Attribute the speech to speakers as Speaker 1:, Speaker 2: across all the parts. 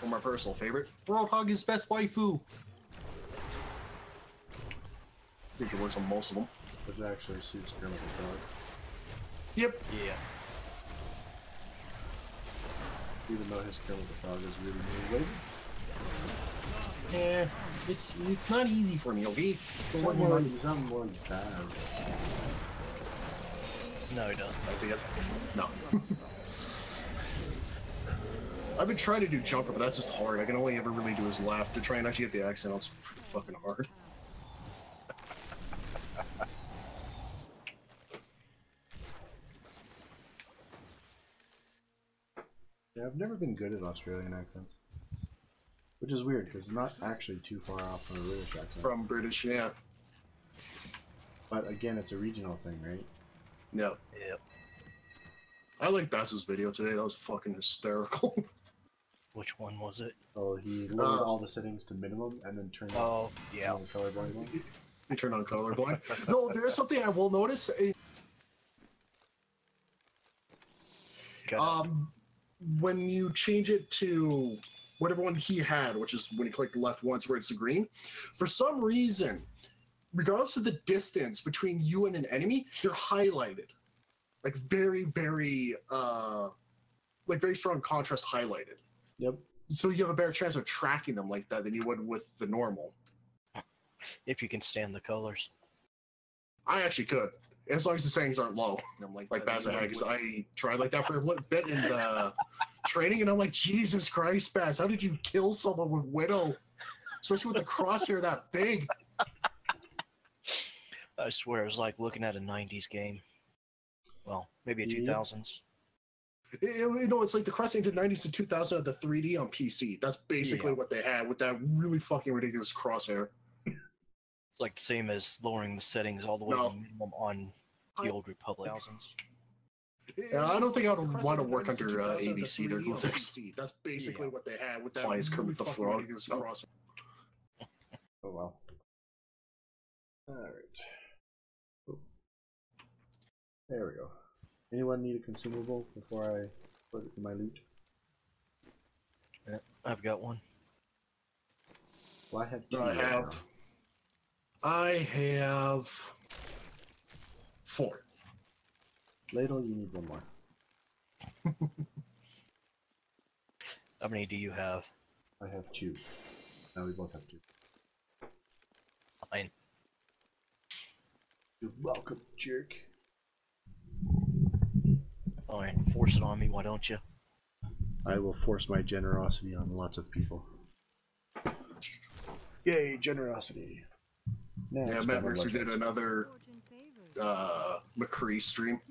Speaker 1: or my personal favorite, Roadhog is best waifu. I think it works on most of them.
Speaker 2: Which actually suits Kermit the Frog.
Speaker 1: Yep.
Speaker 3: Yeah.
Speaker 2: Even though his Kermit the Frog is really motivated.
Speaker 1: Yeah, it's not easy for me, okay? So
Speaker 2: He's not more Baz.
Speaker 3: No, he doesn't.
Speaker 1: I see, yes. No. I've been trying to do jumper, but that's just hard. I can only ever really do his laugh. To try and actually get the accent, it's fucking hard.
Speaker 2: Yeah, I've never been good at Australian accents. Which is weird, because it's not actually too far off from a British accent.
Speaker 1: From British, yeah.
Speaker 2: But again, it's a regional thing, right?
Speaker 1: Yep.
Speaker 3: Yep.
Speaker 1: I like Bass's video today. That was fucking hysterical.
Speaker 3: Which one was it?
Speaker 2: Oh, he lowered all the settings to minimum and then turned
Speaker 3: Oh, yeah.
Speaker 2: on colorblind one.
Speaker 1: He turned on colorblind. No, there is something I will notice. When you change it to whatever one he had, which is when you click the left once where it's the green, for some reason, regardless of the distance between you and an enemy, they're highlighted. Like very, very, like very strong contrast highlighted.
Speaker 2: Yep.
Speaker 1: So you have a better chance of tracking them like that than you would with the normal.
Speaker 3: If you can stand the colors.
Speaker 1: I actually could, as long as the settings aren't low. I'm like Baz had, because I tried like that for a bit in the training, and I'm like, Jesus Christ, Baz, how did you kill someone with Widow? Especially with the crosshair that big.
Speaker 3: I swear it was like looking at a 90s game. Well, maybe a 2000s.
Speaker 1: You know, it's like the crosshair to 90s to 2000 of the 3D on PC. That's basically what they had with that really fucking ridiculous crosshair.
Speaker 3: It's like the same as lowering the settings all the way to minimum on the old Republic thousands.
Speaker 1: Yeah, I don't think I would want to work under ABC. They're graphics. That's basically what they had with that. Why is Kermit the Frog?
Speaker 2: Oh well. Alright. Oh. There we go. Anyone need a consumable before I put it in my loot?
Speaker 3: Yeah, I've got one.
Speaker 2: Well, I have two.
Speaker 1: I have 4.
Speaker 2: Ladle, you need one more.
Speaker 3: How many do you have?
Speaker 2: I have 2. Now we both have 2.
Speaker 3: Fine.
Speaker 2: You're welcome, jerk.
Speaker 3: Fine. Force it on me, why don't you?
Speaker 2: I will force my generosity on lots of people. Yay, generosity. Next,
Speaker 1: yeah, Matt Mercer did another McCree stream.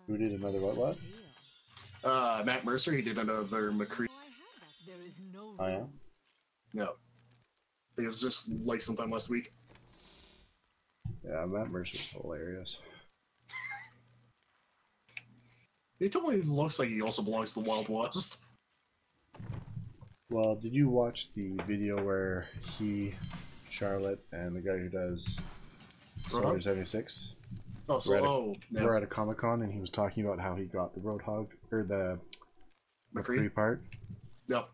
Speaker 2: Who did another what?
Speaker 1: Matt Mercer, he did another McCree.
Speaker 2: I am?
Speaker 1: No. It was just like sometime last week.
Speaker 2: Yeah, Matt Mercer's hilarious.
Speaker 1: He totally looks like he also belongs to the Wild West.
Speaker 2: Well, did you watch the video where he, Charlotte, and the guy who does Soldier 76 we're at a Comic-Con, and he was talking about how he got the Roadhog, or the McCree part?
Speaker 1: Yep.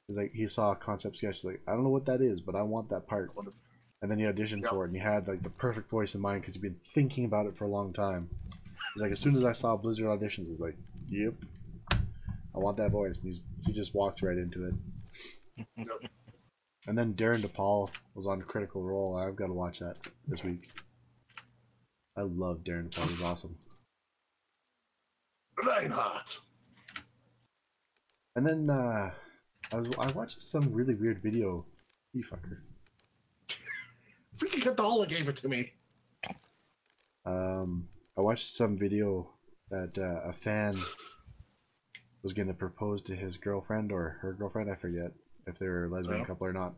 Speaker 2: He's like, he saw a concept sketch, he's like, I don't know what that is, but I want that part. And then he auditioned for it, and he had like the perfect voice in mind because he'd been thinking about it for a long time. He's like, as soon as I saw Blizzard auditions, he was like, yep, I want that voice. And he just walked right into it.
Speaker 1: Yep.
Speaker 2: And then Darren DePaul was on Critical Role. I've got to watch that this week. I love Darren DePaul. He's awesome.
Speaker 1: Reinhardt.
Speaker 2: And then I watched some really weird video. You fucker.
Speaker 1: Freaking Kadala gave it to me.
Speaker 2: I watched some video that a fan was going to propose to his girlfriend or her girlfriend. I forget if they were a lesbian couple or not.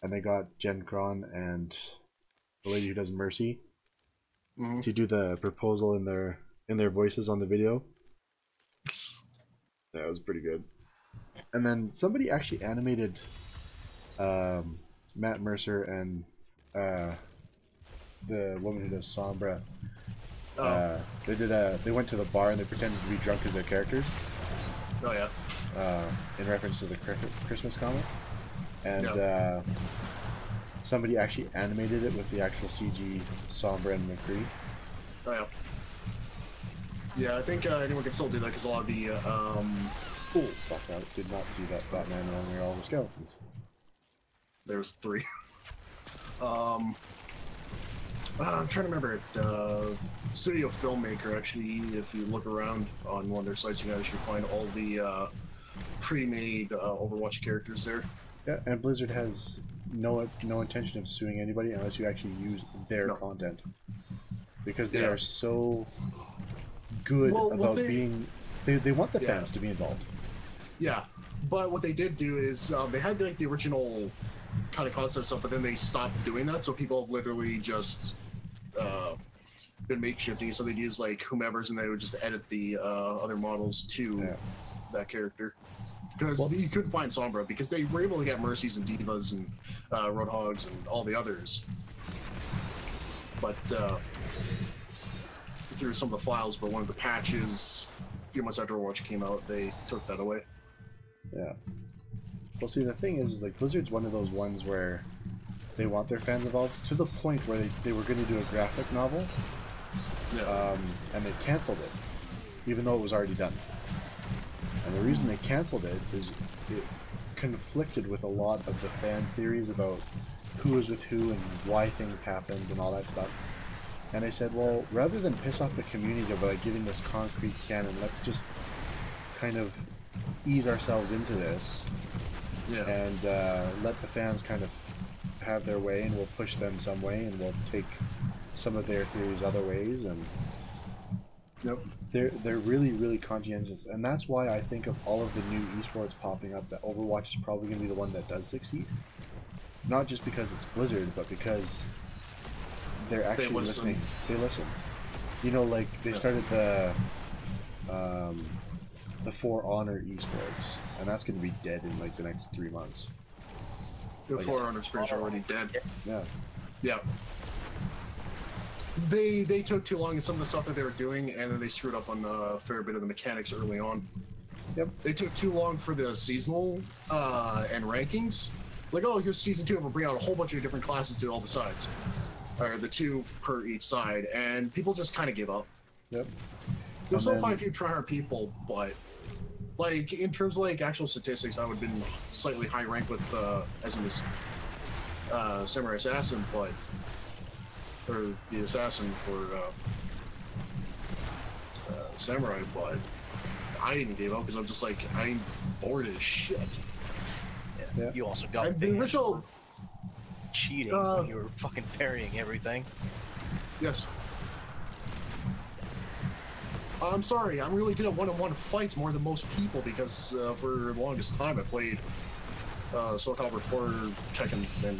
Speaker 2: And they got Jen Cron and the lady who does Mercy to do the proposal in their voices on the video. That was pretty good. And then somebody actually animated Matt Mercer and the woman who does Sombra. They went to the bar and they pretended to be drunk as their characters.
Speaker 1: Oh yeah.
Speaker 2: in reference to the Christmas comic, and
Speaker 1: Yeah.
Speaker 2: somebody actually animated it with the actual CG Sombra and McCree.
Speaker 1: Oh yeah. Yeah, I think anyone can still do that because a lot of the
Speaker 2: Oh fuck! I did not see that Batman on all the skeletons.
Speaker 1: there's 3. I'm trying to remember it. Studio Filmmaker, actually, if you look around on one of their sites, you can actually find all the pre-made Overwatch characters there.
Speaker 2: Yeah, and Blizzard has no intention of suing anybody unless you actually use their content, because they are so good about being. They want the fans to be involved.
Speaker 1: Yeah, but what they did do is they had like the original kind of concept stuff, but then they stopped doing that, so people have literally just been makeshifting. So they'd use like whomever's, and they would just edit the other models to that character. Because you could find Sombra, because they were able to get Mercies and Divas and Roadhogs and all the others. But through some of the files, but one of the patches, a few months after Overwatch came out, they took that away.
Speaker 2: Yeah. Well, see, the thing is like Blizzard's one of those ones where they want their fans involved to the point where they were going to do a graphic novel, and they canceled it, even though it was already done. And the reason they canceled it is it conflicted with a lot of the fan theories about who was with who and why things happened and all that stuff. And I said, well, rather than piss off the community by giving this concrete canon, let's just kind of ease ourselves into this and let the fans kind of have their way, and we'll push them some way, and we'll take some of their theories other ways. And they're really, really conscientious, and that's why I think of all of the new esports popping up, that Overwatch is probably going to be the one that does succeed. Not just because it's Blizzard, but because they're actually listening. They listen. You know, like they started the For Honor esports, and that's going to be dead in like the next 3 months.
Speaker 1: The For Honor experience are already dead.
Speaker 2: Yeah.
Speaker 1: Yeah. They took too long in some of the stuff that they were doing, and then they screwed up on a fair bit of the mechanics early on.
Speaker 2: Yep.
Speaker 1: They took too long for the seasonal and rankings. Like, oh, here's season 2, and we'll bring out a whole bunch of different classes to all the sides. Or the 2 per each side, and people just kind of give up.
Speaker 2: Yep.
Speaker 1: You'll still find a few tryhard people, but like in terms of like actual statistics, I would have been slightly high ranked with as in this Samurai Assassin, but or the assassin for Samurai, but I didn't give up because I'm just like I'm bored as shit.
Speaker 3: Yeah. You also got
Speaker 1: the original
Speaker 3: cheating when you were fucking parrying everything. Yes.
Speaker 1: I'm sorry, I'm really good at one-on-one fights more than most people because for the longest time I played Soul Calibur 4, Tekken, and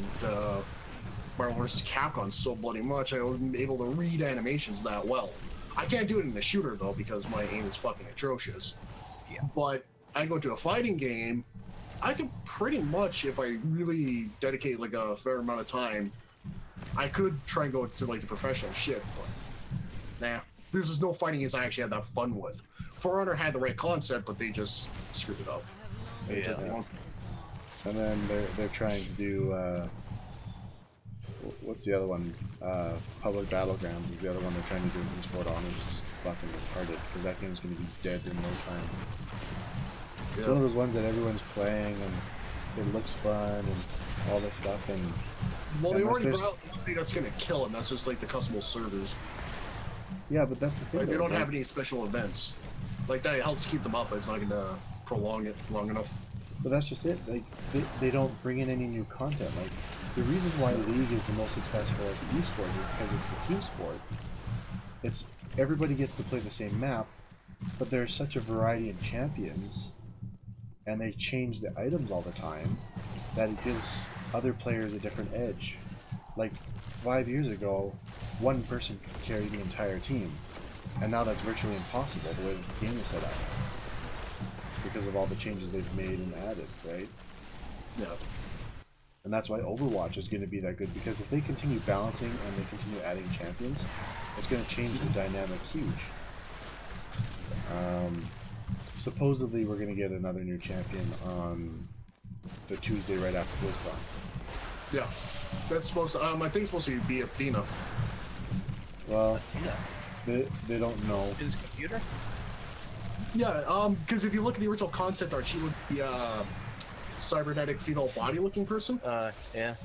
Speaker 1: Marvel vs. Capcom so bloody much I wasn't able to read animations that well. I can't do it in a shooter though because my aim is fucking atrocious.
Speaker 3: Yeah.
Speaker 1: But I go to a fighting game, I could pretty much, if I really dedicate like a fair amount of time, I could try and go to like the professional shit, but nah. There's just no fighting games I actually had that fun with. For Honor had the right concept, but they just screwed it up.
Speaker 2: Yeah. And then they're trying to do what's the other one? Public Battlegrounds is the other one they're trying to do in Esport Honor. It's just fucking retarded because that game's going to be dead in no time. Yeah. It's one of those ones that everyone's playing and it looks fun and all this stuff. And
Speaker 1: well, they already brought out something that's going to kill it. And that's just like the customable servers.
Speaker 2: Yeah, but that's the thing.
Speaker 1: Like, they don't have any special events. Like, that helps keep them up, but it's not going to prolong it long enough.
Speaker 2: But that's just it. Like, they don't bring in any new content. Like, the reason why League is the most successful as an esport is because it's a team sport. It's everybody gets to play the same map, but there's such a variety of champions, and they change the items all the time, that it gives other players a different edge. Like, 5 years ago, one person could carry the entire team, and now that's virtually impossible the way the game is set up because of all the changes they've made and added, right?
Speaker 1: Yeah.
Speaker 2: And that's why Overwatch is going to be that good, because if they continue balancing and they continue adding champions, it's going to change the dynamic huge. supposedly we're gonna get another new champion on the Tuesday right after BlizzCon.
Speaker 1: Yeah, that's supposed to. I think it's supposed to be Athena.
Speaker 2: Well,
Speaker 3: Yeah.
Speaker 2: they don't know.
Speaker 3: His computer?
Speaker 1: Yeah, because if you look at the original concept art, she was the cybernetic female body-looking person.
Speaker 3: Yeah.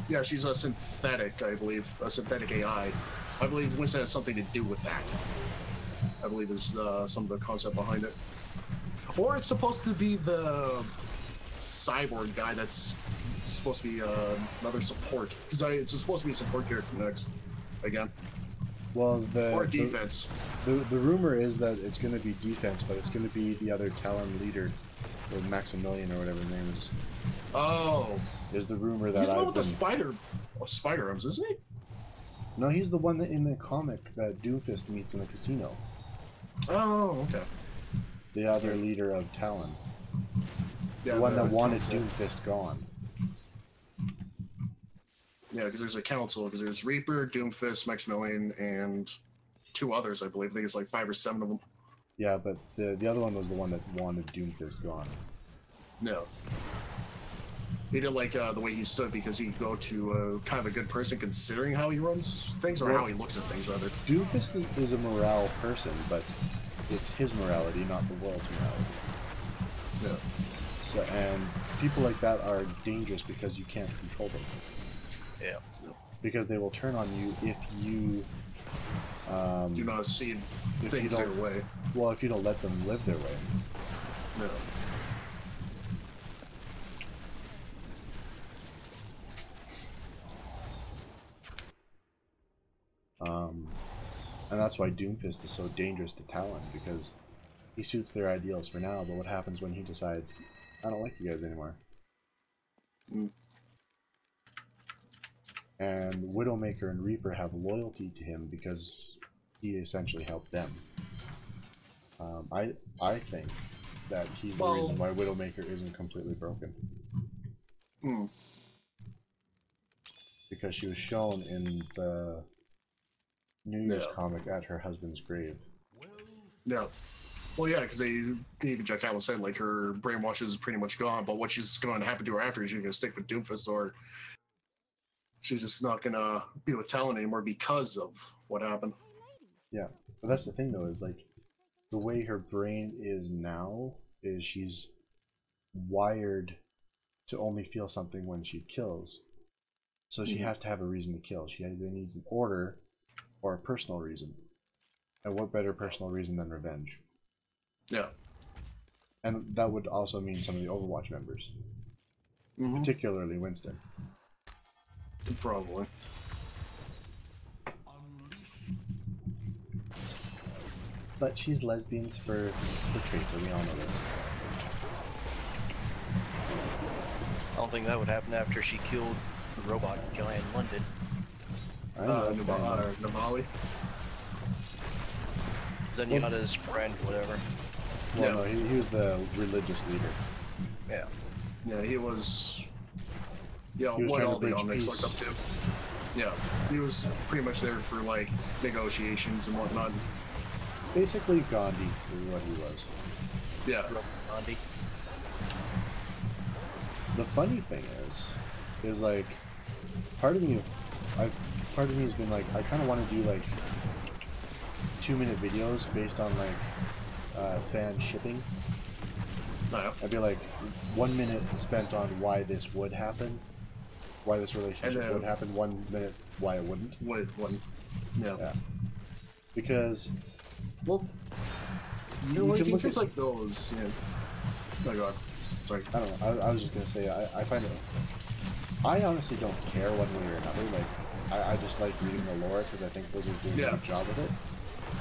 Speaker 1: Yeah, she's a synthetic, I believe, a synthetic AI. I believe Winston has something to do with that. I believe is some of the concept behind it. Or it's supposed to be the cyborg guy that's supposed to be another support. Because it's supposed to be a support character next, again.
Speaker 2: Well,
Speaker 1: or defense.
Speaker 2: The rumor is that it's going to be defense, but it's going to be the other Talon leader, or Maximilian or whatever his name is.
Speaker 1: Oh.
Speaker 2: There's the rumor that
Speaker 1: he's the one with the spider arms, isn't he?
Speaker 2: No, he's the one that in the comic that Doomfist meets in the casino.
Speaker 1: Oh, okay.
Speaker 2: The other leader of Talon.
Speaker 1: Yeah,
Speaker 2: the one that wanted Doomfist gone.
Speaker 1: Yeah, because there's a council, because there's Reaper, Doomfist, Maximilian, and 2 others, I believe. I think it's like 5 or 7 of them.
Speaker 2: Yeah, but the other one was the one that wanted Doomfist gone.
Speaker 1: No. He didn't like the way he stood because he'd go to kind of a good person considering how he runs things, or how he looks at things, rather.
Speaker 2: Doomfist is a morale person, but it's his morality, not the world's morality.
Speaker 1: Yeah.
Speaker 2: So, and people like that are dangerous because you can't control them.
Speaker 3: Yeah.
Speaker 2: Because they will turn on you if you
Speaker 1: do not see things their way.
Speaker 2: Well, if you don't let them live their way.
Speaker 1: No.
Speaker 2: And that's why Doomfist is so dangerous to Talon, because he suits their ideals for now, but what happens when he decides, I don't like you guys anymore?
Speaker 1: Mm.
Speaker 2: And Widowmaker and Reaper have loyalty to him because he essentially helped them. I think that he's the reason why Widowmaker isn't completely broken.
Speaker 1: Mm.
Speaker 2: Because she was shown in the New Year's comic at her husband's grave.
Speaker 1: Yeah. Well, yeah, because even Jack Allen said, like, her brainwash is pretty much gone, but what she's going to happen to her after is she's going to stick with Doomfist, or she's just not going to be with Talon anymore because of what happened.
Speaker 2: Yeah, but that's the thing, though, is, like, the way her brain is now is she's wired to only feel something when she kills. So she has to have a reason to kill. She either needs an order or a personal reason. And what better personal reason than revenge?
Speaker 1: Yeah.
Speaker 2: And that would also mean some of the Overwatch members. Particularly Winston.
Speaker 1: Probably.
Speaker 2: But she's lesbians for Tracer, we all know this.
Speaker 3: I don't think that would happen after she killed the robot guy in London.
Speaker 1: Navali.
Speaker 3: Zenyatta's friend, whatever.
Speaker 2: Well, no, he was the religious leader.
Speaker 3: Yeah.
Speaker 1: Yeah, he was... Yeah,
Speaker 2: he was
Speaker 1: what
Speaker 2: trying
Speaker 1: all
Speaker 2: to
Speaker 1: the
Speaker 2: bridge
Speaker 1: Omnics
Speaker 2: peace.
Speaker 1: looked up to. Yeah, he was pretty much there for, like, negotiations and whatnot.
Speaker 2: Basically Gandhi is what he was.
Speaker 1: Yeah.
Speaker 3: Gandhi.
Speaker 2: The funny thing is like, part of me has been like, I kind of want to do like 2-minute videos based on like fan shipping. I'd be like 1 minute spent on why this would happen, why this relationship would happen, 1 minute why it wouldn't.
Speaker 1: Yeah.
Speaker 2: Because,
Speaker 1: well, you can things like those. Yeah. Oh God. Sorry.
Speaker 2: I don't know. I was just gonna say I find it. I honestly don't care one way or another. Like I just like reading the lore because I think those are doing a good job with it.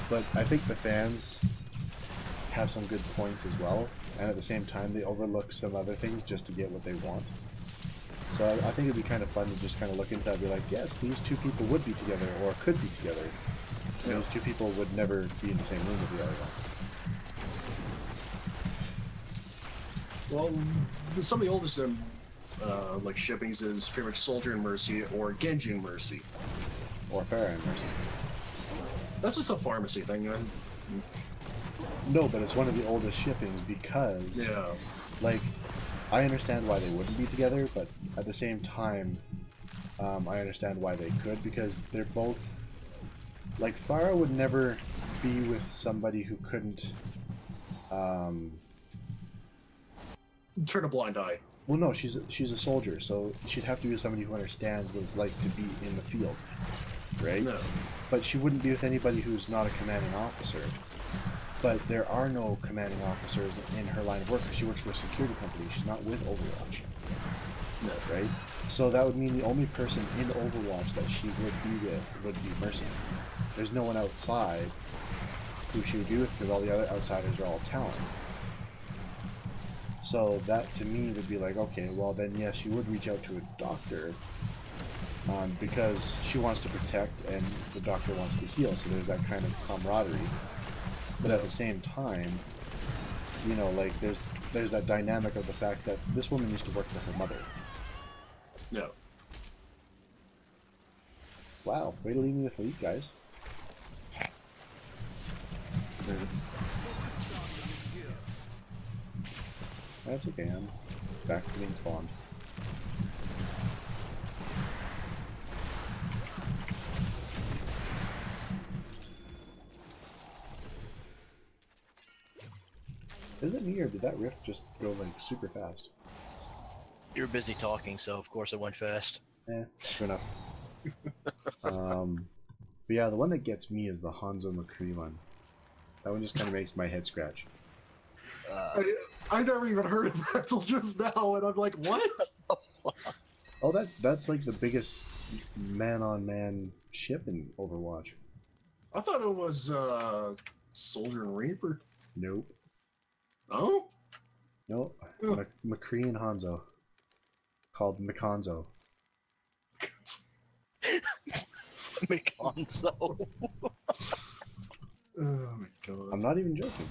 Speaker 2: But I think the fans have some good points as well, and at the same time they overlook some other things just to get what they want. So I think it'd be kind of fun to just kind of look into that and be like, yes, these 2 people would be together or could be together. And these 2 people would never be in the same room with the other one.
Speaker 1: Well, some of the oldest like shippings is pretty much Soldier and Mercy or Genji and Mercy.
Speaker 2: Or Farah and Mercy.
Speaker 1: That's just a pharmacy thing, man.
Speaker 2: No, but it's one of the oldest shippings because,
Speaker 1: Yeah.
Speaker 2: like, I understand why they wouldn't be together, but at the same time, I understand why they could, because they're both, like, Farah would never be with somebody who couldn't,
Speaker 1: Turn a blind eye.
Speaker 2: well, no, she's a soldier, so she'd have to be with somebody who understands what it's like to be in the field, right?
Speaker 1: No.
Speaker 2: But she wouldn't be with anybody who's not a commanding officer. But there are no commanding officers in her line of work. She works for a security company. She's not with Overwatch.
Speaker 1: No.
Speaker 2: Right? So that would mean the only person in Overwatch that she would be with would be Mercy. There's no one outside who she would be with because all the other outsiders are all talent. So that to me would be like, okay, well then yes, she would reach out to a doctor because she wants to protect and the doctor wants to heal, so there's that kind of camaraderie. But at the same time, you know, like there's that dynamic of the fact that this woman used to work for her mother.
Speaker 1: No.
Speaker 2: Wow, way to leave me with elite, guys. That's okay, I'm back to being spawned. Is it me or did that rift just go like super fast?
Speaker 3: You were busy talking, so of course it went fast.
Speaker 2: Eh, true enough. But yeah, the one that gets me is the Hanzo McCree one. That one just kind of makes my head scratch.
Speaker 1: I never even heard of that till just now, and I'm like, what?
Speaker 2: Oh, that's like the biggest man-on-man ship in Overwatch.
Speaker 1: I thought it was Soldier and Reaper.
Speaker 2: Nope.
Speaker 1: Oh?
Speaker 2: Nope.
Speaker 1: Huh.
Speaker 2: McCree and Hanzo. Called McHanzo.
Speaker 3: Mikonzo.
Speaker 1: Oh my god.
Speaker 2: I'm not even joking.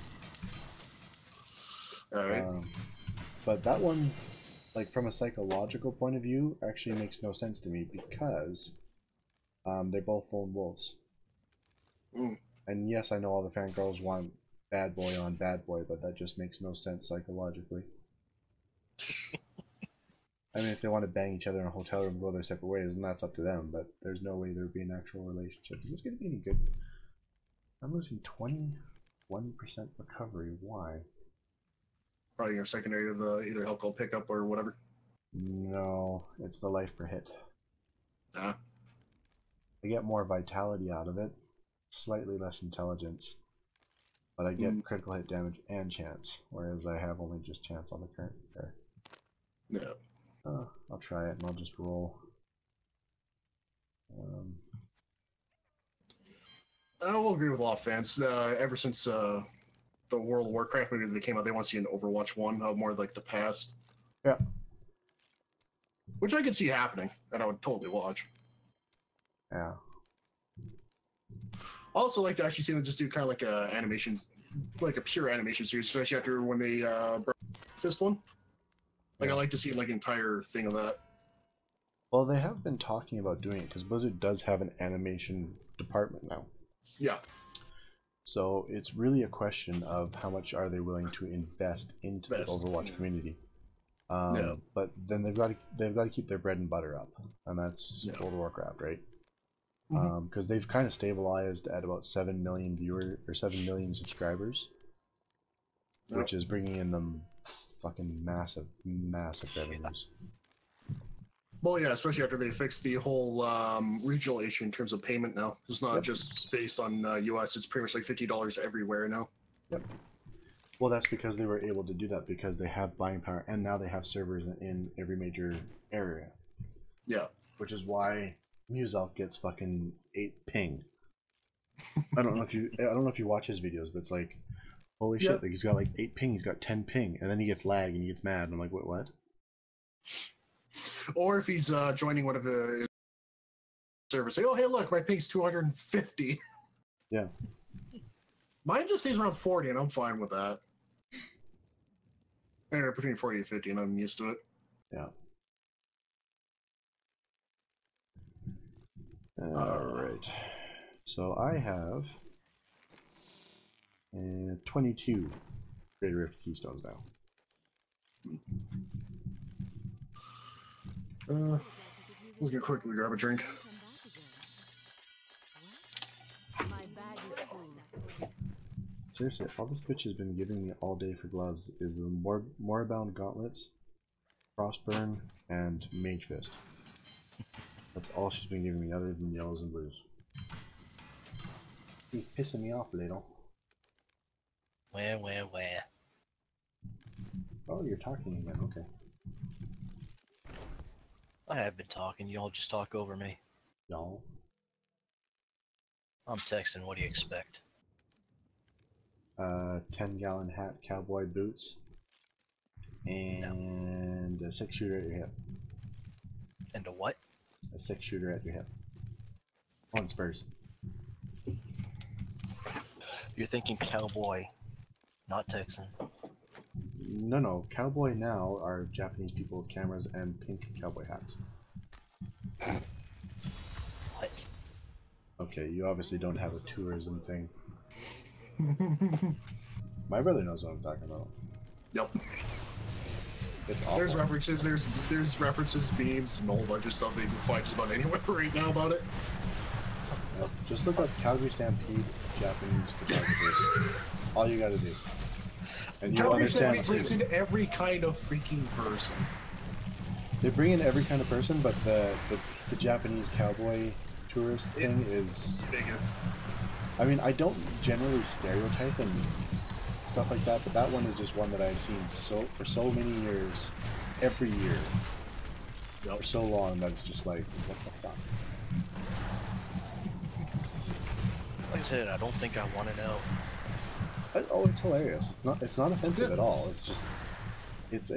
Speaker 1: Alright.
Speaker 2: But that one, like from a psychological point of view, actually makes no sense to me because they're both lone wolves.
Speaker 1: Mm.
Speaker 2: And yes, I know all the fangirls want bad boy on bad boy, but that just makes no sense psychologically. I mean, if they want to bang each other in a hotel room and go their separate ways, then that's up to them, but there's no way there would be an actual relationship. Is this going to be any good? I'm losing 21% recovery. Why?
Speaker 1: Probably your secondary to the either alcohol pickup or whatever.
Speaker 2: No, it's the life per hit.
Speaker 1: Ah.
Speaker 2: I get more vitality out of it, slightly less intelligence, but I get critical hit damage and chance, whereas I have only just chance on the current there.
Speaker 1: Yeah.
Speaker 2: I'll try it and I'll just roll.
Speaker 1: I will agree with a lot of fans. Ever since the World of Warcraft movie that came out, they want to see an Overwatch 1, more like the past.
Speaker 2: Yeah.
Speaker 1: Which I could see happening, and I would totally watch.
Speaker 2: Yeah.
Speaker 1: I also like to actually see them just do kind of like a animation, like a pure animation series, especially after when they brought Fist one. Like, I like to see like an entire thing of that.
Speaker 2: Well, they have been talking about doing it because Blizzard does have an animation department now.
Speaker 1: Yeah.
Speaker 2: So it's really a question of how much are they willing to invest into the Overwatch community.
Speaker 1: Yeah.
Speaker 2: But then they've got to keep their bread and butter up, and that's World of Warcraft, right? Because they've kind of stabilized at about 7 million viewers or 7 million subscribers, which is bringing in them fucking massive revenues.
Speaker 1: Well, yeah, especially after they fixed the whole regional issue in terms of payment now. It's not just based on US, it's pretty much like $50 everywhere now.
Speaker 2: Yep. Well, that's because they were able to do that because they have buying power, and now they have servers in every major area.
Speaker 1: Yeah.
Speaker 2: Which is why Muselk gets fucking 8 ping. I don't know if you watch his videos, but it's like, holy shit! Like he's got like 8 ping, he's got 10 ping, and then he gets lag and he gets mad. And I'm like, wait, what?
Speaker 1: Or if he's joining one of the servers, say, oh hey, look, my ping's 250.
Speaker 2: Yeah.
Speaker 1: Mine just stays around 40, and I'm fine with that. Anywhere between 40 and 50, and I'm used to it.
Speaker 2: Yeah. Alright. So I have And 22 Greater Rift Keystones now.
Speaker 1: Let's get quickly grab a drink.
Speaker 2: Seriously, all this bitch has been giving me all day for gloves is the Moribund Gauntlets, Frostburn, and Mage Fist. That's all she's been giving me other than yellows and blues. He's pissing me off a little.
Speaker 3: Where?
Speaker 2: Oh, you're talking again, okay.
Speaker 3: I have been talking, y'all just talk over me.
Speaker 2: Y'all?
Speaker 3: I'm texting, what do you expect?
Speaker 2: 10-gallon hat, cowboy boots, and a 6-shooter at your hip.
Speaker 3: And a what?
Speaker 2: A 6-shooter at your hip. On Spurs.
Speaker 3: You're thinking cowboy, not Texan.
Speaker 2: No, cowboy now are Japanese people with cameras and pink cowboy hats.
Speaker 3: What?
Speaker 2: Okay, you obviously don't have a tourism thing. My brother knows what I'm talking about.
Speaker 1: Yep.
Speaker 2: It's awful.
Speaker 1: There's references, there's references, memes, and a whole bunch of stuff that you can find just about anywhere right now about it.
Speaker 2: Yep. Just look up Calgary Stampede Japanese photographers. All you gotta do. And you'll
Speaker 1: Calgary
Speaker 2: understand.
Speaker 1: Stampede brings in every kind of freaking person.
Speaker 2: They bring in every kind of person, but the Japanese cowboy tourist thing is
Speaker 1: biggest.
Speaker 2: I mean, I don't generally stereotype and stuff like that, but that one is just one that I've seen for so many years, every year, for so long that it's just like, what the fuck?
Speaker 3: Like I said, I don't think I want to know.
Speaker 2: Oh, it's hilarious. It's not offensive at all. It's just, it's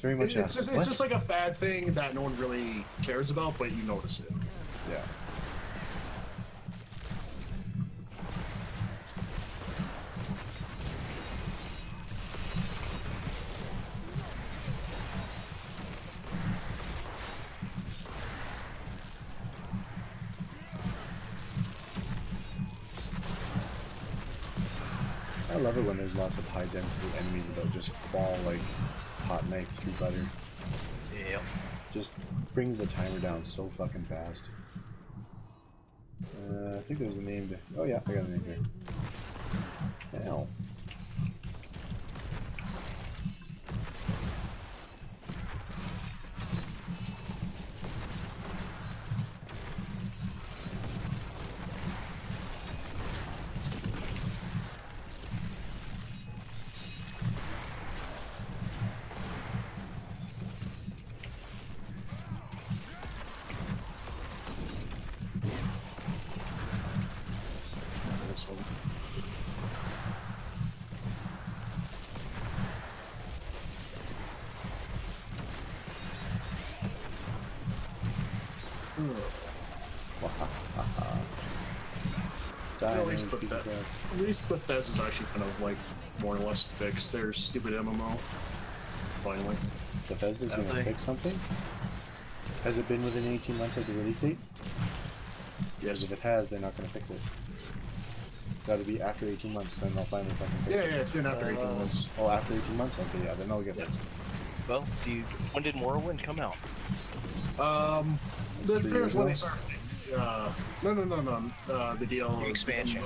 Speaker 2: very much.
Speaker 1: It's just like a fad thing that no one really cares about, but you notice it.
Speaker 2: Yeah. I love it when there's lots of high density enemies that just fall like hot knife through butter.
Speaker 3: Yep.
Speaker 2: Just brings the timer down so fucking fast. I think there's a name to... Oh yeah, I got a name here. Hell.
Speaker 1: At least Bethesda's actually kind of like more or less fixed their stupid MMO. Finally.
Speaker 2: Bethesda's gonna fix something? Has it been within 18 months of the release date? Yes. If it has, they're not gonna fix it. Gotta be after 18 months, then they'll finally fucking fix it.
Speaker 1: Yeah, it's been after 18 months.
Speaker 2: Oh, after 18 months? Okay, yeah, then they'll get fixed.
Speaker 3: Well, when did Morrowind come out?
Speaker 1: That's pretty much when they started. No. The DL.
Speaker 3: The expansion.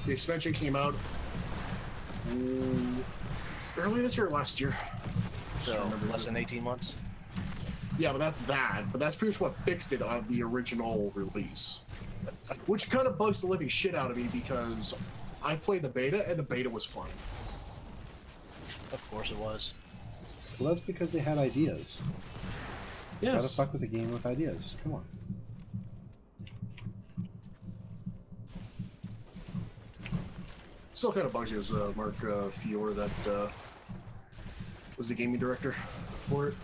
Speaker 1: The expansion came out early this year or last year.
Speaker 3: So, less than 18 months?
Speaker 1: Yeah, but that's that. But that's pretty much what fixed it on the original release. Which kind of bugs the living shit out of me because I played the beta and the beta was fun.
Speaker 3: Of course it was.
Speaker 2: Well, that's because they had ideas.
Speaker 1: Yes.
Speaker 2: Gotta fuck with a game with ideas. Come on.
Speaker 1: Still kind of bugs you as Mark Fior that was the gaming director for it.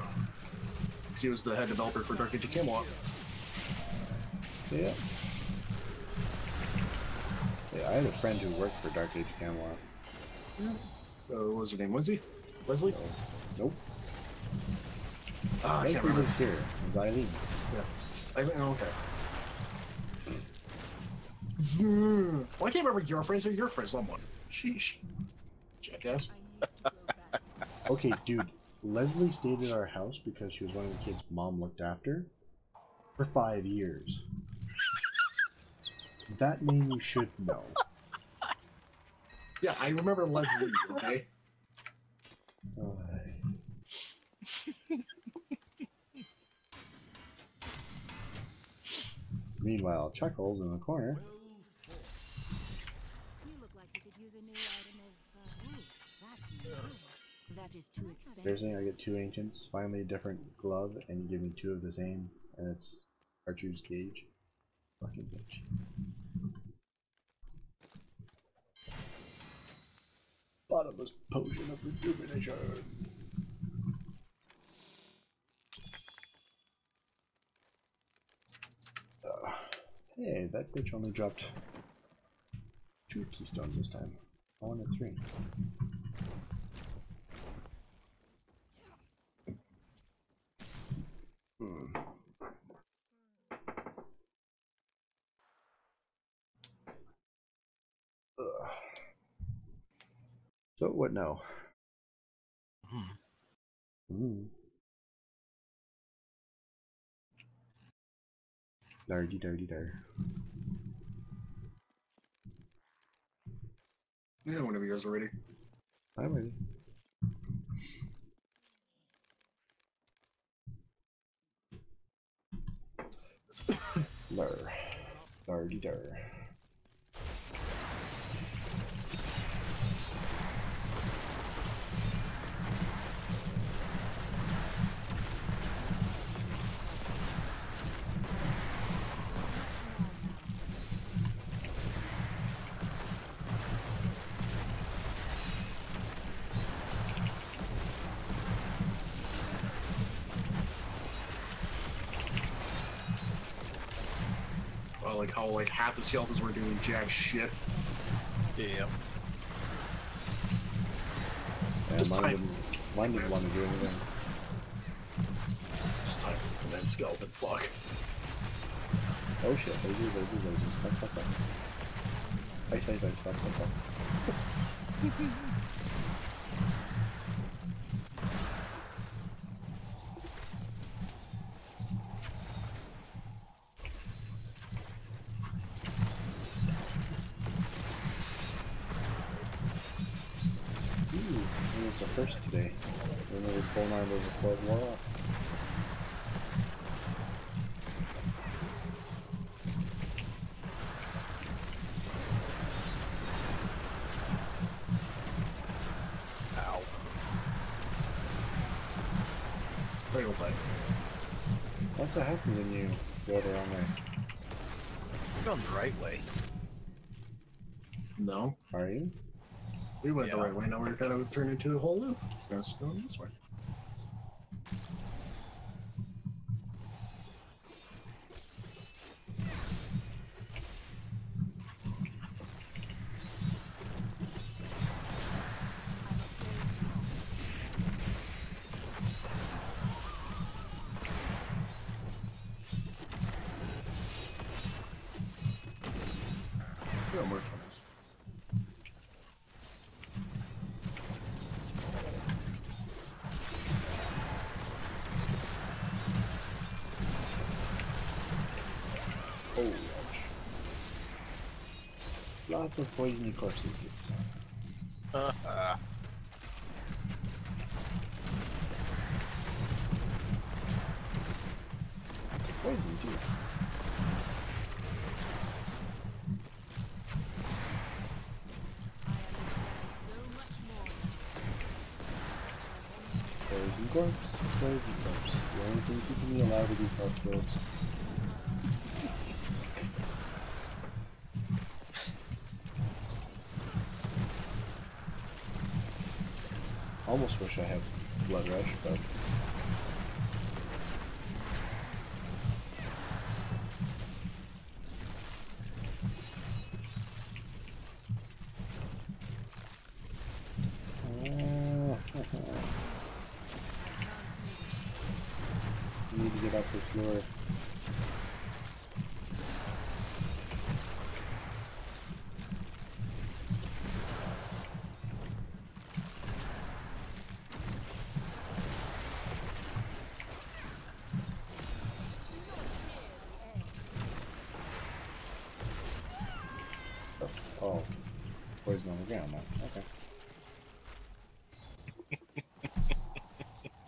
Speaker 1: Because he was the head developer for Dark Age of Camelot.
Speaker 2: Yeah. Yeah, I had a friend who worked for Dark Age of Camelot.
Speaker 1: Yeah. What was her name? Lindsay? Leslie?
Speaker 2: Nope.
Speaker 1: I can't
Speaker 2: Leslie
Speaker 1: remember.
Speaker 2: was here. It was Eileen.
Speaker 1: Yeah. Okay. Well, I can't remember your friends or your friends, someone. Sheesh. Jackass.
Speaker 2: Okay, dude. Leslie stayed at our house because she was one of the kids mom looked after for 5 years. That name you should know.
Speaker 1: Yeah, I remember Leslie, okay?
Speaker 2: Meanwhile, Chuckles in the corner.
Speaker 4: You look like you could use a new item of, ooh, that's nice. That is too expensive.
Speaker 2: They're saying I get 2 ancients, finally a different glove, and you give me 2 of the same, and it's Archer's Gauge. Fucking bitch. Bottomless potion of rejuvenation. Hey, that bitch only dropped 2 keystones this time. I wanted 3. So what now? Dardy dardy dar.
Speaker 1: Yeah, whenever you guys are ready.
Speaker 2: I'm ready. Dar. Dardy dar.
Speaker 1: Like how like half the skeletons were doing jack shit.
Speaker 3: Yeah.
Speaker 2: Yeah, mine didn't want to do anything.
Speaker 1: Just type and then skeleton. Fuck.
Speaker 2: Oh shit, lasers. Fuck. Ice, fuck. It's a first today. Another bone armor before it wore off.
Speaker 1: Ow. Very well played.
Speaker 2: What's that happen when you go the wrong way?
Speaker 3: You're going the right way.
Speaker 1: No.
Speaker 2: Are you?
Speaker 1: We went the right way, now we're kind of turning into a whole loop. Let's go this way. Yeah, more fun.
Speaker 2: Oh, ouch. Lots of poisony corpses. It's poison too. Poison corpse. The only thing keeping me alive are these health kills. Almost wish I had Blood Rush, but need to get off this floor. Oh, poison on the ground now. Okay.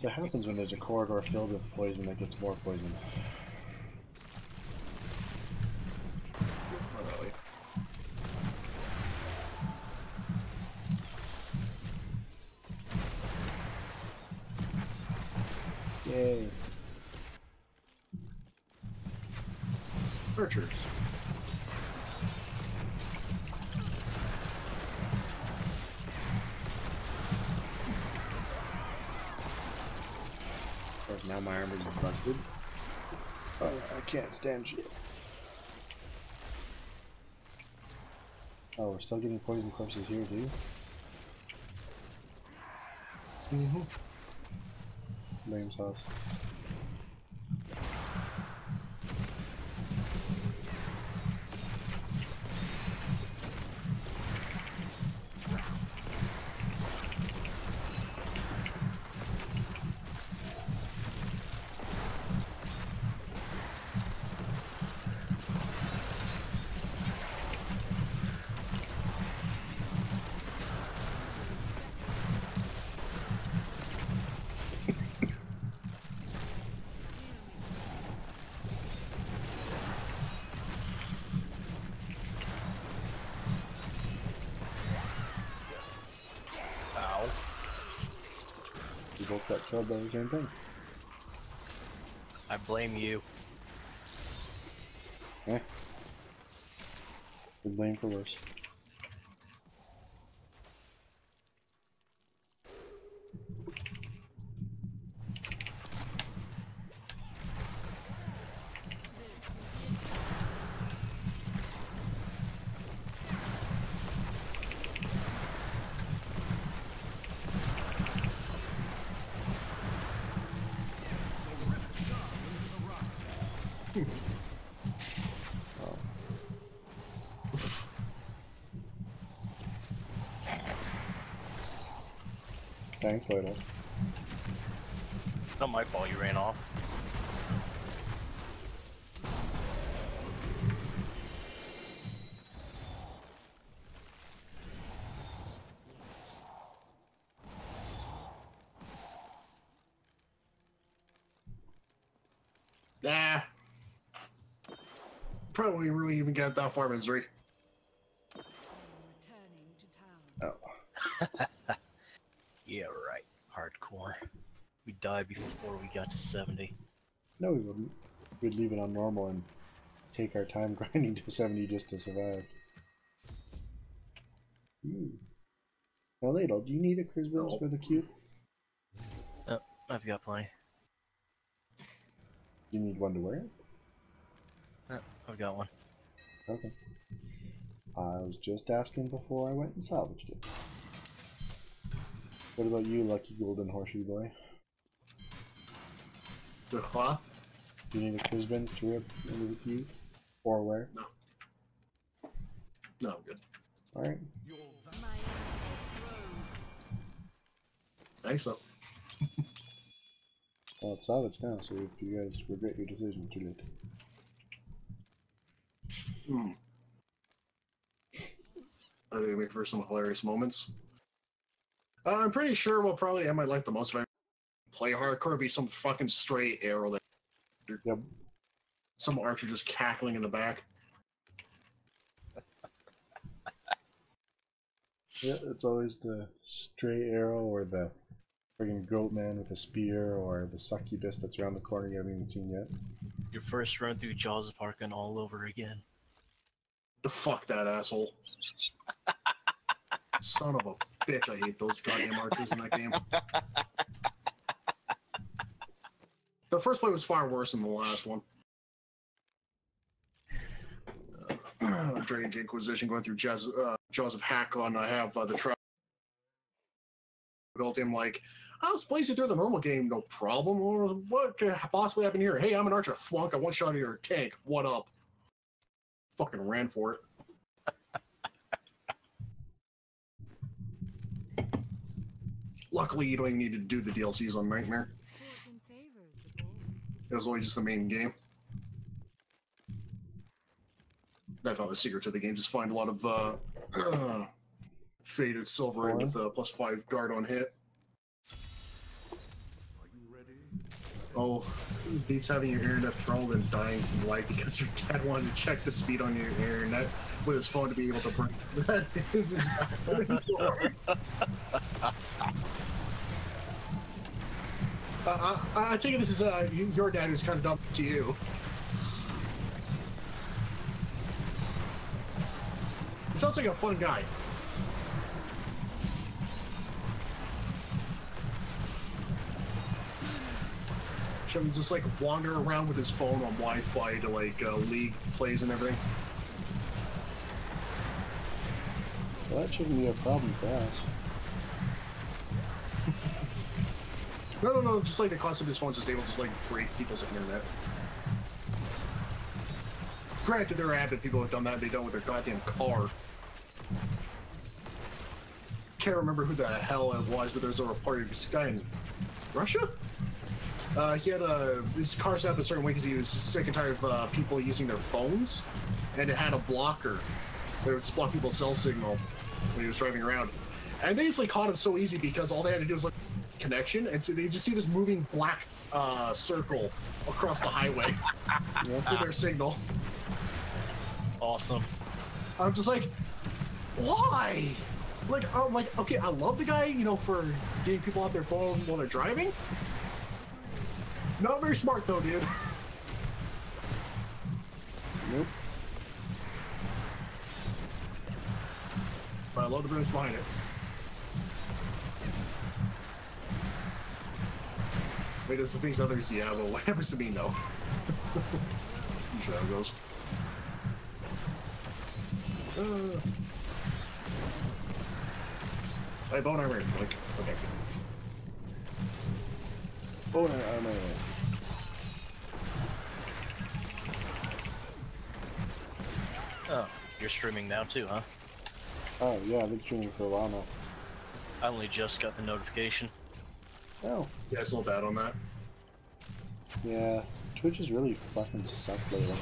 Speaker 2: What happens when there's a corridor filled with poison that gets more poison?
Speaker 1: Not really.
Speaker 2: Yay.
Speaker 1: Archers.
Speaker 2: Of course, now my armor's busted. Oh, I can't stand shit. Oh, we're still getting poison corpses here, too?
Speaker 1: Mm-hmm.
Speaker 2: Lame sauce.
Speaker 3: Ow.
Speaker 2: We both got killed by the same thing.
Speaker 3: I blame you.
Speaker 2: Eh. Good blame for worse. Oh. Thanks, Lodo.
Speaker 3: Not my fault you ran off.
Speaker 1: Nah. Probably really even get that far, Missouri.
Speaker 4: Returning to town.
Speaker 2: Oh.
Speaker 3: Yeah, right. Hardcore. We died before we got to 70.
Speaker 2: No, we wouldn't. We'd leave it on normal and take our time grinding to 70 just to survive. Now, Ladle, do you need a Crisbins
Speaker 1: No.
Speaker 2: for the cube?
Speaker 3: Oh, I've got plenty.
Speaker 2: You need one to wear it?
Speaker 3: Oh, I've got one.
Speaker 2: Okay. I was just asking before I went and salvaged it. What about you, lucky golden horseshoe boy?
Speaker 1: The what?
Speaker 2: Do you need a Crisbins to rip into the cube? Or wear?
Speaker 1: No. No, I'm good.
Speaker 2: Alright.
Speaker 4: My enemy
Speaker 1: I think so.
Speaker 2: Well, it's salvaged now, so if you guys regret your decision, too late.
Speaker 1: Hmm. I think we make for some hilarious moments. I'm pretty sure we'll probably end my life the most if I play hardcore. Be some fucking straight arrow that
Speaker 2: Yep.
Speaker 1: some archer just cackling in the back.
Speaker 2: Yeah, it's always the stray arrow or the friggin' goat man with a spear or the succubus that's around the corner you haven't even seen yet.
Speaker 3: Your first run through Jaws of Parkin all over again.
Speaker 1: Fuck that asshole. Son of a bitch, I hate those goddamn archers in that game. The first play was far worse than the last one. Dragon's Inquisition going through Jaws of Hakon. I have the trial difficulty. I'm like, I was placing through the normal game, no problem. What could possibly happen here? Hey, I'm an archer. Thwunk, I one shot at your tank. What up? Fucking ran for it. Luckily, you don't even need to do the DLCs on Nightmare.
Speaker 4: fortune favors the bold.
Speaker 1: It was always just the main game. I found the secret to the game. Just find a lot of Faded silver in with a +5 guard on hit. Oh, beats having your internet throttled and dying from light because your dad wanted to check the speed on your internet with his phone to be able to bring that is his I take it this is your dad who's kind of dumb to you. He sounds like a fun guy. Should just like wander around with his phone on Wi-Fi to like league plays and everything.
Speaker 2: Well, that shouldn't be a problem for us.
Speaker 1: No, just like the concept his phone's just able to just like break people's internet. Granted, there have been people who have done that, they done with their goddamn car. Can't remember who the hell it was, but there's a report of this guy in Russia? He had his car set up a certain way because he was sick and tired of people using their phones, and it had a blocker that would just block people's cell signal when he was driving around. And they just like caught him so easy because all they had to do was like connection, and so they just see this moving black circle across the highway for their signal.
Speaker 3: Awesome.
Speaker 1: I'm just like, why? Like, I'm like, okay, I love the guy, you know, for getting people off their phone while they're driving. Not very smart though, dude.
Speaker 2: Nope.
Speaker 1: But I love the premise behind it. Wait, there's the things others, yeah, but what happens to me, no. Usually how it goes. Hey, bone armor, like, okay.
Speaker 2: Oh, no.
Speaker 3: Oh, you're streaming now too, huh?
Speaker 2: Oh, yeah, I've been streaming for a while now.
Speaker 3: I only just got the notification.
Speaker 2: Oh.
Speaker 1: Yeah, it's a little bad on that.
Speaker 2: Yeah, Twitch is really fucking sucked lately.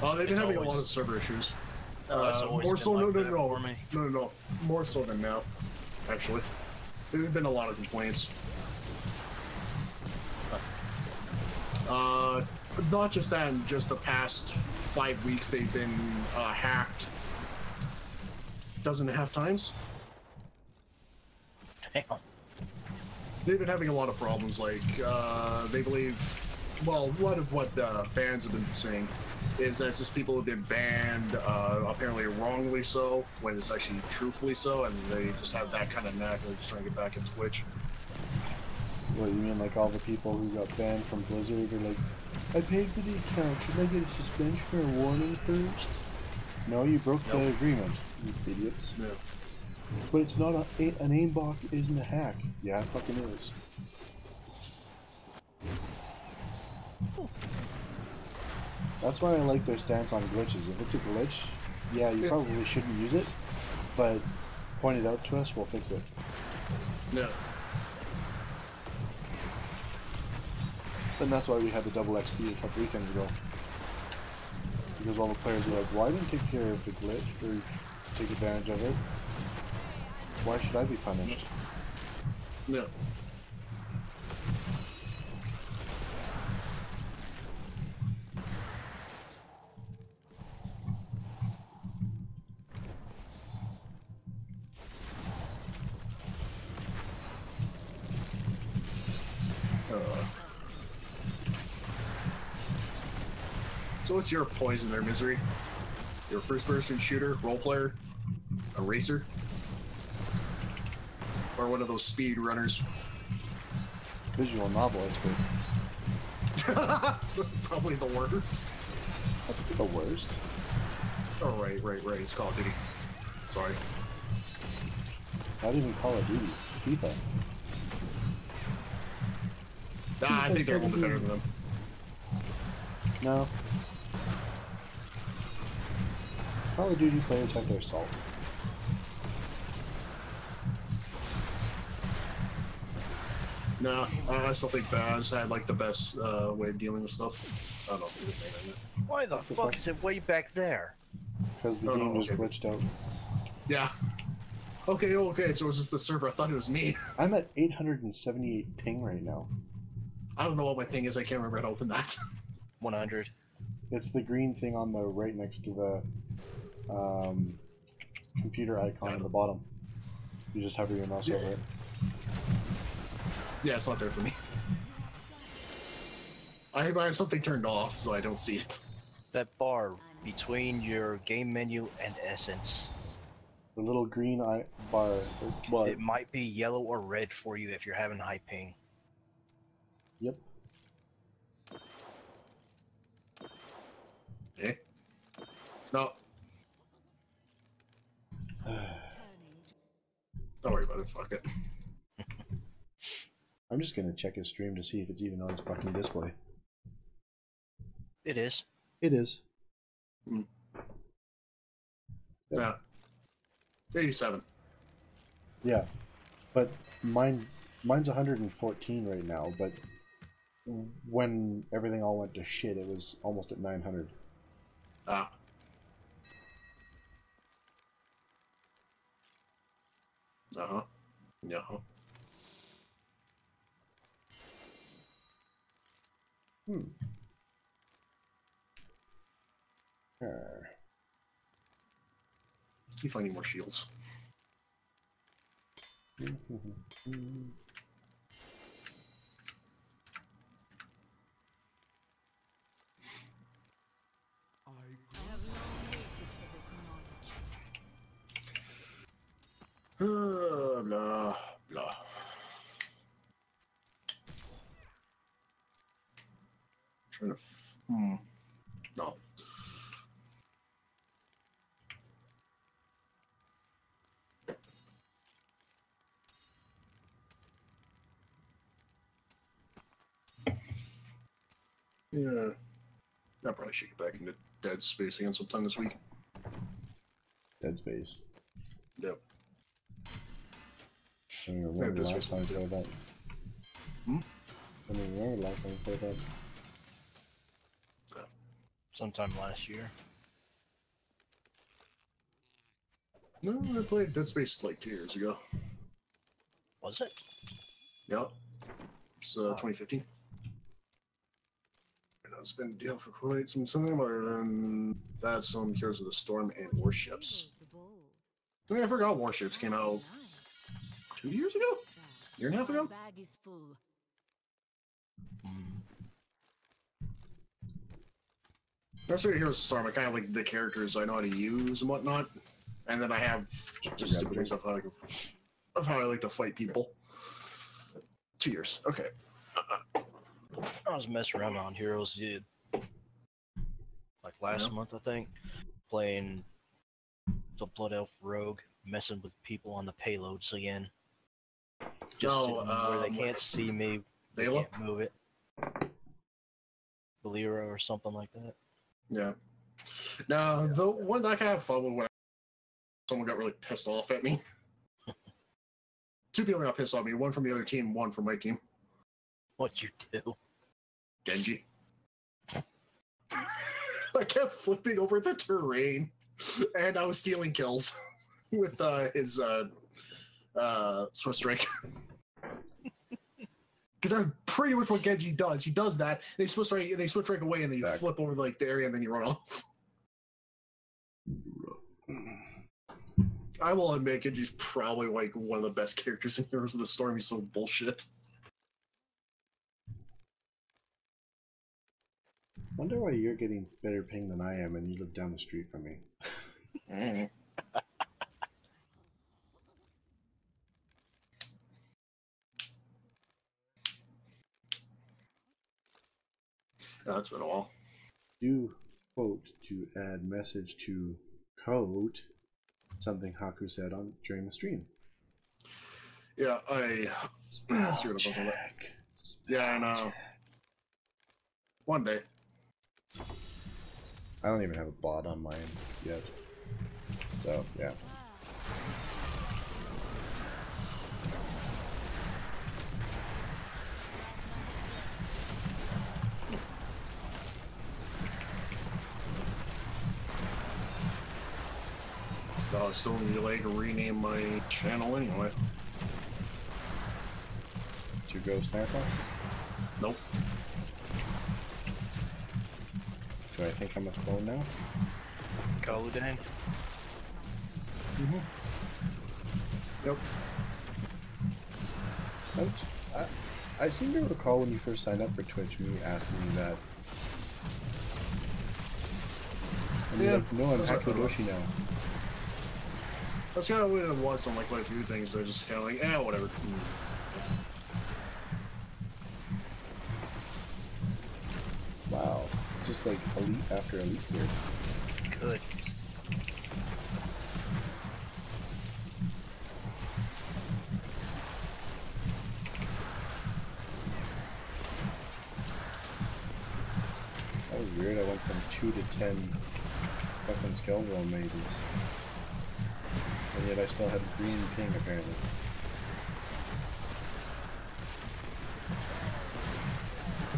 Speaker 1: Oh, they've been
Speaker 3: It's
Speaker 1: having a
Speaker 3: always-
Speaker 1: lot of server issues.
Speaker 3: It's always
Speaker 1: More
Speaker 3: been
Speaker 1: so,
Speaker 3: like that
Speaker 1: no.
Speaker 3: for me.
Speaker 1: No, more so than now, actually. There's been a lot of complaints. Not just that, in just the past 5 weeks they've been hacked. Dozen and a half times.
Speaker 3: Damn.
Speaker 1: They've been having a lot of problems, like, they believe, well, a lot of what fans have been saying is that it's just people who have been banned, apparently wrongly so, when it's actually truthfully so, and they just have that kind of knack, they're just trying to get back in Twitch.
Speaker 2: What, you mean like all the people who got banned from Blizzard are like, I paid for the account, should I get a suspension or a warning first? No, you broke the agreement, you idiots.
Speaker 1: Yeah.
Speaker 2: But it's not an aimbot isn't a hack. Yeah, it fucking is. That's why I like their stance on glitches. If it's a glitch, yeah, you probably shouldn't use it, but point it out to us, we'll fix it.
Speaker 1: No.
Speaker 2: And that's why we had the double XP a couple weekends ago. Because all the players were like, why didn't take care of the glitch, or take advantage of it? Why should I be punished?
Speaker 1: No. So what's your poison there, Misery? You're a first-person shooter, role player, a racer, or one of those speed runners?
Speaker 2: Visual novel expert.
Speaker 1: Probably the worst.
Speaker 2: That's the worst.
Speaker 1: Oh, right. It's Call of Duty. Sorry.
Speaker 2: Not even Call of Duty. FIFA.
Speaker 1: Nah, I think they're a little bit better than them.
Speaker 2: No. Call of Duty players have their salt.
Speaker 1: No, I still think Baz had like the best way of dealing with stuff. I don't know if he was made of it.
Speaker 3: Why the fuck is it way back there?
Speaker 2: Because the game was glitched out.
Speaker 1: Yeah. Okay, okay, so it was just the server. I thought it was me.
Speaker 2: I'm at 878 ping right now.
Speaker 1: I don't know what my thing is. I can't remember how to open that.
Speaker 3: 100.
Speaker 2: It's the green thing on the right next to the computer icon at the bottom. You just hover your mouse over it.
Speaker 1: Yeah, it's not there for me. I have something turned off, so I don't see it.
Speaker 3: That bar between your game menu and Essence.
Speaker 2: The little green bar. What?
Speaker 3: It might be yellow or red for you if you're having high ping.
Speaker 2: Yep.
Speaker 1: Okay. No. Don't worry about it. Fuck it.
Speaker 2: I'm just gonna check his stream to see if it's even on his fucking display.
Speaker 3: It is.
Speaker 2: It is.
Speaker 1: Mm. Yeah. 87.
Speaker 2: Yeah, but mine's 114 right now. But when everything all went to shit, it was almost at 900.
Speaker 1: Ah. Uh-huh. Yeah. Keep finding more shields. Blah, blah. Trying to. No. Yeah. I probably should get back into Dead Space again sometime this week.
Speaker 2: Dead Space.
Speaker 1: Yep.
Speaker 2: I don't remember the last time I played that.
Speaker 1: Hmm?
Speaker 2: I don't remember the last time I played that.
Speaker 3: Sometime last year.
Speaker 1: No, I played Dead Space like 2 years ago.
Speaker 3: Was it?
Speaker 1: Yep. It's 2015. And it's been a deal for quite some time, other than that, some Heroes of the Storm and Warships. I mean, I forgot Warships came out 2 years ago? Year and a half ago?
Speaker 4: Bag is full.
Speaker 1: That's what Heroes of the Storm. I kind of like the characters I know how to use and whatnot. And then I have just stupid stuff of how I like to fight people. 2 years. Okay.
Speaker 3: I was messing around on Heroes like last month, I think, playing the Blood Elf Rogue, messing with people on the payloads again. Just sitting where they can't see me, they can't move it. Bolero or something like that.
Speaker 1: Yeah. Now, the one that I kind of fun with when someone got really pissed off at me. 2 people got pissed off at me. One from the other team, one from my team.
Speaker 3: What'd you do?
Speaker 1: Genji. I kept flipping over the terrain, and I was stealing kills with his Swiss Strike. Because that's pretty much what Genji does. He does that. They Swiss Strike away, and then you flip over like the area, and then you run off. I will admit, Genji's probably like one of the best characters in Heroes of the Storm. He's so bullshit.
Speaker 2: Wonder why you're getting better ping than I am, and you live down the street from me.
Speaker 1: That's been a while.
Speaker 2: Do quote to add message to quote something Haku said on during the stream.
Speaker 1: Yeah, I yeah, I know. One day.
Speaker 2: I don't even have a bot on mine yet. So yeah.
Speaker 1: I still need to like rename my channel anyway.
Speaker 2: To go Snarfox?
Speaker 1: Nope.
Speaker 2: Do I think I'm a clone now?
Speaker 3: Golden.
Speaker 1: Yep.
Speaker 2: I seem to recall when you first signed up for Twitch, me asking me that. And you're like, no, I'm Hakudoshi now.
Speaker 1: That's kind of what it was on like quite a few things. They're just kind of like, whatever.
Speaker 2: Wow, it's just like elite after elite here.
Speaker 3: Good.
Speaker 2: That was weird. I went from 2 to 10 fucking skeletal mages. And yet I still had green ping apparently.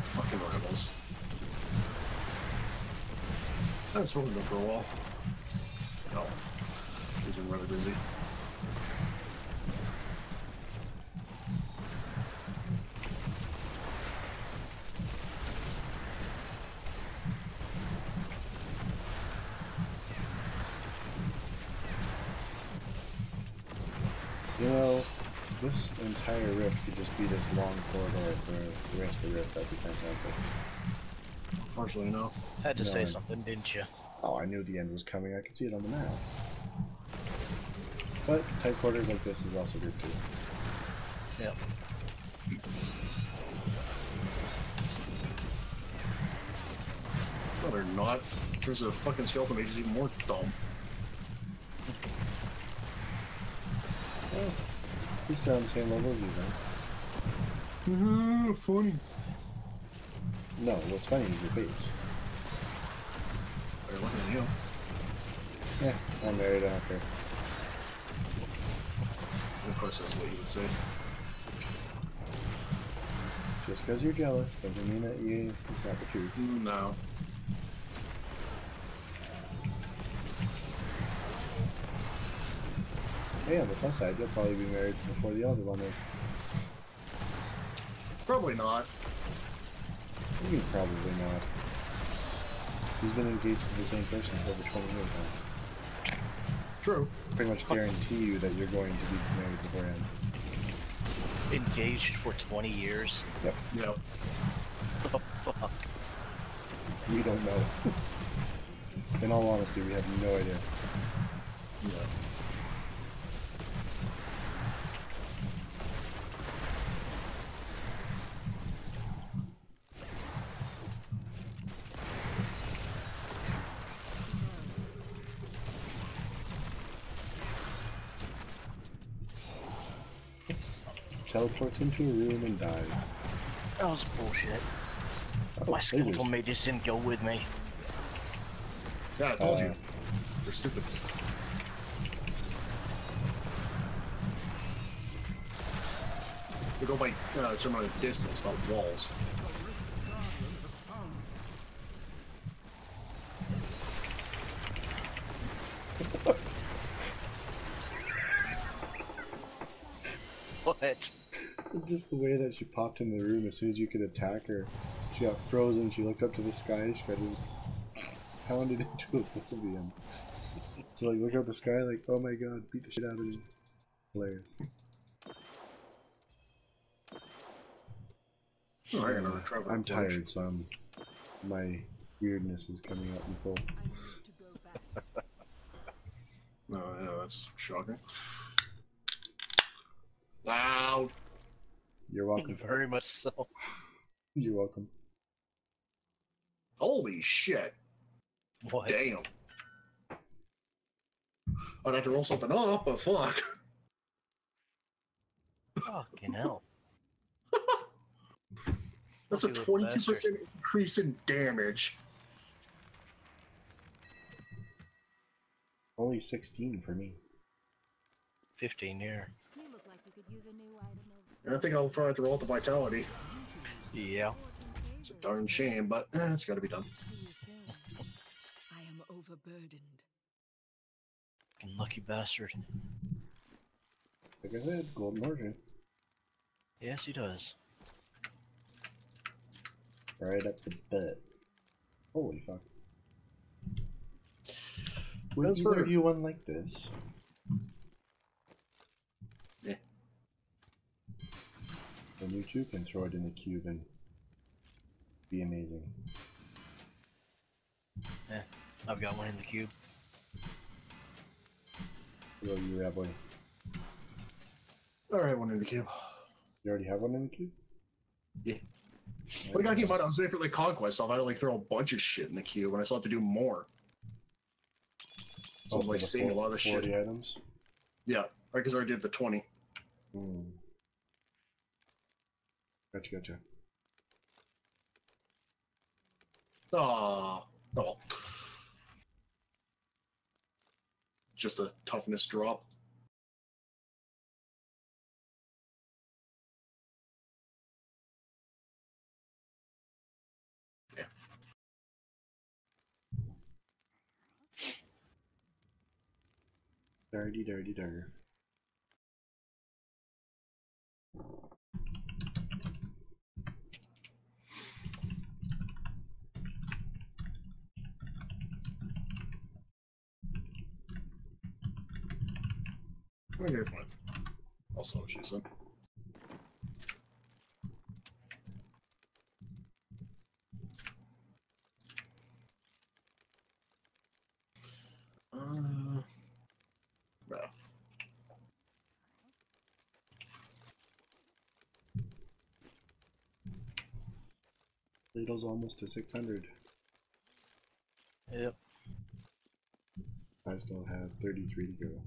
Speaker 1: Fucking rebels. I haven't spoken to them for a while. No. She's been rather busy.
Speaker 2: You know, this entire rift could just be this long corridor for the rest of the rift. That'd be fantastic.
Speaker 1: Unfortunately, no.
Speaker 3: Had to
Speaker 2: No,
Speaker 3: say something, didn't you?
Speaker 2: Oh, I knew the end was coming. I could see it on the map. But tight quarters like this is also good too.
Speaker 3: Yep.
Speaker 1: No, they're not. There's a fucking skeleton mage is even more dumb.
Speaker 2: Well, he's still on the same level as you, then.
Speaker 1: Funny.
Speaker 2: No, what's funny is your face.
Speaker 1: They're looking at you.
Speaker 2: Yeah, I'm married after.
Speaker 1: Of course, that's what you would say.
Speaker 2: Just because you're jealous doesn't mean that it's not the truth.
Speaker 1: No.
Speaker 2: Hey, on the plus side, you'll probably be married before the other one is.
Speaker 1: Probably not.
Speaker 2: I mean, probably not. He's been engaged with the same person for over 20 years now.
Speaker 1: True.
Speaker 2: Pretty much guarantee you that you're going to be married beforehand.
Speaker 3: Engaged for 20 years?
Speaker 2: Yep.
Speaker 1: Yep.
Speaker 3: Oh, fuck.
Speaker 2: We don't know. In all honesty, we have no idea.
Speaker 1: Yeah.
Speaker 2: Teleports into a room and dies.
Speaker 3: That was bullshit.
Speaker 2: Oh,
Speaker 3: My skeletal
Speaker 2: lasers.
Speaker 3: mages didn't go with me.
Speaker 1: Yeah, I told you. They're stupid. They go by some amount of distance, not walls.
Speaker 3: What?
Speaker 2: Just the way that she popped in the room as soon as you could attack her. She got frozen, she looked up to the sky, she got pounded into oblivion. So like, look up the sky like, oh my god, beat the shit out of me. Hilarious.
Speaker 1: Oh, I gotta travel.
Speaker 2: I'm tired, so my weirdness is coming out in full.
Speaker 1: No, yeah, that's shocking. Loud.
Speaker 2: You're welcome.
Speaker 3: Very much so.
Speaker 2: You're welcome.
Speaker 1: Holy shit.
Speaker 3: What?
Speaker 1: Damn. I'd have to roll something up, but fuck.
Speaker 3: Fucking hell.
Speaker 1: That's a
Speaker 3: Lucky little
Speaker 1: 22%
Speaker 3: bastard.
Speaker 1: increase in damage.
Speaker 2: Only 16 for me.
Speaker 3: 15 here.
Speaker 4: You look like you could use a new item of
Speaker 1: And I think I'll probably have to roll the vitality.
Speaker 3: Yeah.
Speaker 1: It's a darn shame, but it's gotta be done.
Speaker 4: See you soon. I am overburdened.
Speaker 3: Fucking lucky bastard.
Speaker 2: Like I said, golden origin.
Speaker 3: Yes, he does.
Speaker 2: Right up the butt. Holy fuck. Would either of you one like this?
Speaker 1: Yeah.
Speaker 2: And you two can throw it in the cube and be amazing.
Speaker 3: Yeah, I've got one in the cube.
Speaker 2: Well, you have one.
Speaker 1: Alright, one in the cube.
Speaker 2: You already have one in the cube?
Speaker 1: Yeah. But I gotta keep in mind, I was waiting for like conquest stuff. I had to like throw a bunch of shit in the cube, and I still have to do more. So I'm like saving a lot of shit.
Speaker 2: 40 items?
Speaker 1: Yeah, because I already did the 20.
Speaker 2: Hmm. Gotcha.
Speaker 1: Oh. Just a toughness drop. Yeah.
Speaker 2: Dirty.
Speaker 1: Okay, fine. I'll sell what she said. No.
Speaker 2: Ladle's almost to 600.
Speaker 3: Yep.
Speaker 2: I still have 33 to go.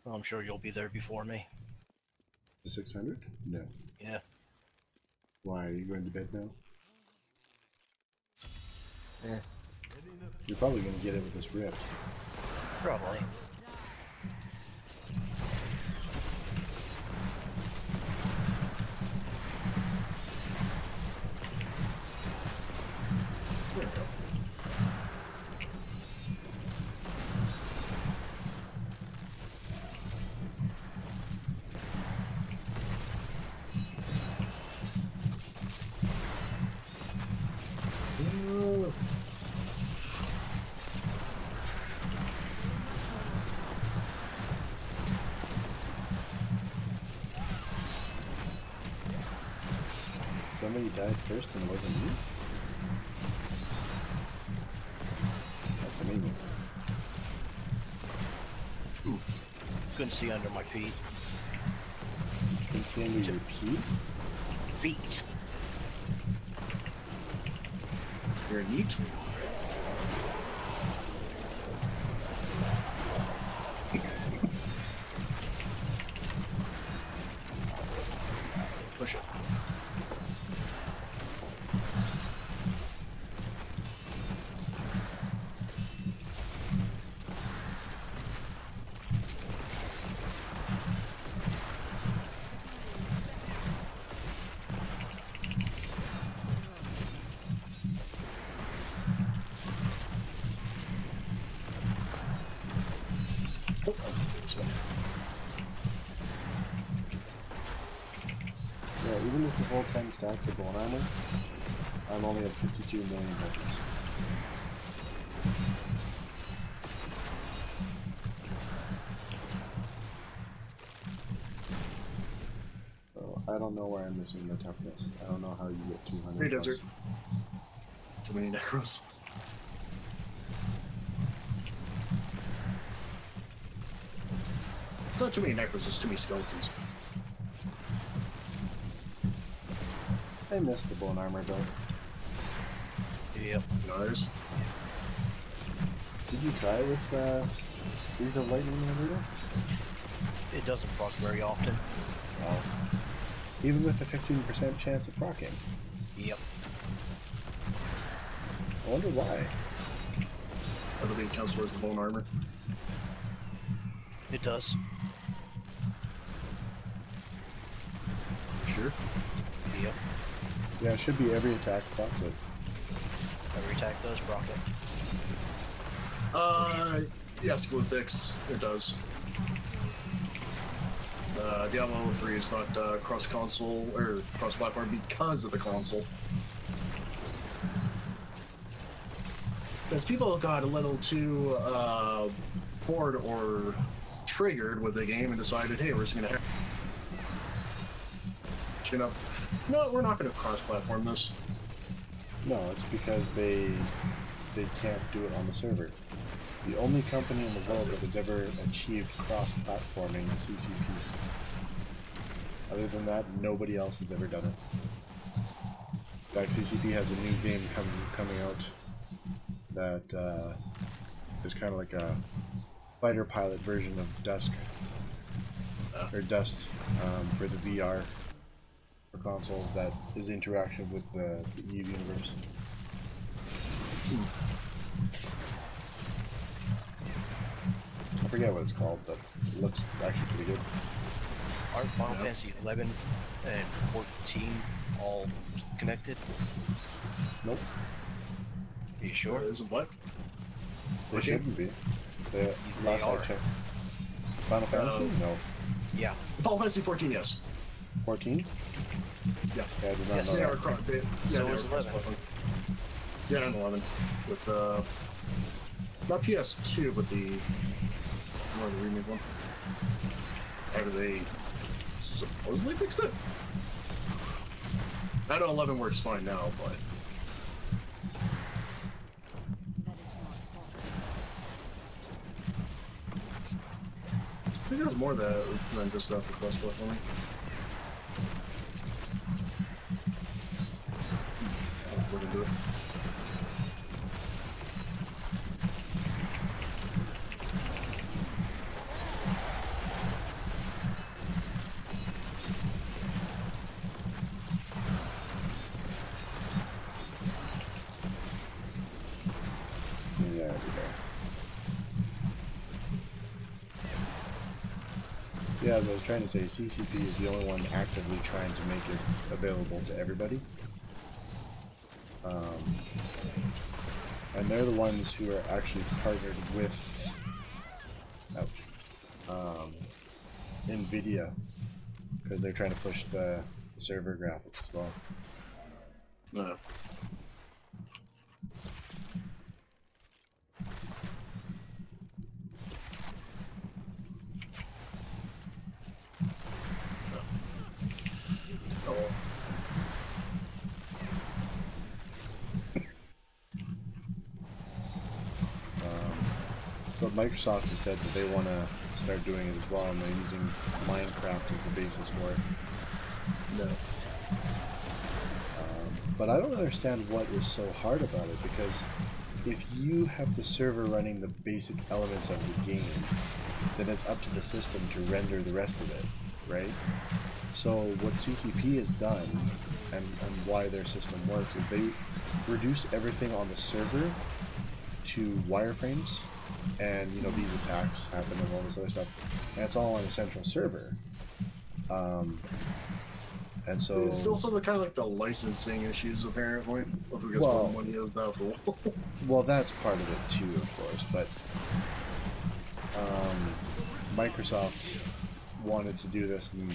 Speaker 3: Well, I'm sure you'll be there before me.
Speaker 2: To 600? No.
Speaker 3: Yeah.
Speaker 2: Why, are you going to bed now?
Speaker 3: Yeah.
Speaker 2: You're probably going to get it with this rift.
Speaker 3: Probably.
Speaker 1: There we go.
Speaker 2: Somebody died first and it wasn't you? That's amazing.
Speaker 3: Couldn't see under my feet.
Speaker 2: Can you see under your feet?
Speaker 3: Feet.
Speaker 1: You're neat. Push it.
Speaker 2: Yeah, even with the full 10 stacks of bone armor, I'm only at 52 million touches. So I don't know where I'm missing the toughness. I don't know how you get 200.
Speaker 1: Hey, desert. Too many necros. It's not too many necros, it's too many skeletons.
Speaker 2: I missed the bone armor build.
Speaker 3: Yep.
Speaker 1: Nice.
Speaker 2: Did you try with Breeze of Lightning and everything?
Speaker 3: It doesn't proc very often.
Speaker 2: Well, even with a 15% chance of proccing.
Speaker 3: Yep.
Speaker 2: I wonder why.
Speaker 1: I don't think it counts towards the bone armor.
Speaker 3: It does.
Speaker 1: Sure.
Speaker 3: Yep.
Speaker 2: Yeah, it should be every attack procs it.
Speaker 3: Every attack does proc it.
Speaker 1: Yes, glue fix. It does. Diablo 3 is not cross-console or cross-platform because of the console. Because people got a little too bored or triggered with the game and decided, hey, we're just gonna have, you know, no, we're not gonna cross-platform this.
Speaker 2: No, it's because they can't do it on the server. The only company in the world that has ever achieved cross-platforming is CCP. Other than that, nobody else has ever done it. In fact, CCP has a new game coming out that is kind of like a fighter pilot version of Dust for the VR for consoles that is interactive with the Eve universe. I forget what it's called, but it looks actually pretty good.
Speaker 3: Aren't Final Fantasy 11 and 14 all connected?
Speaker 2: Nope.
Speaker 3: Are you sure?
Speaker 1: Isn't what?
Speaker 2: They shouldn't be. The last I checked. Final Fantasy? No.
Speaker 3: Yeah.
Speaker 1: Final Fantasy 14, yes.
Speaker 2: 14?
Speaker 1: Yeah.
Speaker 2: Yeah, I did not know
Speaker 1: They
Speaker 2: that.
Speaker 1: are
Speaker 3: So is 11.
Speaker 1: Yeah, and 11. With, not PS2, but the remake one. After they supposedly fixed it? I know 11 works fine now, but... I think there's more than just stuff for cross-platforming. We're gonna do it.
Speaker 2: Yeah, there we go. Yeah, as I was trying to say, CCP is the only one actively trying to make it available to everybody. And they're the ones who are actually partnered with NVIDIA, because they're trying to push the server graphics as well.
Speaker 1: No.
Speaker 2: But Microsoft has said that they want to start doing it as well, and they're using Minecraft as the basis for it.
Speaker 1: No.
Speaker 2: But I don't understand what is so hard about it, because if you have the server running the basic elements of the game, then it's up to the system to render the rest of it, right? So what CCP has done, and why their system works, is they reduce everything on the server to wireframes, and you know, these attacks happen and all this other stuff, and it's all on a central server. And so
Speaker 1: it's also the kind of like the licensing issues, apparently. If we get
Speaker 2: well,
Speaker 1: money of that for
Speaker 2: well, that's part of it too, of course. But Microsoft wanted to do this, and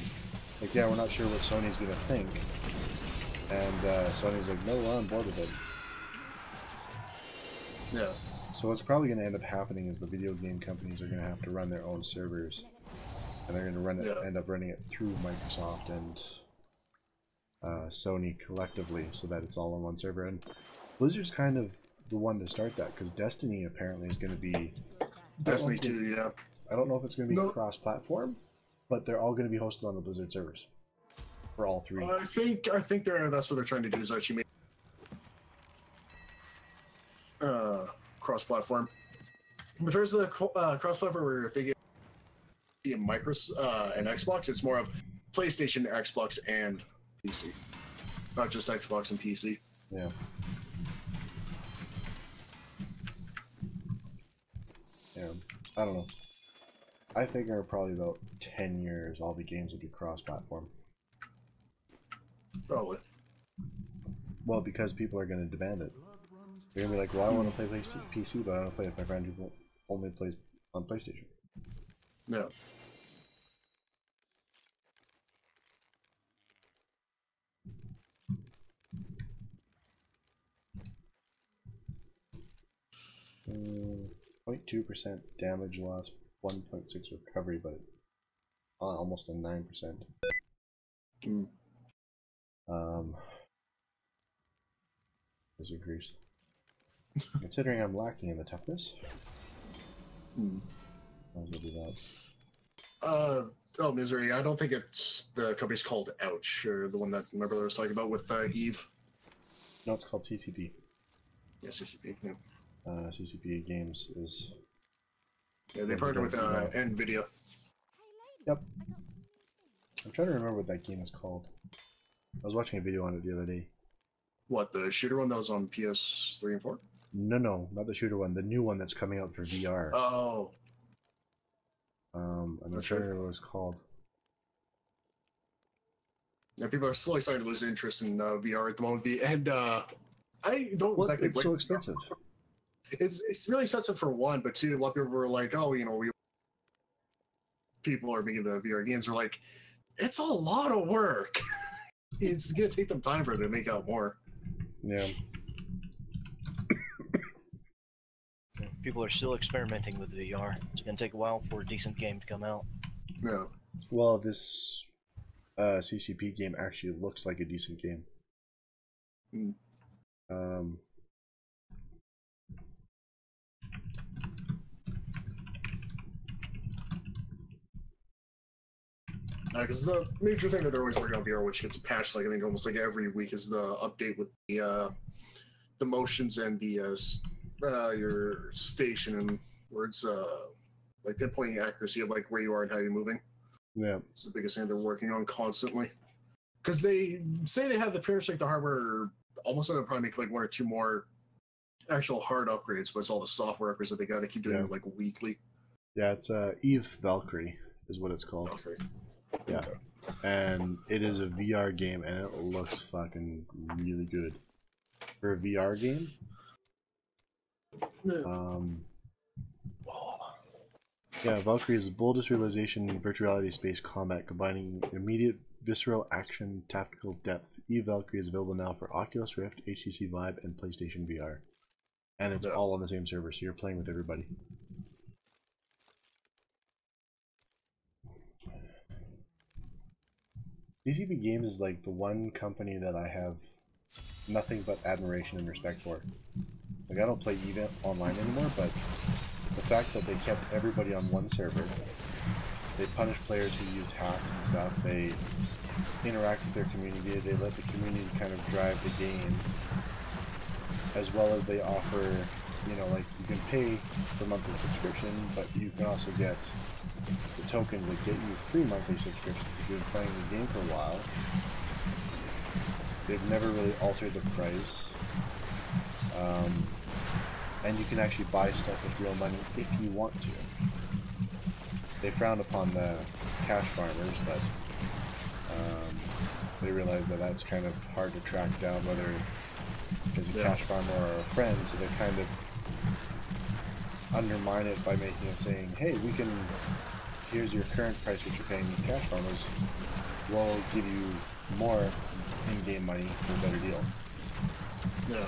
Speaker 2: like, yeah, we're not sure what Sony's gonna think, and Sony's like, no, we're on board with it.
Speaker 1: Yeah.
Speaker 2: So what's probably going to end up happening is the video game companies are going to have to run their own servers, and they're going to run it, end up running it through Microsoft and Sony collectively, so that it's all on one server. And Blizzard's kind of the one to start that, because Destiny apparently is going to be
Speaker 1: Destiny 2, yeah.
Speaker 2: I don't know if it's going to be cross-platform, but they're all going to be hosted on the Blizzard servers for all three.
Speaker 1: I think that's what they're trying to do, is actually make cross-platform. In terms of the cross-platform, we're thinking Microsoft and Xbox. It's more of PlayStation, Xbox, and PC, not just Xbox and PC.
Speaker 2: Yeah. Yeah. I don't know. I think in probably about 10 years, all the games will be cross-platform.
Speaker 1: Probably.
Speaker 2: Well, because people are going to demand it. They're going to be like, well, I want to play PC, but I want to play with my friend who only plays on PlayStation.
Speaker 1: No.
Speaker 2: Mm, 0.2% damage loss, 1.6 recovery, but almost a 9%.
Speaker 1: Mm.
Speaker 2: Is increased. Considering I'm lacking in the toughness,
Speaker 1: Mm.
Speaker 2: might as well do that.
Speaker 1: Oh, Misery. I don't think it's the company's called Ouch, or the one that my brother was talking about with Eve.
Speaker 2: No, it's called CCP.
Speaker 1: Yeah, CCP. Yeah,
Speaker 2: CCP Games is.
Speaker 1: yeah they partner with NVIDIA.
Speaker 2: Yep. I'm trying to remember what that game is called. I was watching a video on it the other day.
Speaker 1: What, the shooter one that was on PS3 and 4?
Speaker 2: No, not the shooter one. The new one that's coming out for VR.
Speaker 1: Oh.
Speaker 2: I'm not sure what it was called.
Speaker 1: Yeah, people are slowly starting to lose interest in VR at the moment. And I don't
Speaker 2: Well,
Speaker 1: exactly.
Speaker 2: It's so expensive.
Speaker 1: It's really expensive for one, but two, a lot of people were like, oh, people are making the VR games are like, it's a lot of work. It's gonna take them time for it to make out more.
Speaker 2: Yeah.
Speaker 3: People are still experimenting with VR. It's gonna take a while for a decent game to come out.
Speaker 1: No.
Speaker 2: Well, this CCP game actually looks like a decent game.
Speaker 1: Mm. Because the major thing that they're always working on VR, which gets patched like I think almost like every week, is the update with the motions and the your station and where it's like pinpointing accuracy of like where you are and how you're moving.
Speaker 2: Yeah,
Speaker 1: it's the biggest thing they're working on constantly. Because they say they have the appearance like the hardware almost going to probably make like one or two more actual hard upgrades, but it's all the software upgrades that they got to keep doing like weekly.
Speaker 2: Yeah, it's Eve Valkyrie is what it's called.
Speaker 1: Valkyrie.
Speaker 2: Yeah. Okay. And it is a VR game, and it looks fucking really good for a VR game. Yeah, Valkyrie is the boldest realization in virtual reality space combat, combining immediate visceral action, tactical depth. Eve Valkyrie is available now for Oculus Rift, HTC Vive, and PlayStation VR, and it's all on the same server, so you're playing with everybody. CCP Games is like the one company that I have nothing but admiration and respect for. Like, I don't play EVE online anymore, but the fact that they kept everybody on one server, they punish players who use hacks and stuff, they interact with their community, they let the community kind of drive the game, as well as they offer, you know, like, you can pay for monthly subscription, but you can also get the tokens that get you free monthly subscriptions if you've been playing the game for a while. They've never really altered the price. And you can actually buy stuff with real money if you want to. They frown upon the cash farmers, but they realize that that's kind of hard to track down, whether it's a cash farmer or a friend, so they kind of undermine it by making it saying, hey, here's your current price which you're paying these cash farmers, we'll give you more in-game money for a better deal.
Speaker 1: Yeah.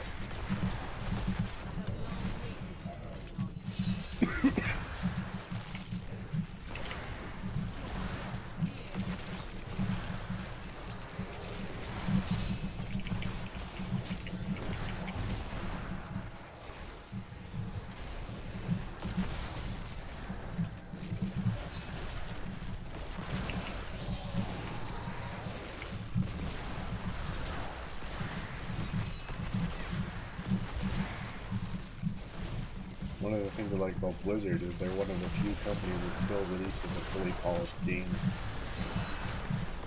Speaker 2: One of the things I like about Blizzard is they're one of the few companies that still releases a fully polished game.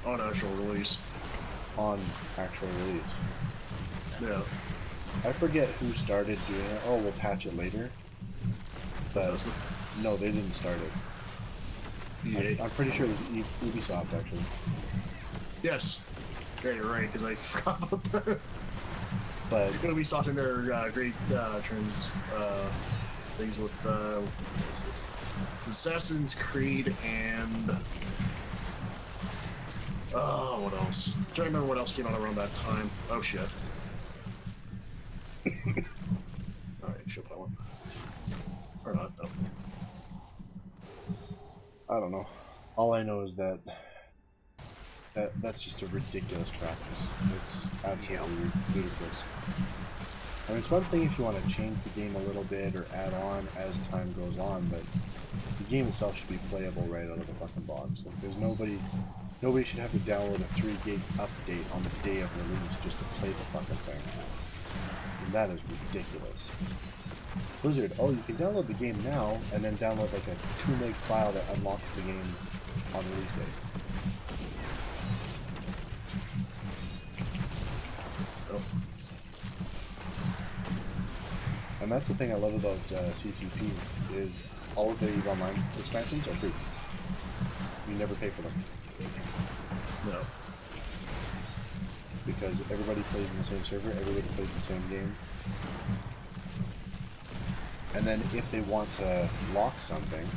Speaker 1: On actual release.
Speaker 2: On actual release.
Speaker 1: Yeah.
Speaker 2: I forget who started doing it. Oh, we'll patch it later. But no, they didn't start it. I'm pretty sure it was Ubisoft, actually.
Speaker 1: Yes. Yeah, you're right, because I forgot about that.
Speaker 2: But
Speaker 1: Ubisoft in their great trends things with It's Assassin's Creed and oh, what else? I'm trying to remember what else came out around that time. Oh shit. Alright, ship that one. Or not, no.
Speaker 2: I don't know. All I know is that that's just a ridiculous practice. It's absolutely ludicrous. I mean, it's one thing if you want to change the game a little bit or add on as time goes on, but the game itself should be playable right out of the fucking box. Like, there's nobody should have to download a 3 gig update on the day of release just to play the fucking thing. And that is ridiculous. Blizzard, oh, you can download the game now and then download like a 2 meg file that unlocks the game on release date.
Speaker 1: Oh.
Speaker 2: And that's the thing I love about CCP is all of the EVE Online expansions are free. You never pay for them.
Speaker 1: No.
Speaker 2: Because everybody plays in the same server, everybody plays the same game. And then if they want to lock something,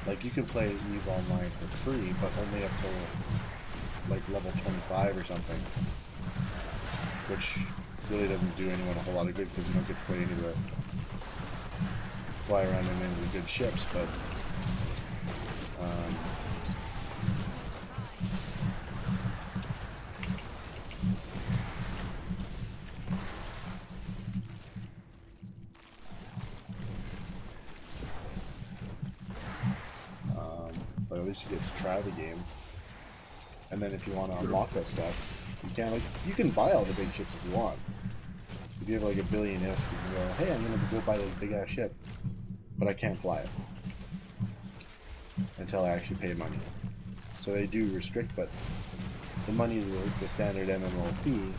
Speaker 2: like you can play EVE Online for free, but only up to like level 25 or something. Which really doesn't do anyone a whole lot of good because you don't get to play any of the fly around in any of the good ships, but but at least you get to try the game. And then if you want to unlock that stuff, you can, like, you can buy all the big ships if you want. If you have like a billion ISK, you can go, hey, I'm gonna go buy this big ass ship, but I can't fly it until I actually pay money. So they do restrict, but the money is the standard MMO fee.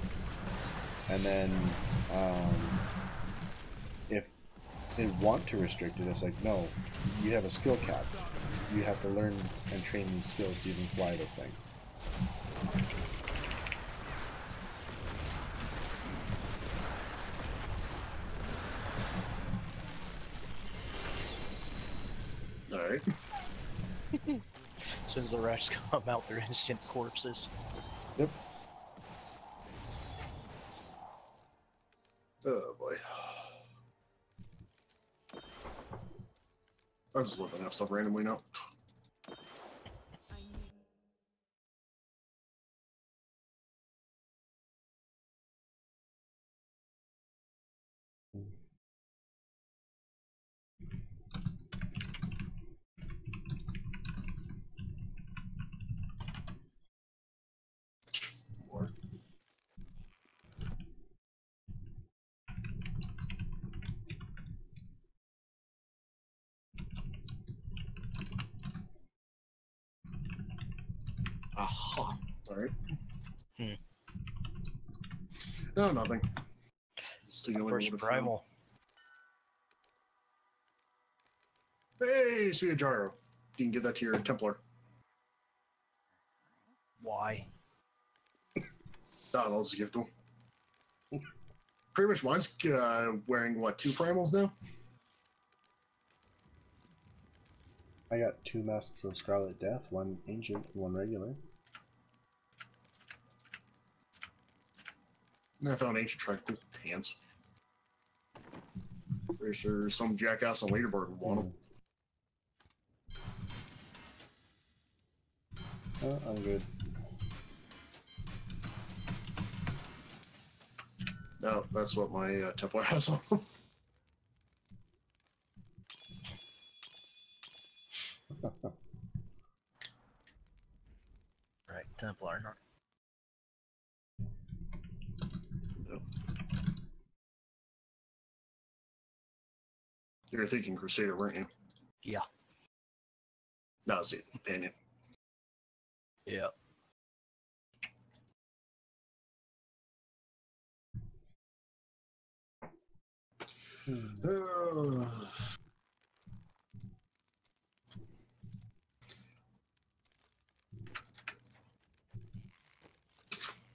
Speaker 2: And then if they want to restrict it, it's like, no, you have a skill cap. You have to learn and train these skills to even fly this thing.
Speaker 1: Alright.
Speaker 3: As soon as the rats come out, they're instant corpses.
Speaker 2: Yep.
Speaker 1: Oh boy. I'm just looking up stuff randomly now. More. Aha. Alright. No, nothing.
Speaker 3: First primal.
Speaker 1: Hey, sweet Jaro. You can give that to your Templar.
Speaker 3: Why?
Speaker 1: I'll just give them. Pretty much mine's wearing, what, 2 primals now?
Speaker 2: I got 2 Masks of Scarlet Death, 1 Ancient and 1 regular.
Speaker 1: And I found Ancient Tribe. Cool hands. Pretty sure some jackass on leaderboard would want them.
Speaker 2: I'm good.
Speaker 1: No, that's what my Templar has on them.
Speaker 3: Right, Templar.
Speaker 1: Yep. You were thinking Crusader, weren't you?
Speaker 3: Yeah.
Speaker 1: That was the opinion.
Speaker 3: Yeah.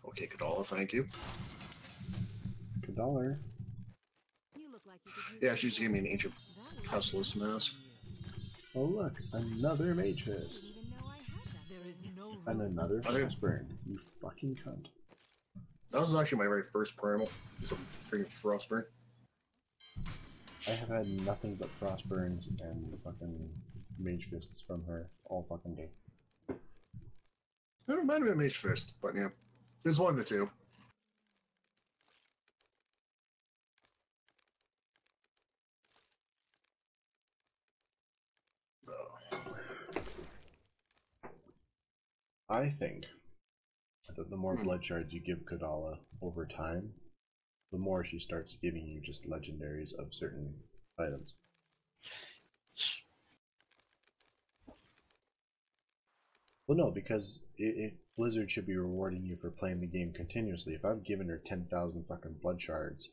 Speaker 1: Okay, Kadala, thank you.
Speaker 2: $1.
Speaker 4: You look like you could use
Speaker 1: Yeah, she's giving me an Ancient
Speaker 4: that would
Speaker 1: Pestilence mask.
Speaker 2: Oh look, another Mage Fist.
Speaker 4: Didn't even know I had that. There is no
Speaker 2: And
Speaker 4: room.
Speaker 2: another
Speaker 1: Okay.
Speaker 2: Frostburn. You fucking cunt.
Speaker 1: That was actually my very first primal. It's a freaking Frostburn.
Speaker 2: I have had nothing but Frostburns and fucking Mage Fists from her all fucking day.
Speaker 1: It might have been Mage Fist, but yeah. It was one of the two.
Speaker 2: I think that the more blood shards you give Kadala over time, the more she starts giving you just legendaries of certain items. Well, no, because Blizzard should be rewarding you for playing the game continuously. If I've given her 10,000 fucking blood shards,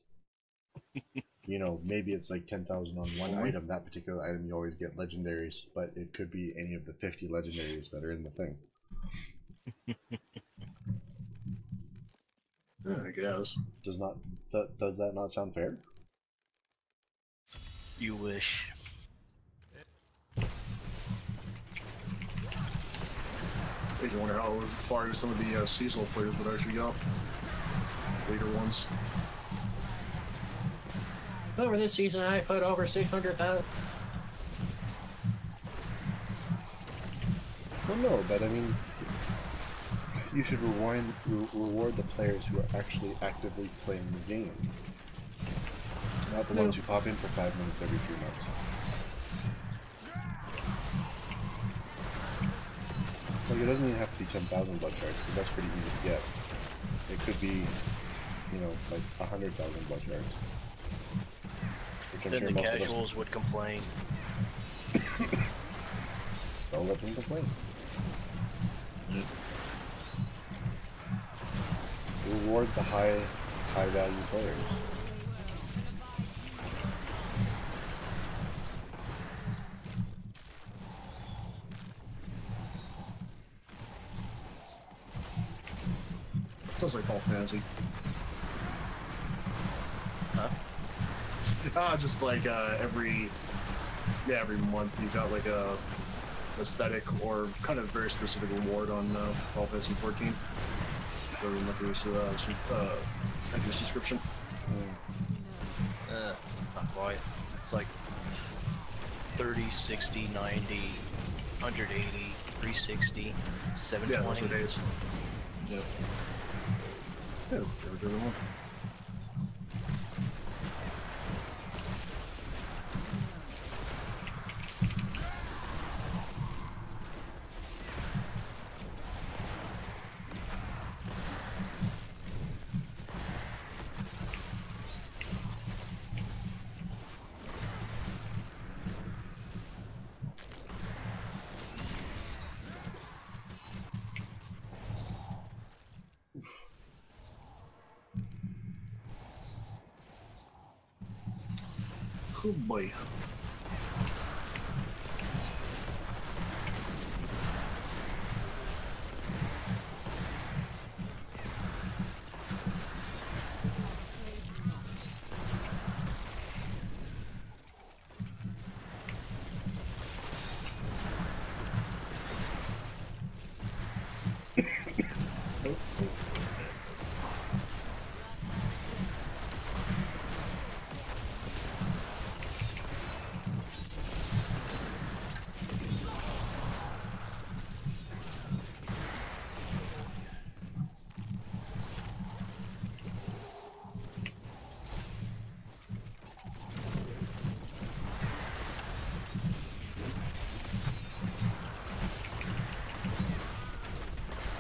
Speaker 2: you know, maybe it's like 10,000 on one item. That particular item you always get legendaries, but it could be any of the 50 legendaries that are in the thing.
Speaker 1: Yeah, I guess.
Speaker 2: Does that not sound fair?
Speaker 3: You wish.
Speaker 1: I wonder how far some of the seasonal players would actually go. Later ones. Over this season, I put over 600,000.
Speaker 2: Well, no, but I mean, you should reward the players who are actually actively playing the game, not the ones who pop in for 5 minutes every 3 months. Like, it doesn't even have to be 10,000 blood shards, because that's pretty easy to get. It could be, you know, like 100,000 blood shards. Which I'm
Speaker 3: Then
Speaker 2: sure
Speaker 3: the
Speaker 2: most
Speaker 3: casuals would complain.
Speaker 2: Don't let them complain. Reward the high value players.
Speaker 1: Sounds like Fall Fantasy.
Speaker 3: Huh?
Speaker 1: Just like every month you got like a aesthetic or kind of very specific reward on Fall Fantasy 14. Every month there's a subscription.
Speaker 3: Not quite. It's like 30, 60, 90, 180, 360,
Speaker 1: Yeah,
Speaker 3: 720.
Speaker 1: those are days. Yep. Yeah, never did one. Oh boy.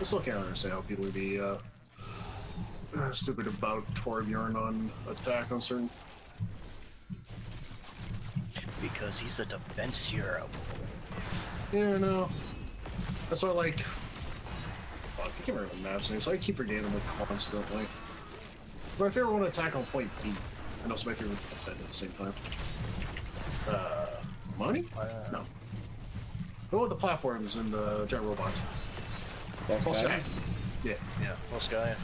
Speaker 1: I still can't understand how people would be stupid about Torbjorn on attack on certain.
Speaker 3: Because he's a defense hero.
Speaker 1: Yeah, no. That's why, like, fuck, I can't remember the map's name, so I keep forgetting them like constantly. My favorite one to attack on point B, and also my favorite to defend at the same time. Money? No. Oh, the platforms and the giant robots. Full Sky. Yeah.
Speaker 3: Yeah, Full Sky.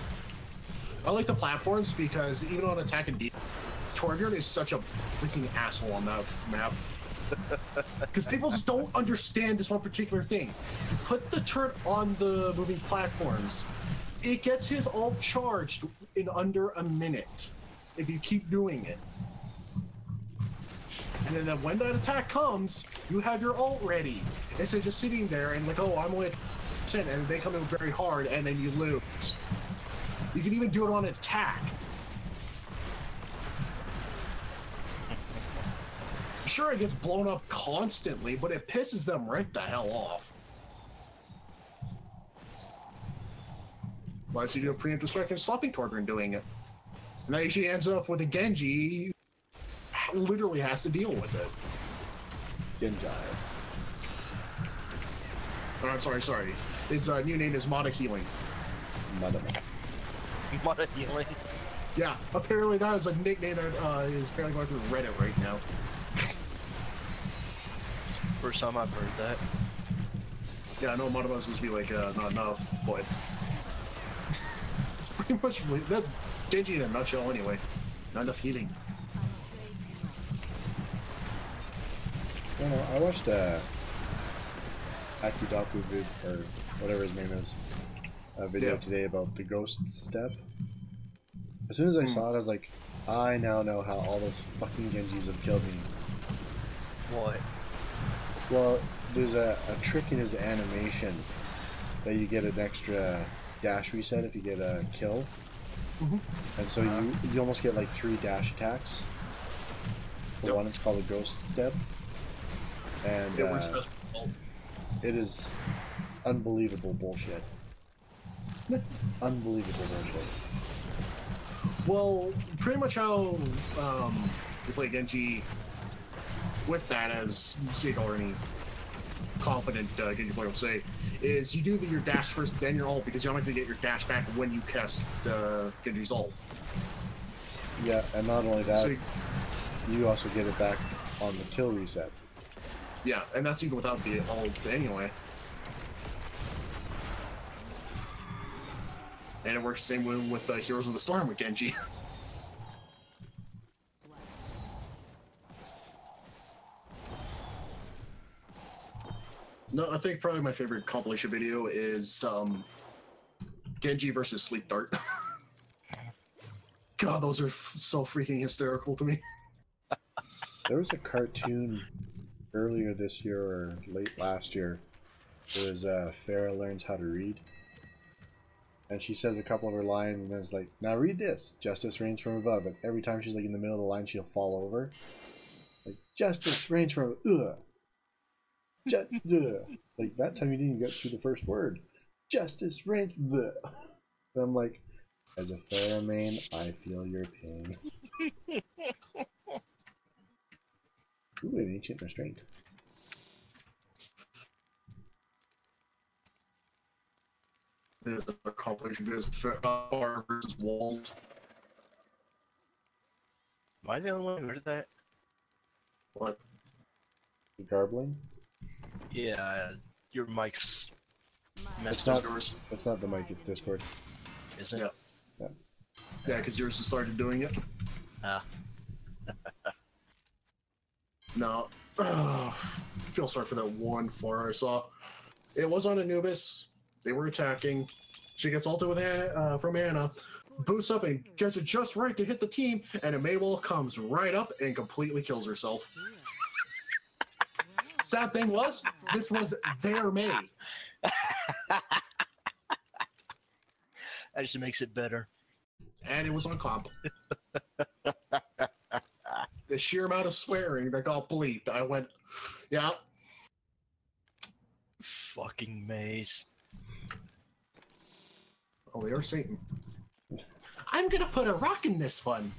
Speaker 1: I like the platforms because even on attack and defense, Torbjorn is such a freaking asshole on that map Because people just don't understand this one particular thing. You put the turret on the moving platforms, it gets his ult charged in under a minute if you keep doing it. And then when that attack comes, you have your ult ready. Instead of just sitting there and like, oh, I'm only at 10, and they come in very hard, and then you lose. You can even do it on an attack. Sure, it gets blown up constantly, but it pisses them right the hell off. Why is he doing preemptive strike and stopping Torbjorn doing it? And that usually ends up with a Genji who literally has to deal with it.
Speaker 2: Genji.
Speaker 1: Oh, I'm sorry. His new name is Mata Healing.
Speaker 2: Mata.
Speaker 3: Mata Healing?
Speaker 1: Yeah, apparently that is a nickname that is apparently going through Reddit right now.
Speaker 3: First time I've heard that.
Speaker 1: Yeah, I know Mata was supposed to be like, not enough, but... it's pretty much... that's Genji in a nutshell anyway. Not enough healing.
Speaker 2: I watched Akidaku vid, or whatever his name is, a video today about the ghost step. As soon as I saw it, I was like, I now know how all those fucking Genjis have killed me.
Speaker 3: What?
Speaker 2: Well, there's a trick in his animation that you get an extra dash reset if you get a kill. And so you almost get like 3 dash attacks. The one is called a ghost step. And
Speaker 1: It works best for ult.
Speaker 2: it is unbelievable bullshit. Unbelievable bullshit.
Speaker 1: Well, pretty much how you play Genji with that, as Seagull or any competent Genji player will say, is you do your dash first, then your ult, because you're not going to get your dash back when you cast Genji's ult.
Speaker 2: Yeah, and not only that,
Speaker 1: So
Speaker 2: you also get it back on the kill reset.
Speaker 1: yeah, and that's even without the ult anyway. And it works the same way with Heroes of the Storm with Genji. No, I think probably my favorite compilation video is Genji versus Sleep Dart. God, those are so freaking hysterical to me.
Speaker 2: There was a cartoon earlier this year or late last year. It was Farah learns how to read. And she says a couple of her lines and then it's like, now read this. Justice reigns from above. And every time she's like in the middle of the line, she'll fall over. Like, justice reigns from ugh. Like, that time you didn't even get through the first word. Justice reigns from the. And I'm like, as a Farah main, I feel your pain. Ooh, an ancient restraint.
Speaker 1: There's a compilation video Bar versus Walls.
Speaker 3: Am I the only one who heard that?
Speaker 1: What?
Speaker 2: The garbling?
Speaker 3: Yeah, your mic's
Speaker 2: It's
Speaker 3: messed up.
Speaker 2: not the mic, it's Discord.
Speaker 3: Is it?
Speaker 1: Yeah. Yeah, because yours just started doing it.
Speaker 3: Ah.
Speaker 1: No. Feel sorry for that one Pharah I saw. It was on Anubis. They were attacking. She gets ulted with from Anna. Boosts up and gets it just right to hit the team, and a Maywall comes right up and completely kills herself. Sad thing was, this was their May.
Speaker 3: That just makes it better.
Speaker 1: And it was on comp. The sheer amount of swearing that got bleeped, I went, yeah.
Speaker 3: Fucking maze.
Speaker 1: Oh, they are Satan. I'm gonna put a rock in this one.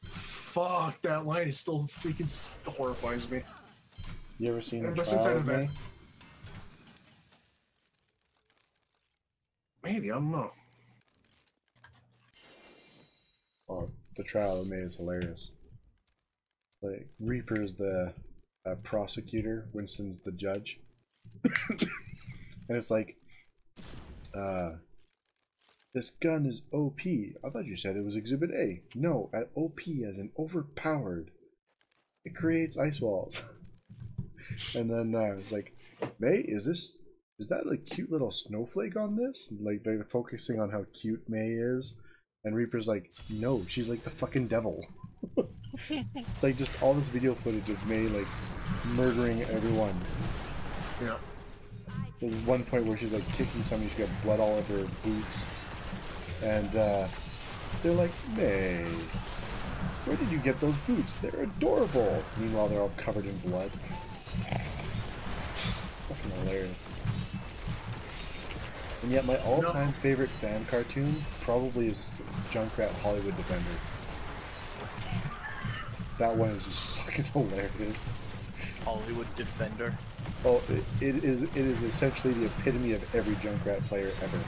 Speaker 1: Fuck, that line is still freaking horrifies me.
Speaker 2: You ever seen a
Speaker 1: Ever since that
Speaker 2: trial of
Speaker 1: event.
Speaker 2: me?
Speaker 1: Maybe, I don't know.
Speaker 2: Oh, the trial of May is hilarious. Like, Reaper's the prosecutor, Winston's the judge. And it's like, this gun is OP. I thought you said it was Exhibit A. No, OP as in overpowered. It creates ice walls. And then it's like, May, is that like cute little snowflake on this? And, like they're focusing on how cute May is, and Reaper's like, no, she's like the fucking devil. It's like just all this video footage of May like murdering everyone.
Speaker 1: Yeah.
Speaker 2: There's one point where she's like kicking somebody, she got blood all over her boots, and they're like, May, where did you get those boots? They're adorable. Meanwhile, they're all covered in blood. It's fucking hilarious. And yet, my all-time favorite fan cartoon probably is Junkrat Hollywood Defender. That one is just fucking hilarious.
Speaker 3: Hollywood Defender.
Speaker 2: Oh, it is essentially the epitome of every Junkrat player ever.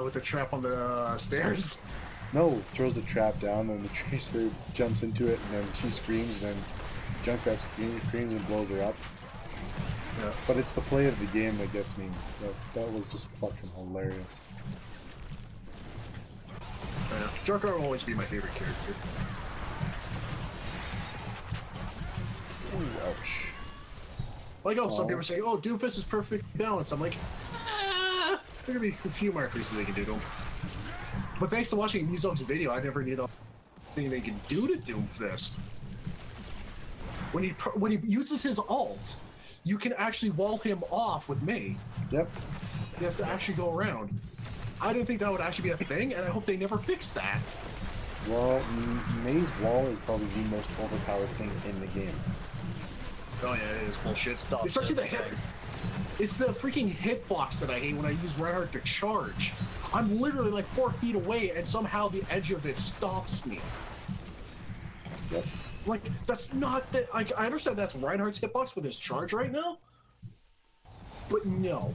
Speaker 1: With the trap on the stairs.
Speaker 2: No, throws the trap down, and the Tracer jumps into it, and then she screams, and then Junkrat screams and blows her up.
Speaker 1: Yeah.
Speaker 2: But it's the play of the game that gets me. That was just fucking hilarious.
Speaker 1: Yeah. Junkrat will always be my favorite character.
Speaker 2: Ooh, ouch.
Speaker 1: Like, some people say, oh, Doomfist is perfect balance. I'm like, there gonna be a few more increases they can do to him. But thanks to watching Muzog's video, I never knew the thing they can do to Doomfist. When he uses his ult, you can actually wall him off with May.
Speaker 2: Yep.
Speaker 1: He has to actually go around. I didn't think that would actually be a thing, and I hope they never fix that.
Speaker 2: Well, May's wall is probably the most overpowered thing in the game.
Speaker 1: Oh yeah, it is bullshit.
Speaker 3: Stop
Speaker 1: Especially the hit. It's the freaking hitbox that I hate when I use Reinhardt to charge. I'm literally like 4 feet away, and somehow the edge of it stops me.
Speaker 2: Yep.
Speaker 1: Like, that's not that. Like, I understand that's Reinhardt's hitbox with his charge right now, but no.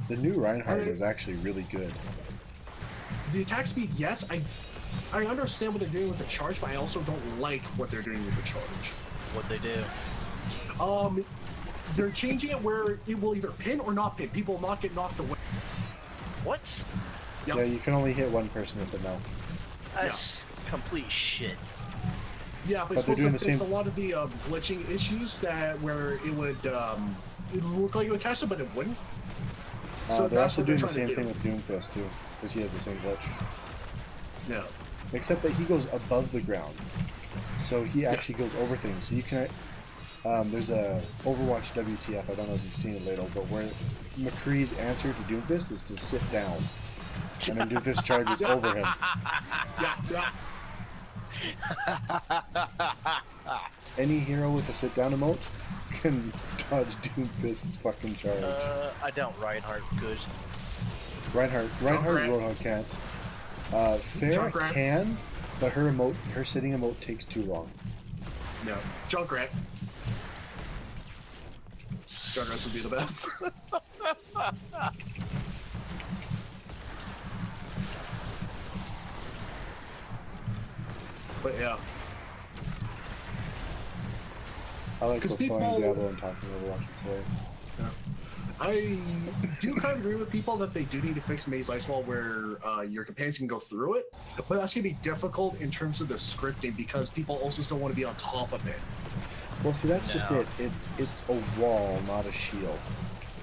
Speaker 2: The new Reinhardt is actually really good.
Speaker 1: The attack speed, yes, I understand what they're doing with the charge, but I also don't like what they're doing with the charge.
Speaker 3: What'd they do?
Speaker 1: They're changing it where it will either pin or not pin. People will not get knocked away.
Speaker 3: What?
Speaker 1: Yep.
Speaker 2: Yeah, you can only hit one person with it now.
Speaker 3: That's complete shit.
Speaker 1: Yeah, but it's supposed to fix a lot of the glitching issues that where it would look like it would catch them, but it wouldn't.
Speaker 2: So they're also doing the same thing with Doomfist too, because he has the same glitch.
Speaker 1: Yeah.
Speaker 2: Except that he goes above the ground, so he actually goes over things. So you can. There's a Overwatch WTF. I don't know if you've seen it later, but where McCree's answer to Doomfist is to sit down, and then Doomfist charges over him.
Speaker 1: Yeah.
Speaker 2: Any hero with a sit down emote can dodge Doomfist's fucking charge.
Speaker 3: I doubt Reinhardt could.
Speaker 2: Reinhardt Roadhog can't. Pharah can, but her sitting emote takes too long.
Speaker 1: No. Junkrat. Junkrat would be the best. But yeah.
Speaker 2: I like both playing Diablo and talking Overwatch today.
Speaker 1: Yeah. I do kind of agree with people that they do need to fix Maze Ice Wall where your companions can go through it, but that's going to be difficult in terms of the scripting because people also still want to be on top of it.
Speaker 2: Well, see, that's just it. It's a wall, not a shield.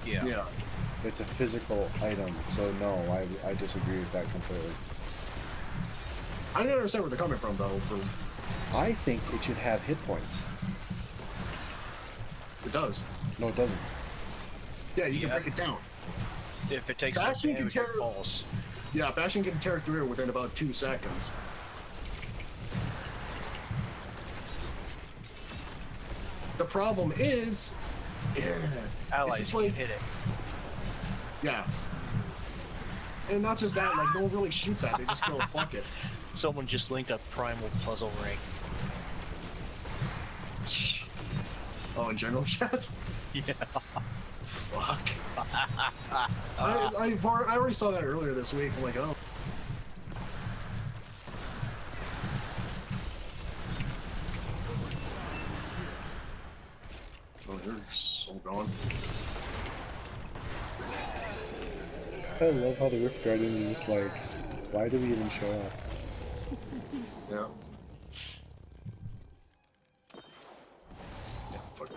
Speaker 1: Yeah.
Speaker 2: It's a physical item, so no, I disagree with that completely.
Speaker 1: I don't understand where they're coming from, though.
Speaker 2: I think it should have hit points.
Speaker 1: It does.
Speaker 2: No, it doesn't.
Speaker 1: Yeah, you can break it down.
Speaker 3: If it takes
Speaker 1: Bashing can tear.
Speaker 3: Falls.
Speaker 1: Yeah, Bashing can tear through within about 2 seconds. The problem is,
Speaker 3: Allies
Speaker 1: can
Speaker 3: hit it.
Speaker 1: Yeah. And not just that, like, no one really shoots at it, they just go, fuck it.
Speaker 3: Someone just linked a primal puzzle ring.
Speaker 1: Oh, in general chat?
Speaker 3: Yeah.
Speaker 1: Fuck. I already saw that earlier this week, I'm like, oh. Oh, they're so gone.
Speaker 2: I love how the Rift Guardians are just like, why do we even show up?
Speaker 1: Yeah. Yeah, fuck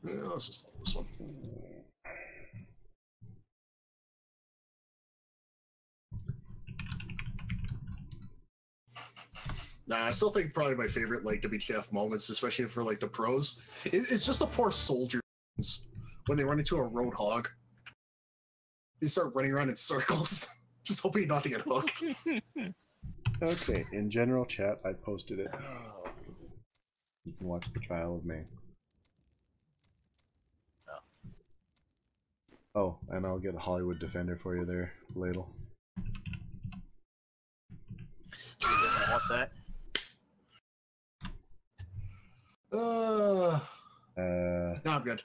Speaker 1: Yeah, let's just this one. Nah, I still think probably my favorite like WTF moments, especially for like the pros, it's just the poor soldiers when they run into a roadhog. They start running around in circles, just hoping not to get hooked.
Speaker 2: Okay, in general chat, I posted it. You can watch the trial of May. Oh, and I'll get a Hollywood Defender for you there, Ladle.
Speaker 3: I want that.
Speaker 1: No, I'm good.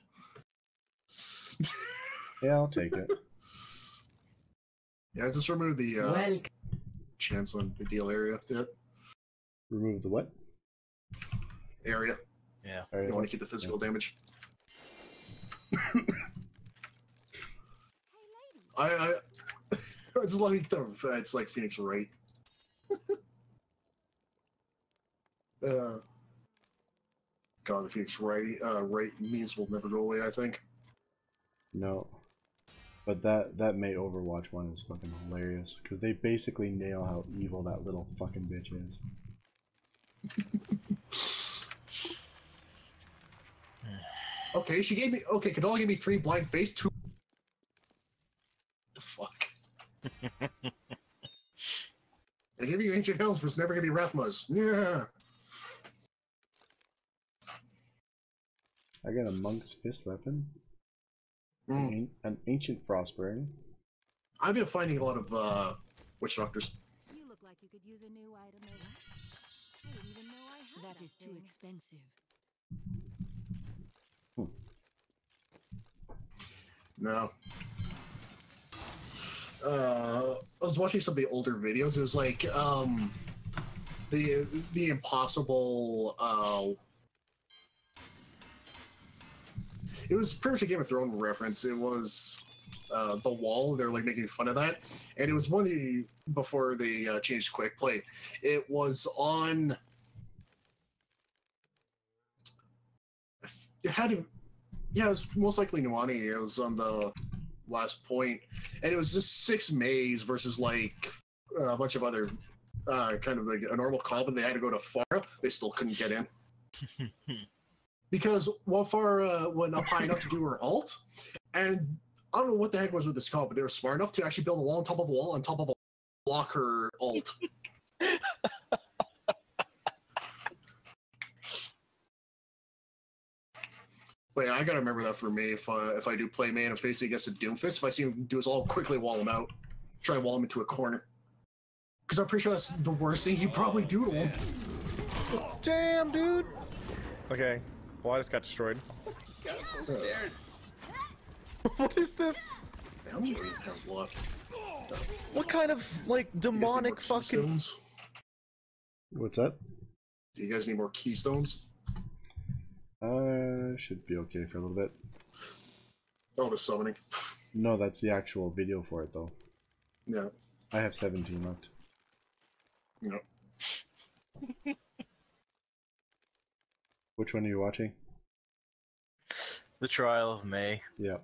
Speaker 2: Yeah, I'll take it.
Speaker 1: Yeah, just remove the chance on the deal area. Yeah.
Speaker 2: Remove the what?
Speaker 1: Area.
Speaker 3: Yeah.
Speaker 1: You don't want to keep the physical damage. I just like the it's like Phoenix Wright. God, the Phoenix Wright memes will never go away, I think.
Speaker 2: No. But that May Overwatch one is fucking hilarious, because they basically nail how evil that little fucking bitch is.
Speaker 1: Okay, she gave me. Okay, Kadala gave me 3 blind face, 2. The fuck? I gave you Ancient Helms, was never gonna be Rathma's. Yeah.
Speaker 2: I got a Monk's Fist weapon. An Ancient Frostburn.
Speaker 1: I've been finding a lot of witch doctors.
Speaker 4: You look like you could use a new item. I didn't even know I had that. Is too expensive.
Speaker 1: No. I was watching some of the older videos. It was like the impossible. It was pretty much a Game of Thrones reference. It was the wall. They're like making fun of that, and it was one of the before they changed quick play. It was on. It had to. Yeah, it was most likely Nuani. It was on the last point, and it was just 6 Mays versus like a bunch of other kind of like a normal comp, and they had to go to Farah. They still couldn't get in because Farah went up high enough to do her ult, and I don't know what the heck was with this comp, but they were smart enough to actually build a wall on top of a wall on top of a block her ult. But yeah, I gotta remember that for me. If I do play May and I'm facing against a Doomfist, if I see him do his all quickly wall him out, try and wall him into a corner. Because I'm pretty sure that's the worst thing you probably do to him.
Speaker 5: Damn, dude! Okay, well I just got destroyed.
Speaker 6: God, I'm so scared.
Speaker 5: What is this?
Speaker 1: How many do you have left?
Speaker 5: What kind of, like, demonic fucking...
Speaker 1: Keystones?
Speaker 2: What's that?
Speaker 1: Do you guys need more keystones?
Speaker 2: Should be okay for a little bit.
Speaker 1: Oh, the summoning.
Speaker 2: No, that's the actual video for it, though.
Speaker 1: Yeah.
Speaker 2: I have 17 left.
Speaker 1: No.
Speaker 2: Which one are you watching?
Speaker 3: The Trial of May.
Speaker 2: Yeah.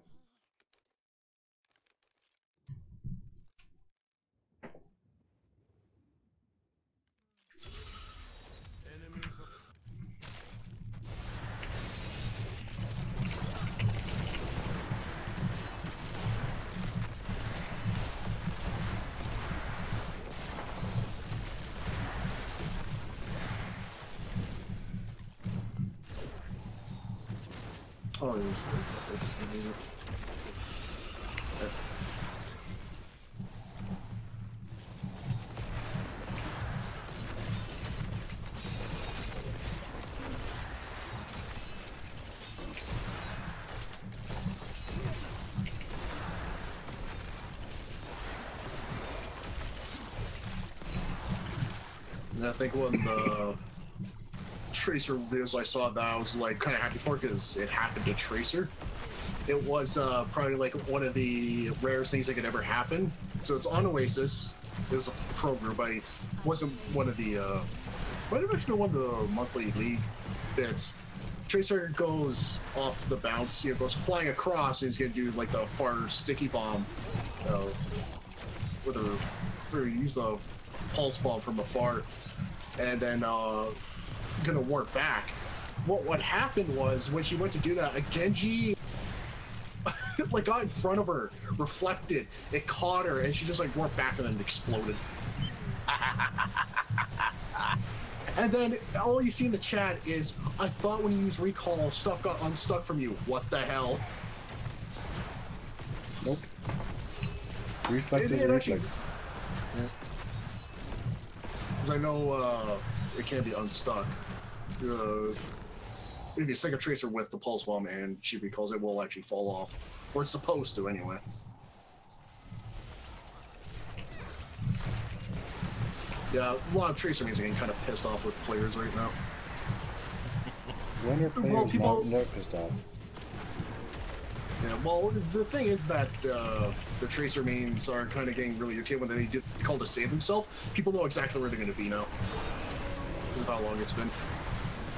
Speaker 1: Oh, it was... I think when the Tracer videos I saw that I was like kind of happy for because it happened to Tracer. It was probably like one of the rarest things that could ever happen. So it's on Oasis. It was a pro group. I wasn't one of the. I didn't actually know one of the monthly league bits. Tracer goes off the bounce, goes flying across, and he's gonna do like the far sticky bomb, or use a pulse bomb from afar, and then gonna warp back. What happened was when she went to do that, a Genji like got in front of her, reflected, it caught her, and she just like warped back and then exploded. And then all you see in the chat is, I thought when you use recall, stuff got unstuck from you. What the hell?
Speaker 2: Nope. Reflect is reflect.
Speaker 1: Because I know it can be unstuck. If you stick a Tracer with the pulse bomb and she recalls, it will actually fall off. Or it's supposed to, anyway. Yeah, a lot of Tracer means getting kind of pissed off with players right now.
Speaker 2: When are players not pissed off?
Speaker 1: Yeah, well, the thing is that the Tracer mains are kind of getting really irritated when they call to save himself. People know exactly where they're going to be now. Because of how long it's been.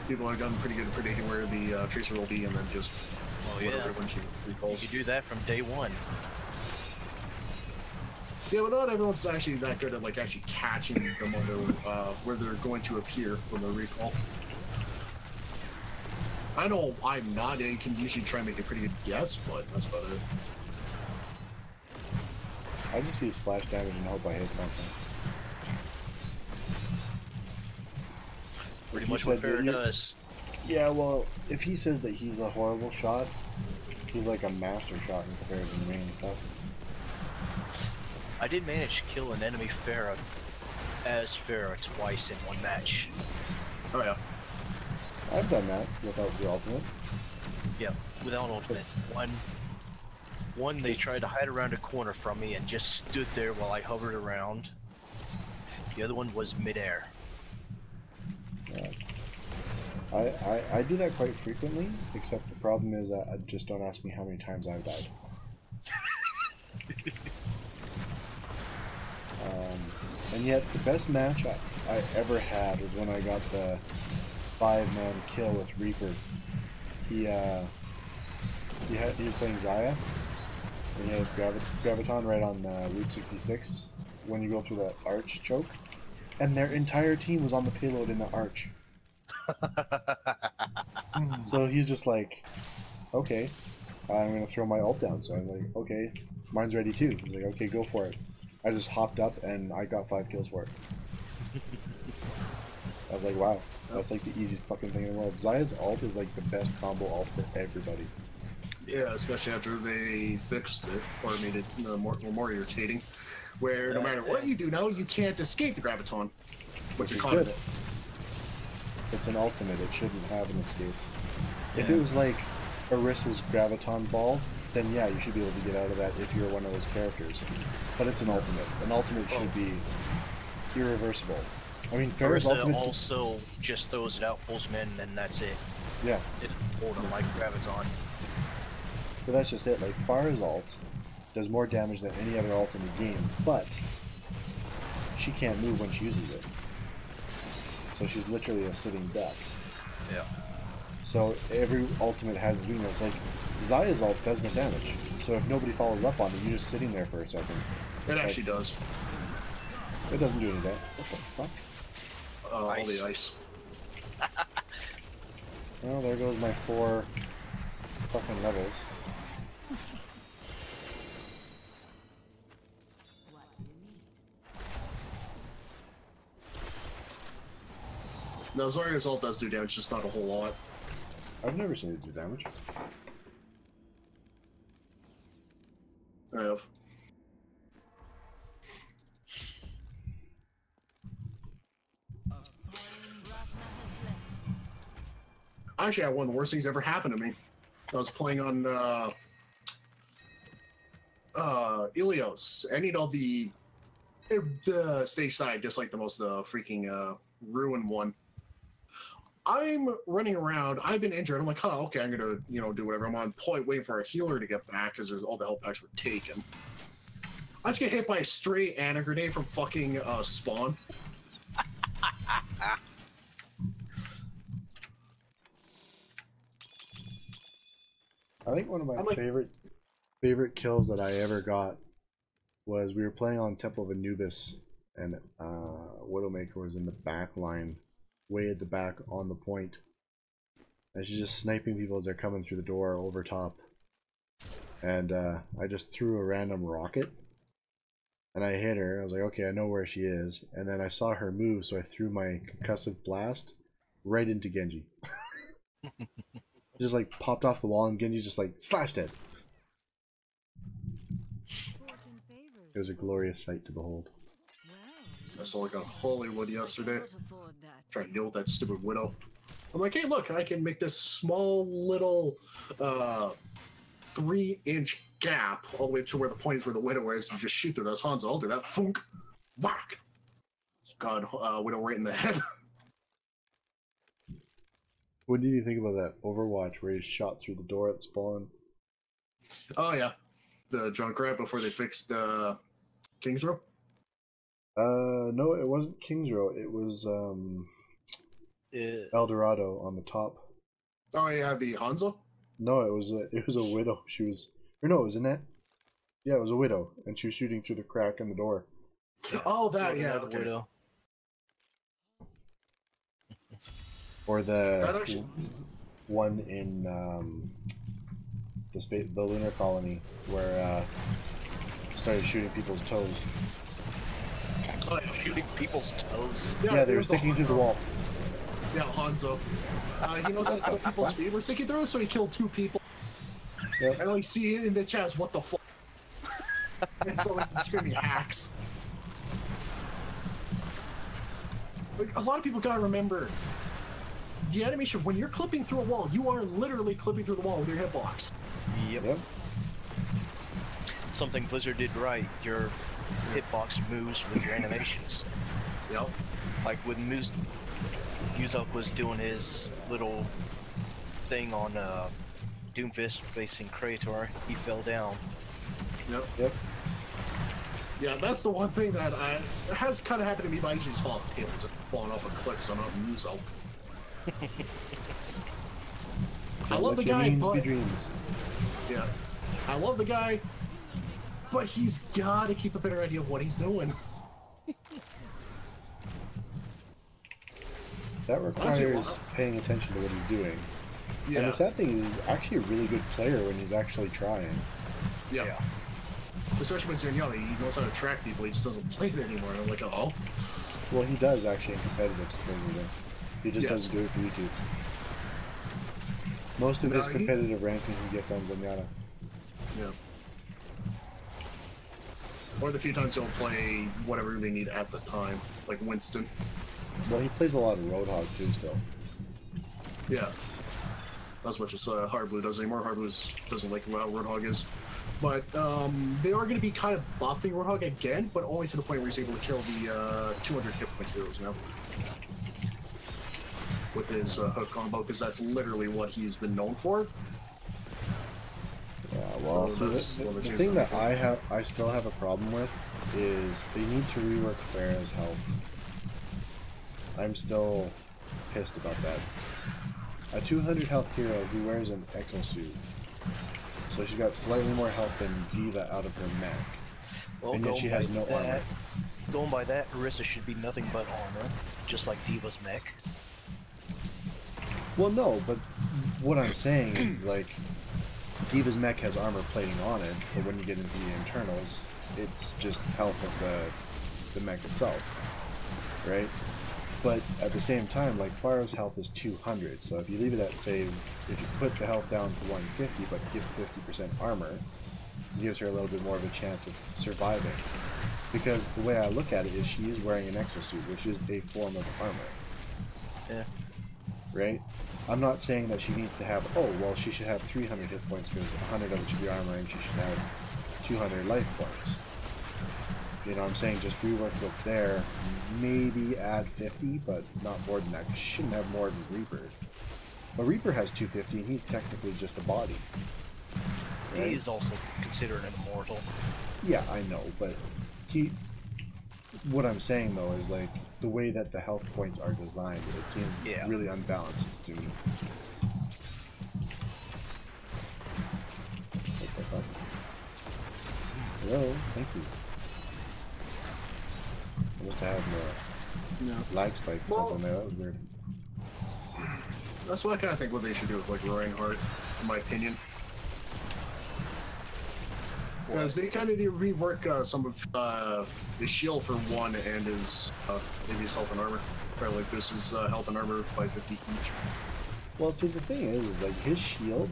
Speaker 1: People have gotten pretty good at predicting where the Tracer will be and then just whatever when she recalls.
Speaker 3: You do that from day one.
Speaker 1: Yeah, but not everyone's actually that good at like actually catching them on their, where they're going to appear from the recall. I know I'm not, I can usually try and make a pretty good guess, but that's about it.
Speaker 2: I just use splash damage and hope I hit something.
Speaker 3: Pretty much what Farrah does.
Speaker 2: Yeah, well, if he says that he's a horrible shot, he's like a master shot in comparison to me and stuff.
Speaker 3: I did manage to kill an enemy Farrah as Farrah twice in one match.
Speaker 1: Oh yeah.
Speaker 2: I've done that without the ultimate.
Speaker 3: Yeah, without ultimate. One they tried to hide around a corner from me and just stood there while I hovered around. The other one was midair.
Speaker 2: Yeah. I do that quite frequently, except the problem is just don't ask me how many times I've died. And yet, the best match I ever had was when I got the 5-man kill with Reaper. He was playing Xayah, and he had his Graviton right on Route 66 when you go through that arch choke, and their entire team was on the payload in the arch. So he's just like, okay, I'm gonna throw my ult down. So I'm like, okay, mine's ready too. He's like, okay, go for it. I just hopped up and I got 5 kills for it. I was like, wow, that's like the easiest fucking thing in the world. Xayah's ult is like the best combo ult for everybody.
Speaker 1: Yeah, especially after they fixed it, or made it more irritating. Where no matter what you do now, you can't escape the Graviton. Which is good.
Speaker 2: It's an ultimate, it shouldn't have an escape. Yeah. If it was like Orissa's Graviton Ball, then yeah, you should be able to get out of that if you're one of those characters. But it's an ultimate. An ultimate should be irreversible. I mean, Farrah's ultimate
Speaker 3: also just throws it out, pulls him in, and that's it.
Speaker 2: Yeah.
Speaker 3: It hold him like Graviton.
Speaker 2: But that's just it. Like, Farrah's ult does more damage than any other ult in the game, but she can't move when she uses it. So she's literally a sitting duck.
Speaker 3: Yeah.
Speaker 2: So every ultimate has its weakness. Like, Xayah's ult does more damage. So if nobody follows up on it, you're just sitting there for a second.
Speaker 1: It actually does.
Speaker 2: It doesn't do any damage. What the fuck?
Speaker 1: All the ice.
Speaker 2: Well, there goes my 4 fucking levels.
Speaker 1: No, Zarya's ult does do damage, just not a whole lot.
Speaker 2: I've never seen it do damage.
Speaker 1: I have. Actually, I had one of the worst things ever happened to me. I was playing on Ilios. I need all the stage side, just like the most freaking ruin one. I'm running around. I've been injured. I'm like, oh, okay, I'm gonna, do whatever. I'm on point waiting for a healer to get back because all the health packs were taken. I just get hit by a stray Ana grenade from fucking spawn.
Speaker 2: I think one of my
Speaker 1: I'm like-
Speaker 2: favorite kills that I ever got was we were playing on Temple of Anubis, and Widowmaker was in the back line, way at the back on the point, and she's just sniping people as they're coming through the door over top. And I just threw a random rocket, and I hit her. I was like, okay, I know where she is. And then I saw her move, so I threw my concussive blast right into Genji. Just like popped off the wall, and Genji just like slashed it.
Speaker 4: Fortune favors.
Speaker 2: It was a glorious sight to behold.
Speaker 4: Well,
Speaker 1: I saw like on Hollywood yesterday.
Speaker 4: cannot afford that.
Speaker 1: Trying to deal with that stupid widow. I'm like, hey, look, I can make this small little 3-inch gap all the way to where the point is where the widow is. You just shoot through those Hanzo. I'll do that. Funk, whack. God, widow right in the head.
Speaker 2: What did you think about that Overwatch where he shot through the door at spawn?
Speaker 1: Oh yeah, the Junkrat before they fixed King's Row.
Speaker 2: No, it wasn't King's Row. It was El Dorado on the top.
Speaker 1: Oh yeah, the Hanzo.
Speaker 2: No, it was a widow. She was, or no, it was Annette. Yeah, it was a widow, and she was shooting through the crack in the door.
Speaker 1: Oh, that yeah.
Speaker 3: The
Speaker 1: Okay.
Speaker 3: widow.
Speaker 2: Or the
Speaker 1: That actually-
Speaker 2: one in the lunar colony where started shooting people's toes.
Speaker 3: Oh, shooting people's toes.
Speaker 2: Yeah, they were
Speaker 1: there's
Speaker 2: sticking through the
Speaker 1: Hanzo.
Speaker 2: wall.
Speaker 1: Yeah, Hanzo. He knows how to set people's feet were sticking through, so he killed 2 people.
Speaker 2: Yep.
Speaker 1: And I see in the chat, what the fuck? And so like screaming hacks. Like, a lot of people gotta remember the animation when you're clipping through a wall, you are literally clipping through the wall with your hitbox.
Speaker 3: Yep.
Speaker 2: Yep.
Speaker 3: Something Blizzard did right. Your hitbox moves with your animations.
Speaker 1: Yep.
Speaker 3: Like when Muzak was doing his little thing on Doomfist facing Krator, he fell down.
Speaker 1: Yep.
Speaker 2: Yep.
Speaker 1: Yeah, that's the one thing that has kind of happened to me, but I usually just fall off the tables and falling off a cliff, so I'm not Muzo. I love the guy, but
Speaker 2: dreams.
Speaker 1: yeah, I love the guy, but he's got to keep a better idea of what he's doing.
Speaker 2: That requires paying attention to what he's doing.
Speaker 1: Yeah,
Speaker 2: And the sad thing is, he's actually a really good player when he's actually trying.
Speaker 1: yeah. Especially with Zenyatta, he knows how to track people. He just doesn't play it anymore. And I'm like, oh,
Speaker 2: Well, he does actually in competitive, supposedly. He just
Speaker 1: Yes.
Speaker 2: doesn't do it for YouTube. Most of
Speaker 1: No,
Speaker 2: his
Speaker 1: he-
Speaker 2: competitive ranking he gets on Zenyatta.
Speaker 1: yeah. Or the few times he'll play whatever they need at the time, like Winston.
Speaker 2: Well, he plays a lot of Roadhog too, still.
Speaker 1: Yeah. Not as much as Hard Blue does anymore. Hard Blue doesn't like how Roadhog is. But they are going to be kind of buffing Roadhog again, but only to the point where he's able to kill the 200 hit point heroes now. With his hook combo, because that's literally what he's been known for.
Speaker 2: Yeah, well,
Speaker 1: So
Speaker 2: see,
Speaker 1: that's one of the
Speaker 2: the
Speaker 1: things
Speaker 2: thing
Speaker 1: that
Speaker 2: that I still have a problem with is they need to rework Pharah's health. I'm still pissed about that. A 200 health hero who wears an exosuit, so she's got slightly more health than Diva out of her mech,
Speaker 3: Well,
Speaker 2: and yet she has no armor.
Speaker 3: Going by that, Orisa should be nothing but armor, just like Diva's mech.
Speaker 2: Well, no, but what I'm saying is, like, Diva's mech has armor plating on it, but when you get into the internals, it's just health of the mech itself, right? But at the same time, like, Pharah's health is 200, so if you leave it at, say, if you put the health down to 150, but give 50% armor, it gives her a little bit more of a chance of surviving. Because the way I look at it is she is wearing an exosuit, which is a form of armor.
Speaker 3: Yeah.
Speaker 2: Right? I'm not saying that she needs to have, oh, well, she should have 300 hit points because 100 of it should be armor and she should have 200 life points. You know, I'm saying just rework what's there, maybe add 50, but not more than that. She shouldn't have more than Reaper. But Reaper has 250 and he's technically just a body. Right?
Speaker 3: He's also considered an immortal.
Speaker 2: Yeah, I know, but what I'm saying though is like the way that the health points are designed, it seems really unbalanced to me. Hello, thank you. I must have lag spike.
Speaker 1: Well,
Speaker 2: that was weird.
Speaker 1: That's what I kind of think what they should do with like Reinhardt, in my opinion. Because they kind of need to rework some of his shield for one and his maybe his health and armor. Probably like this is health and armor by 50 each.
Speaker 2: Well, see, the thing is like his shield,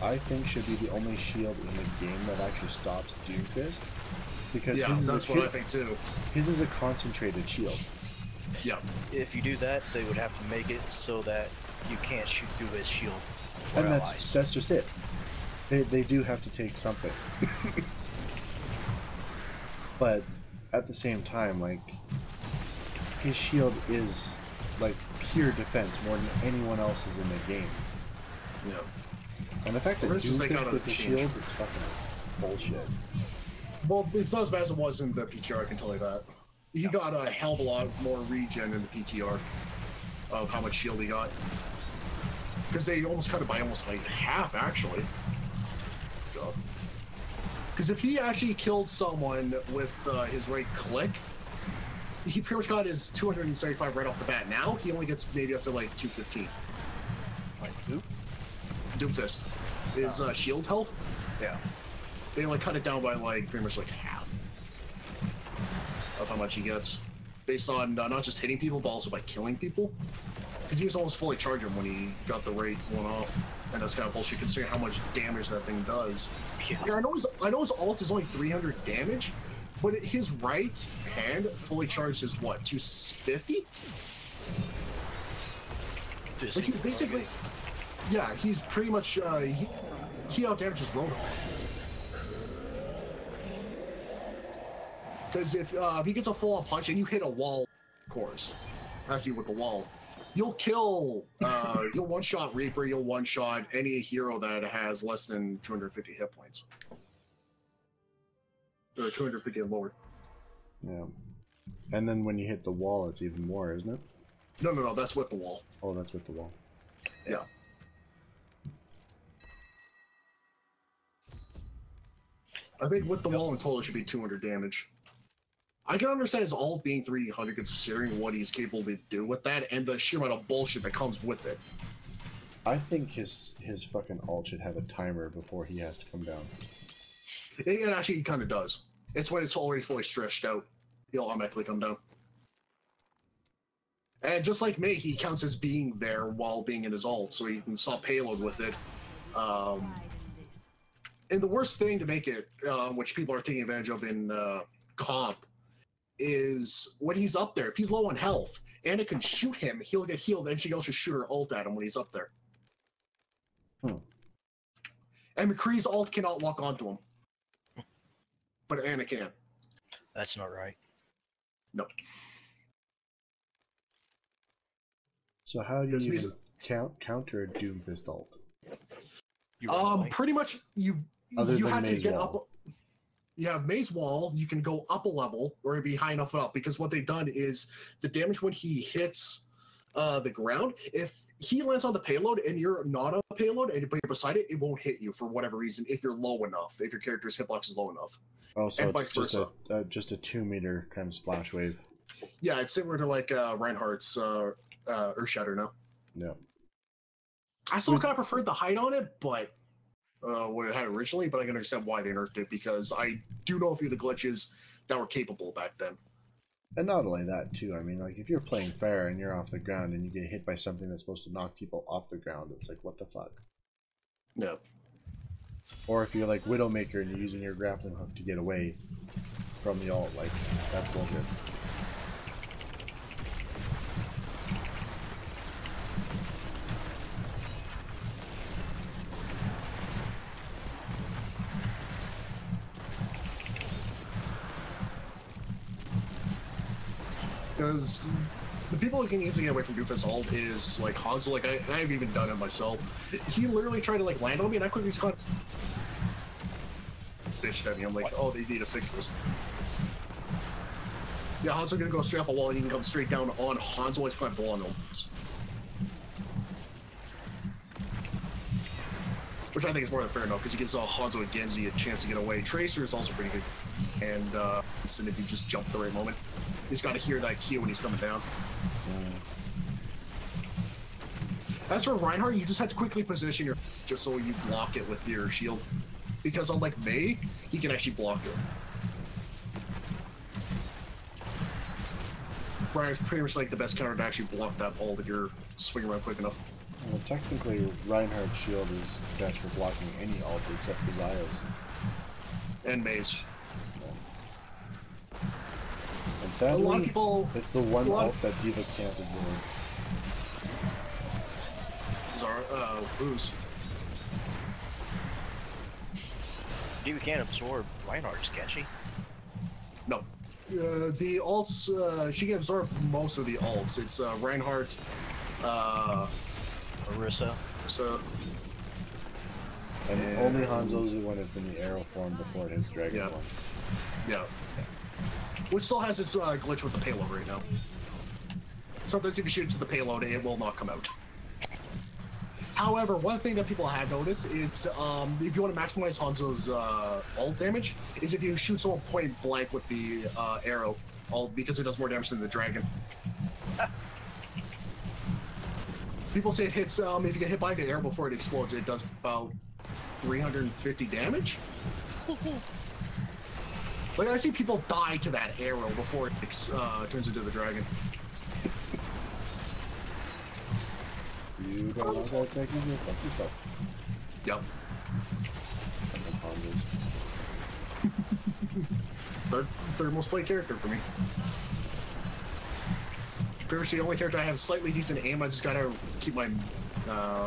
Speaker 2: I think, should be the only shield in the game that actually stops Doomfist. Because
Speaker 1: yeah, that's what I think too.
Speaker 2: His is a concentrated shield.
Speaker 1: Yeah.
Speaker 3: If you do that, they would have to make it so that you can't shoot through his shield.
Speaker 2: And that's just it. They do have to take something. But at the same time, like, his shield is like pure defense more than anyone else's in the game.
Speaker 1: Yeah.
Speaker 2: And the fact that Doomfist gets a shield is fucking bullshit.
Speaker 1: Well, it's not as bad as it was in the PTR, I can tell you that. He got a hell of a lot more regen in the PTR of how much shield he got. Because they almost cut it by almost like half, actually. Because if he actually killed someone with his right click, he pretty much got his 275 right off the bat. Now he only gets maybe up to like 215.
Speaker 3: Like who?
Speaker 1: Doomfist. His shield health.
Speaker 3: Yeah.
Speaker 1: They like cut it down by like pretty much like half of how much he gets, based on not just hitting people but also by killing people. Because he was almost fully charged when he got the rate one off, and that's kind of bullshit considering how much damage that thing does.
Speaker 3: Yeah.
Speaker 1: I know his ult is only 300 damage, but his right hand fully charged is what, 250? Like he's basically, yeah, he's pretty much he out damages Rotom. Because if he gets a full-on punch and you hit a wall, of course, after you with the wall, you'll kill, you'll one-shot Reaper, you'll one-shot any hero that has less than 250 hit points. Or 250 and lower.
Speaker 2: Yeah. And then when you hit the wall, it's even more, isn't it?
Speaker 1: No, that's with the wall.
Speaker 2: Oh, that's with the wall.
Speaker 1: Yeah. I think with the wall in total, it should be 200 damage. I can understand his ult being 300 considering what he's capable to do with that and the sheer amount of bullshit that comes with it.
Speaker 2: I think his fucking ult should have a timer before he has to come down.
Speaker 1: It actually kind of does. It's when it's already fully stretched out. He'll automatically come down. And just like me, he counts as being there while being in his ult, so he can stop payload with it. And the worst thing to make it, which people are taking advantage of in comp, is when he's up there. If he's low on health, Anna can shoot him, he'll get healed, and she can also shoot her ult at him when he's up there. And McCree's ult cannot lock onto him. But Anna can.
Speaker 3: That's not right.
Speaker 1: No.
Speaker 2: So how do you counter a Doomfist ult?
Speaker 1: Pretty much you have to get up. You have Maze Wall, you can go up a level or be high enough up, because what they've done is the damage when he hits the ground, if he lands on the payload and you're not on the payload and you're beside it, it won't hit you for whatever reason if you're low enough, if your character's hitbox is low enough.
Speaker 2: Oh, so it's just a 2 meter kind of splash wave.
Speaker 1: Yeah, it's similar to like Reinhardt's Earthshatter now.
Speaker 2: Yeah.
Speaker 1: I still kind of preferred the height on it, but what it had originally, but I can understand why they nerfed it, because I do know a few of the glitches that were capable back then.
Speaker 2: And not only that, too, I mean, like, if you're playing fair and you're off the ground and you get hit by something that's supposed to knock people off the ground, it's like, what the fuck?
Speaker 1: No.
Speaker 2: Or if you're like Widowmaker and you're using your grappling hook to get away from the ult, like, that's bullshit.
Speaker 1: Because the people who can easily get away from Doomfist ult is like Hanzo. Like I've even done it myself. He literally tried to like land on me, and I quickly just caught bitched at me. I'm like, oh, they need to fix this. Yeah, Hanzo can go straight up a wall, and you can come straight down on Hanzo. It's kind of blow on them. Which which I think is more than fair enough because he gives Hanzo and Genji a chance to get away. Tracer is also pretty good, and instant if you just jump the right moment. He's got to hear that cue when he's coming down. As for Reinhardt, you just have to quickly position your just so you block it with your shield, because unlike Mei, he can actually block it. Reinhardt's pretty much like the best counter to actually block that ult if you're swinging around quick enough.
Speaker 2: Well, technically, Reinhardt's shield is best for blocking any ult except for Zio's.
Speaker 1: And Mei's.
Speaker 2: And sadly,
Speaker 1: a lot of people,
Speaker 2: it's the one ult that D.Va can't ignore.
Speaker 1: Booze.
Speaker 3: D.Va can't absorb Reinhardt's, can she?
Speaker 1: No. The ults, she can absorb most of the ults. It's Reinhardt,
Speaker 3: Orisa.
Speaker 2: And only Hanzo's when it's in the arrow form before it hits dragon form.
Speaker 1: Yeah. Which still has its glitch with the payload right now. Sometimes if you shoot it to the payload, it will not come out. However, one thing that people have noticed is if you want to maximize Hanzo's ult damage, is if you shoot someone point blank with the arrow, because it does more damage than the dragon. People say it hits, if you get hit by the arrow before it explodes, it does about 350 damage. Like, I see people die to that arrow before it turns into the dragon.
Speaker 2: You don't know that making you fuck yourself.
Speaker 1: Yep. Third most played character for me. Pretty much the only character I have slightly decent aim. I just gotta keep my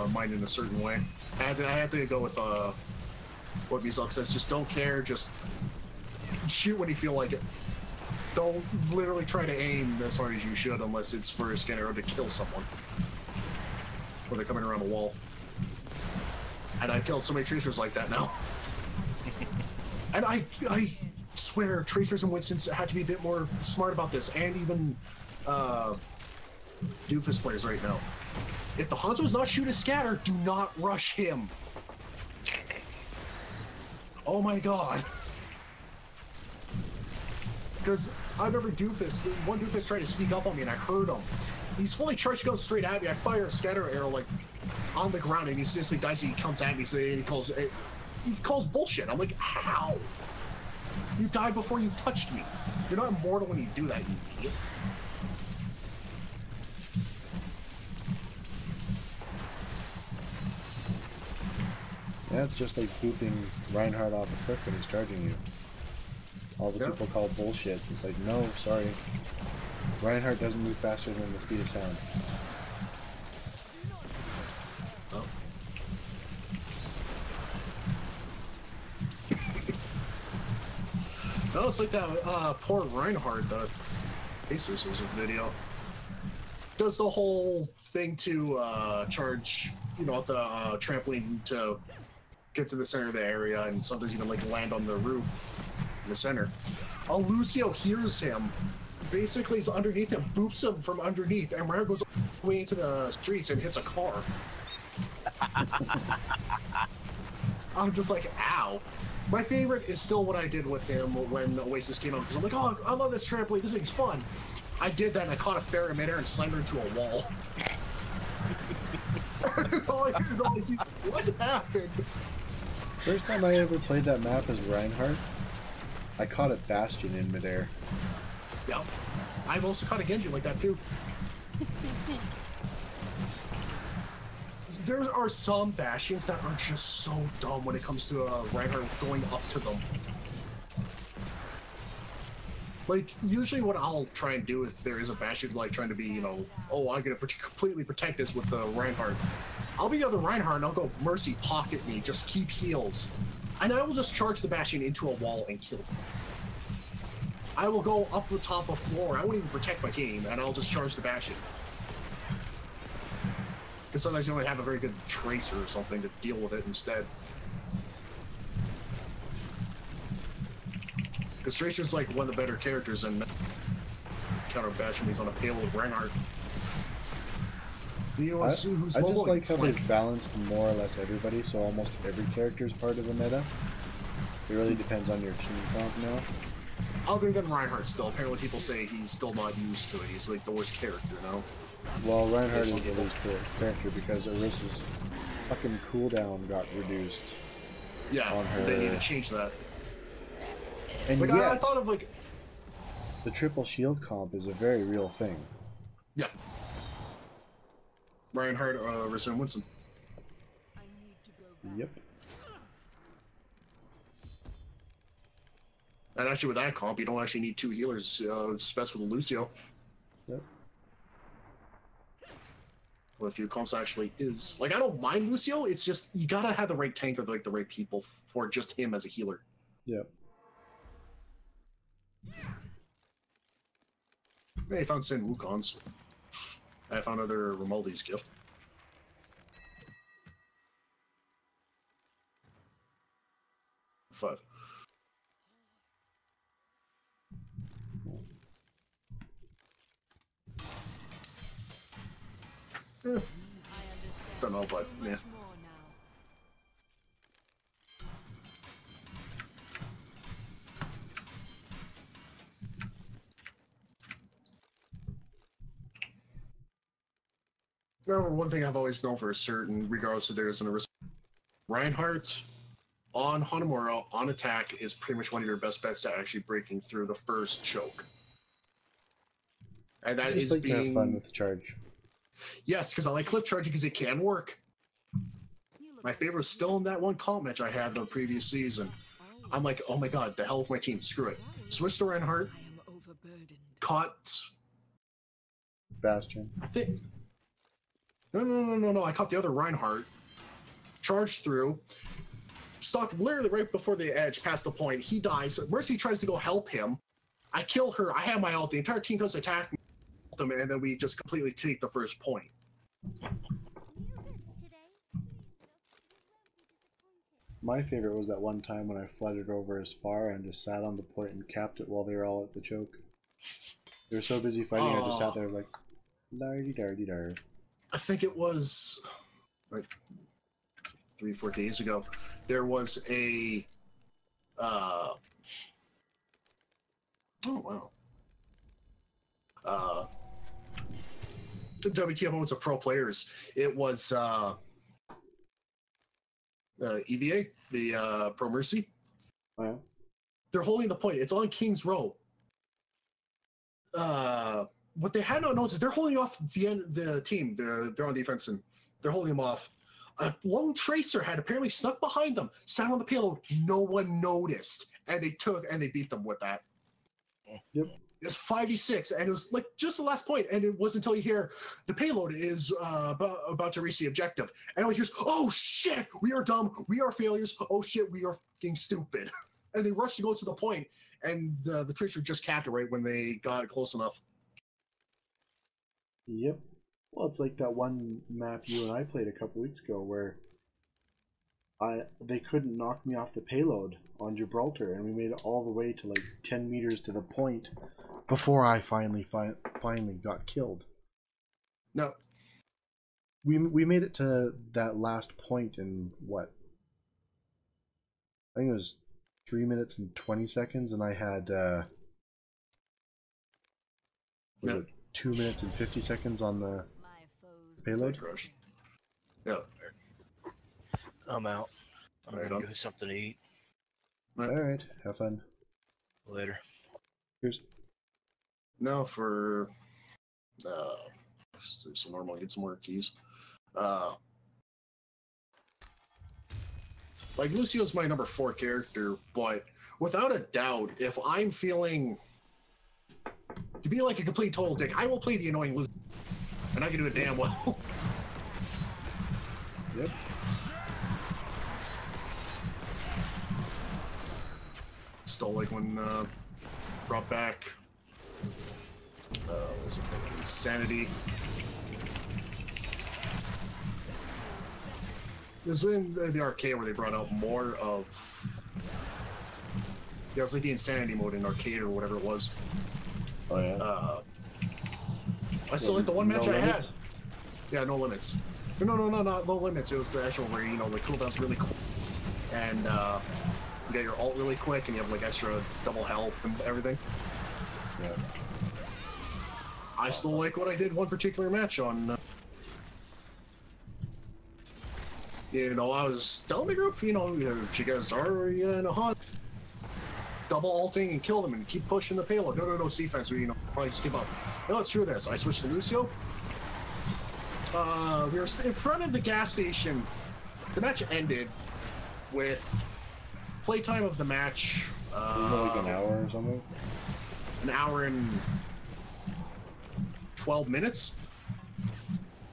Speaker 1: mind in a certain way. I had to go with what Mizok says. Just don't care. Just shoot when you feel like it. Don't literally try to aim as hard as you should unless it's for a scan arrow to kill someone. Or they're coming around a wall. And I've killed so many tracers like that now. And I swear, tracers and Winston's had to be a bit more smart about this, and even Doofus players right now. If the Hanzo's not shooting scatter, do not rush him. Oh my god. Because I remember one Doofus tried to sneak up on me and I heard him. He's fully charged, goes straight at me. I fire a scatter arrow like on the ground, and he instantly dies. He comes at me, so he calls bullshit. I'm like, how? You died before you touched me. You're not immortal when you do that, you idiot.
Speaker 2: Yeah, it's just like booping Reinhardt off a cliff when he's charging you. All the people call bullshit. It's like, no, sorry. Reinhardt doesn't move faster than the speed of sound.
Speaker 1: Oh. No, it's like that poor Reinhardt that Asus was a video. Does the whole thing to charge, the trampoline to get to the center of the area, and sometimes even like land on the roof in the center. Lucio hears him. Basically, he's underneath him, boops him from underneath, and Reinhardt goes way into the streets and hits a car. I'm just like, ow. My favorite is still what I did with him when Oasis came out, because I'm like, oh, I love this trampoline, this thing's fun. I did that, and I caught a Pharah midair and slammed her into a wall. What happened?
Speaker 2: First time I ever played that map as Reinhardt, I caught a Bastion in midair.
Speaker 1: Yeah, I've also caught a Genji like that too. There are some Bastions that are just so dumb when it comes to Reinhardt going up to them. Like, usually what I'll try and do if there is a Bastion, like, trying to be, oh, I'm gonna completely protect this with the Reinhardt. I'll be the other Reinhardt and I'll go Mercy, pocket me, just keep heals. And I will just charge the Bastion into a wall and kill him. I will go up the top of floor. I won't even protect my game, and I'll just charge the Bastion. Because sometimes you only have a very good tracer or something to deal with it instead. Because Tracer's like one of the better characters in counter Bastion. He's on a payload with Reinhardt. You want to see who's
Speaker 2: I just
Speaker 1: following?
Speaker 2: like how they've balanced more or less everybody, so almost every character is part of the meta. It really depends on your team comp now.
Speaker 1: Other than Reinhardt still. Apparently people say he's still not used to it. He's like the worst character now.
Speaker 2: Well, Reinhardt is the least character because Orisa's fucking cooldown got reduced.
Speaker 1: Yeah,
Speaker 2: on her.
Speaker 1: They need to change that.
Speaker 2: And
Speaker 1: like,
Speaker 2: yet,
Speaker 1: I thought of like...
Speaker 2: the triple shield comp is a very real thing.
Speaker 1: Yeah. Reinhardt, Orisa, and Winston.
Speaker 2: Yep.
Speaker 1: And actually with that comp, you don't actually need 2 healers, especially with Lucio.
Speaker 2: Yep.
Speaker 1: Well, a few comps actually is. Like, I don't mind Lucio, it's just, you gotta have the right tank or like the right people for just him as a healer.
Speaker 2: Yep.
Speaker 1: I found Sin Wukong's. I found other Romaldi's gift. Five. Don't know, but yeah. Remember, one thing I've always known for certain, regardless if there's an Reinhardt on Hanamura on attack is pretty much one of your best bets to actually breaking through the first choke. And that is
Speaker 2: like
Speaker 1: being
Speaker 2: to have fun with the charge.
Speaker 1: Yes, because I like cliff charging because it can work. My favorite was still in that one comp match I had the previous season. I'm like, oh my god, the hell with my team, screw it. Switch to Reinhardt, caught
Speaker 2: Bastion.
Speaker 1: I think No, I caught the other Reinhardt, charged through, stopped literally right before the edge, past the point. He dies. Mercy tries to go help him. I kill her. I have my ult. The entire team comes to attack me, and then we just completely take the first point.
Speaker 2: My favorite was that one time when I flooded over as far and just sat on the point and capped it while they were all at the choke. They were so busy fighting, I just sat there like, lardy-dardy-dar.
Speaker 1: I think it was like 3-4 days ago. There was a oh wow. The WTF moments of pro players. It was EVA, the Pro Mercy.
Speaker 2: Oh.
Speaker 1: They're holding the point. It's on King's Row. What they had not noticed is they're holding off the team. They're on defense and they're holding them off. A lone tracer had apparently snuck behind them, sat on the payload. No one noticed, and they beat them with that.
Speaker 2: Yep.
Speaker 1: It was 5v6, and it was like just the last point, and it wasn't until you hear the payload is about to reach the objective, and all you hear is, "Oh shit, we are dumb, we are failures. Oh shit, we are fucking stupid," and they rush to go to the point, and the tracer just capped it right when they got close enough.
Speaker 2: Yep. Well, it's like that one map you and I played a couple weeks ago where they couldn't knock me off the payload on Gibraltar, and we made it all the way to like 10 meters to the point before I finally got killed.
Speaker 1: No.
Speaker 2: We made it to that last point in what? I think it was 3 minutes and 20 seconds, and I had was it 2 minutes and 50 seconds on the payload?
Speaker 1: Crush. Yeah.
Speaker 3: I'm out. I'm
Speaker 1: Right
Speaker 3: gonna
Speaker 1: on.
Speaker 3: go get something to eat.
Speaker 2: Alright, have fun.
Speaker 3: Later.
Speaker 2: Cheers.
Speaker 1: Now for some normal, get some more keys. Like Lucio's my number 4 character, but without a doubt, if I'm feeling to be like a complete total dick, I will play the annoying Lucio, and I can do it damn well.
Speaker 2: Yep.
Speaker 1: Still like when brought back what was it called? Insanity. It was in the arcade where they brought out more of it was like the Insanity mode in arcade or whatever it was.
Speaker 2: Oh yeah.
Speaker 1: I still like the one match
Speaker 2: No
Speaker 1: I had.
Speaker 2: limits?
Speaker 1: Yeah, no limits. No, not no limits. It was the actual where, you know, the cooldown's really quick. And, you get your ult really quick, and you have, like, extra double health and everything.
Speaker 2: Yeah.
Speaker 1: I still like what I did one particular match on. You know, I was telling the group, you know, you guys are in a hunt. Double ulting and kill them and keep pushing the payload. No, it's defense. You know, probably just give up. No, let's do this. I switched to Lucio. We were in front of the gas station. The match ended with playtime of the match.
Speaker 2: Like an hour or something?
Speaker 1: An hour and 12 minutes.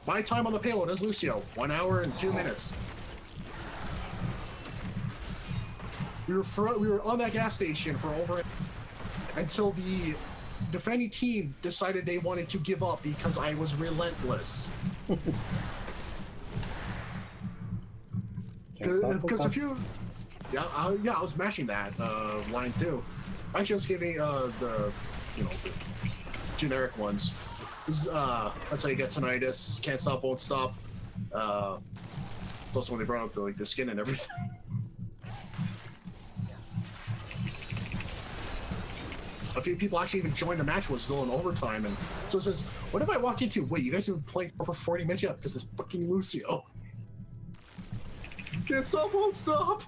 Speaker 1: My time on the payload is Lucio. 1 hour and 2 minutes. We were on that gas station for over until the defending team decided they wanted to give up because I was relentless. Because if you, I was mashing that line too. Actually, I was giving the, you know, the generic ones. That's how you get tinnitus. Can't stop, won't stop. It's also when they brought up the skin and everything. A few people actually even joined the match. Was still in overtime, and so it says, "What if I walked into? Wait, you guys have been playing for 40 minutes yet? Because it's fucking Lucio. Can't stop, won't stop."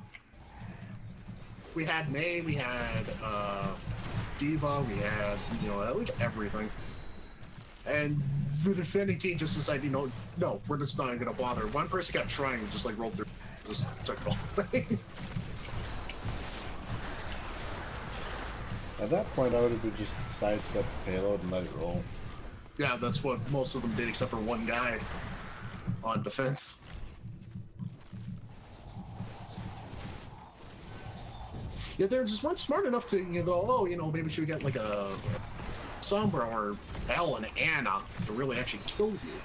Speaker 1: We had May, we had Diva, we had, you know, like everything, and the defending team just decided, you know, no, we're just not gonna bother. One person kept trying and just like rolled through, just took it all away.
Speaker 2: At that point, I would have just sidestepped the payload and let it roll.
Speaker 1: Yeah, that's what most of them did, except for one guy on defense. Yeah, they just weren't smart enough to, you know, go, oh, you know, maybe we should get like a Sombra or Elle and Anna to really actually kill you.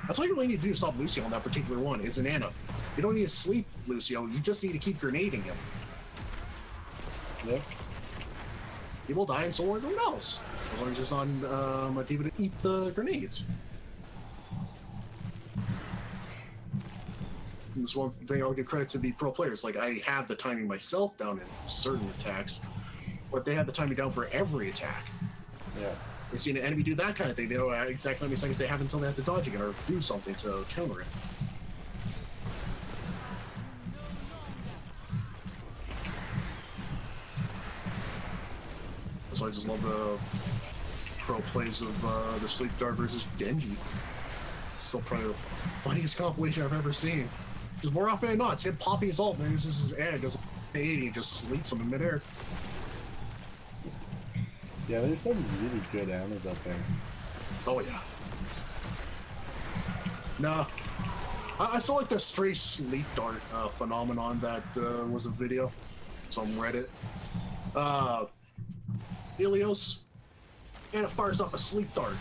Speaker 1: That's all you really need to do to stop Lucio on that particular one, is an Anna. You don't need to sleep Lucio, you just need to keep grenading him.
Speaker 2: Yep.
Speaker 1: He will die and so will everyone else. As long as he's on a diva to eat the grenades. And this one thing I'll give credit to the pro players. Like, I have the timing myself down in certain attacks, but they have the timing down for every attack.
Speaker 2: Yeah.
Speaker 1: They've seen an enemy do that kind of thing. They know exactly how many seconds they have until they have to dodge again or do something to counter it. So I just love the pro plays of the Sleep Dart versus Genji. Still probably the funniest compilation I've ever seen. Because more often than not, it's him popping his ult and then he uses his air, does 80 and just sleeps him in midair.
Speaker 2: Yeah, there's some really good animals out there.
Speaker 1: Oh yeah. Nah. I saw like the stray Sleep Dart phenomenon that was a video. It's on Reddit. Ilios, and it fires off a Sleep Dart.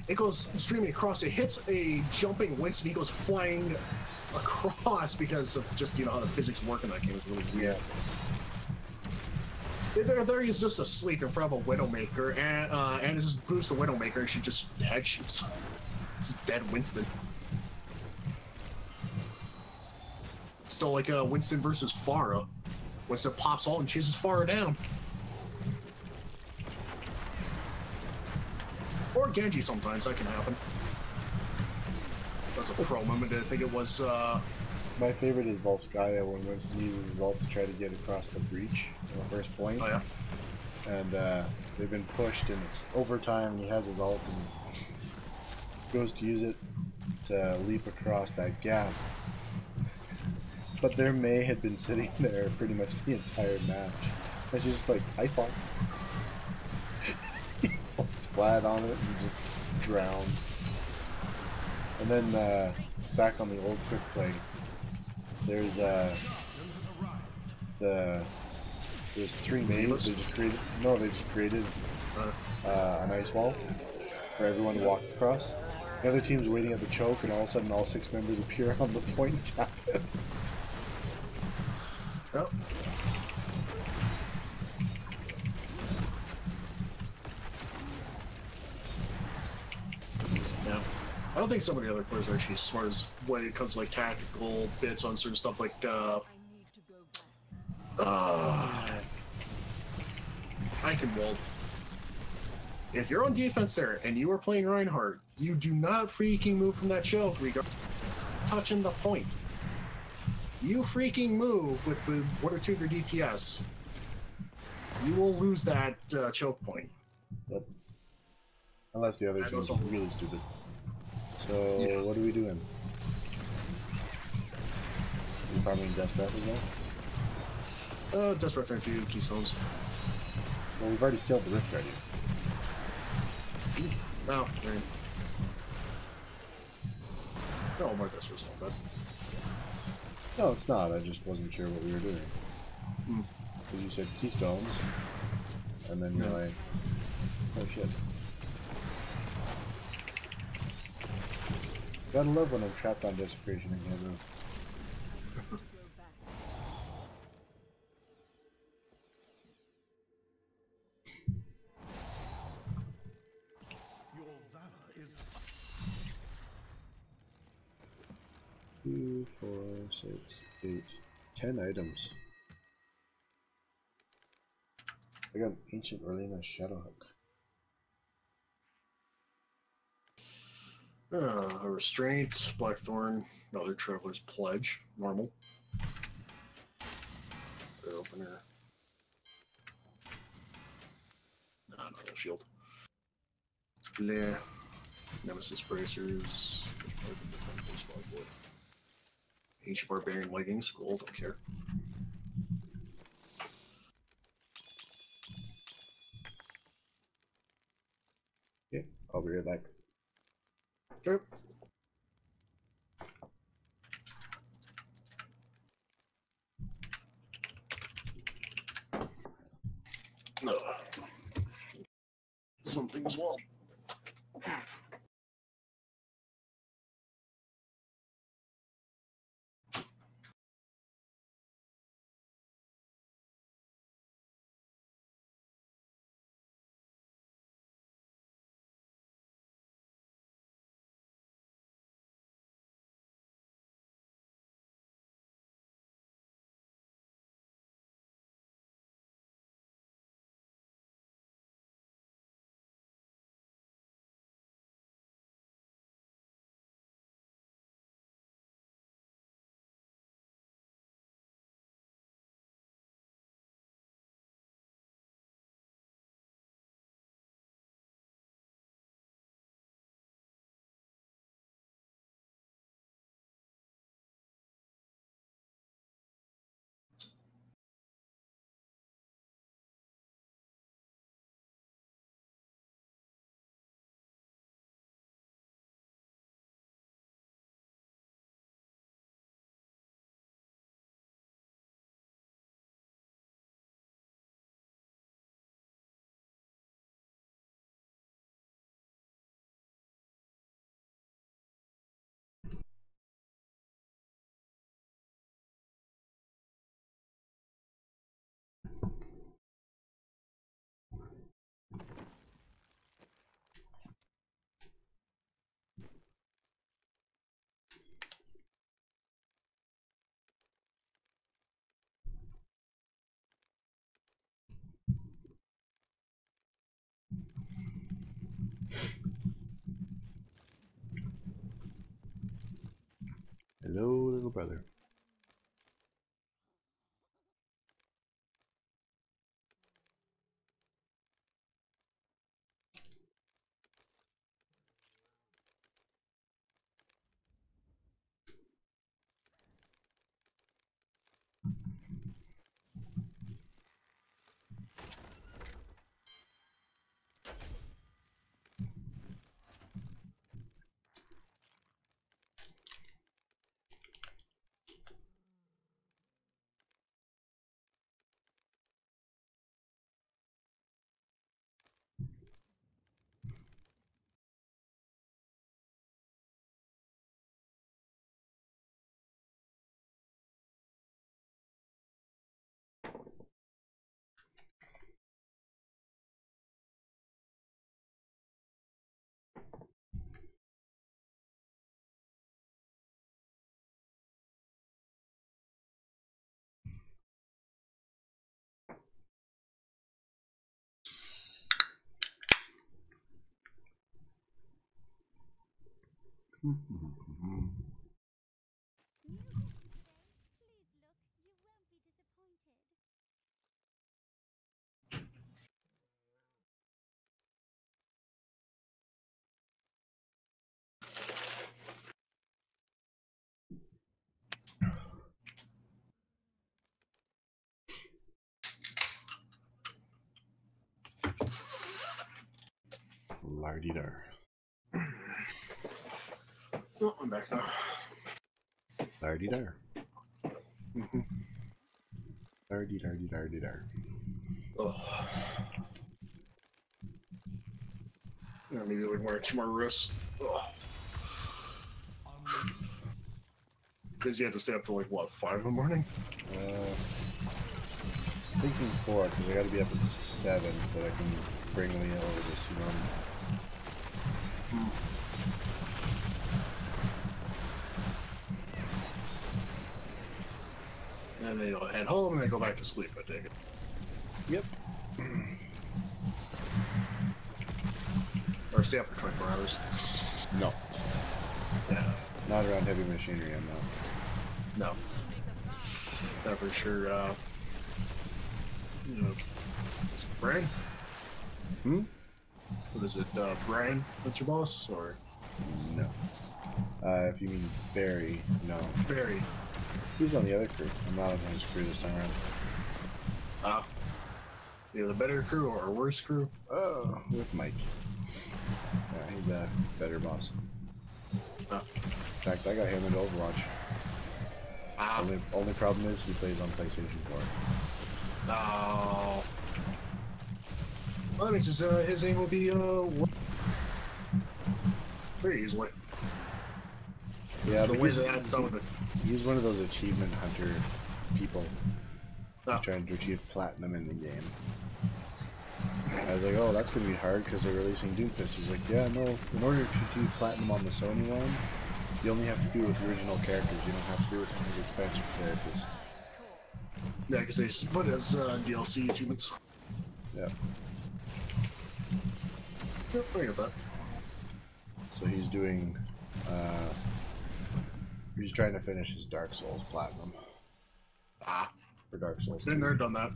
Speaker 1: It goes streaming across, it hits a jumping Winston, he goes flying across because of just, you know, how the physics work in that game is really weird. Yeah. There he is just asleep in front of a Widowmaker, and it just boosts the Widowmaker and she just head shoots. This is dead Winston. Still like Winston versus Pharah. Winston pops ult and chases Pharah down. Or Genji sometimes, that can happen. That's a pro moment. I think it was,
Speaker 2: My favorite is Volskaya when Winston uses his ult to try to get across the breach in the first point.
Speaker 1: Oh yeah.
Speaker 2: And they've been pushed and it's overtime and he has his ult and goes to use it to leap across that gap. But their Mei had been sitting there pretty much the entire match. And she's just like, ice bomb. Falls flat on it and just drowns. And then back on the old quick play, there's there's three Meis. They just created an ice wall for everyone to walk across. The other team's waiting at the choke, and all of a sudden, all 6 members appear on the point jacket.
Speaker 1: Oh. Yeah. I don't think some of the other players are actually as smart as when it comes to like tactical bits on certain stuff like I can wall. If you're on defense there and you are playing Reinhardt, you do not freaking move from that shelf regarding touching the point. You freaking move with the 1 or 2 of your DPS, you will lose that choke point.
Speaker 2: Yep. Unless the other team is really stupid. So, what are we doing? You farming Death Breath as well?
Speaker 1: Death Breath and a few keystones.
Speaker 2: Well, we've already killed the Rift Guardian.
Speaker 1: Oh, right. No, more Death Breath's not bad.
Speaker 2: No, it's not. I just wasn't sure what we were doing. Because you said keystones, and then you're like, oh shit. Gotta love when I'm trapped on desecration and can't move.
Speaker 7: Your valor is
Speaker 2: 2, 4, 6, 8, 10 items. I got Ancient Orleans Shadowhook.
Speaker 1: A Restraint, Blackthorn, another Traveler's Pledge, normal. Opener. No, shield. Bleh. Nemesis Bracers. Ancient Barbarian Leggings, cool, don't care.
Speaker 2: Yeah, I'll be right back.
Speaker 1: Yep. Something as well.
Speaker 2: Hello, little brother.
Speaker 4: New books today. Please look. You won't be disappointed.
Speaker 2: Lardidar.
Speaker 1: Oh, I'm back now.
Speaker 2: Lardidar. Lardidar.
Speaker 1: Oh. Yeah, maybe like more 2 more wrists. Because you had to stay up till like what, 5 in the morning?
Speaker 2: Thinking 4, because I got to be up at 7 so that I can bring Leah over to see Mom.
Speaker 1: And then you'll head home and then go back to sleep, I take it.
Speaker 2: Yep.
Speaker 1: Or stay up for 24 hours.
Speaker 2: No.
Speaker 1: Yeah.
Speaker 2: Not around heavy machinery, I'm not.
Speaker 1: No. Not for sure, you know, Brian?
Speaker 2: Hmm?
Speaker 1: What is it, Brian? That's your boss? Or?
Speaker 2: No. If you mean Barry, no.
Speaker 1: Barry.
Speaker 2: He's on the other crew. I'm not on his crew this time around.
Speaker 1: Ah. Either the better crew or a worse crew?
Speaker 2: Oh, with Mike. Yeah, he's a better boss.
Speaker 1: Ah.
Speaker 2: In fact, I got him into Overwatch.
Speaker 1: Ah.
Speaker 2: Only problem is he plays on PlayStation 4.
Speaker 1: Oh. Well, that means his aim will be, very easily.
Speaker 2: Yeah,
Speaker 1: the way that's done with it.
Speaker 2: He's one of those achievement hunter people
Speaker 1: Oh.
Speaker 2: trying to achieve platinum in the game. I was like, oh, that's going to be hard because they're releasing Doomfist. He's like, yeah, no, in order to achieve platinum on the Sony one, you only have to do it with original characters. You don't have to do it with expansion characters.
Speaker 1: Yeah, because they split as DLC achievements.
Speaker 2: Yeah.
Speaker 1: Yep, I get that.
Speaker 2: So he's doing, he's trying to finish his Dark Souls platinum.
Speaker 1: Ah.
Speaker 2: For Dark Souls.
Speaker 1: Been there, done that.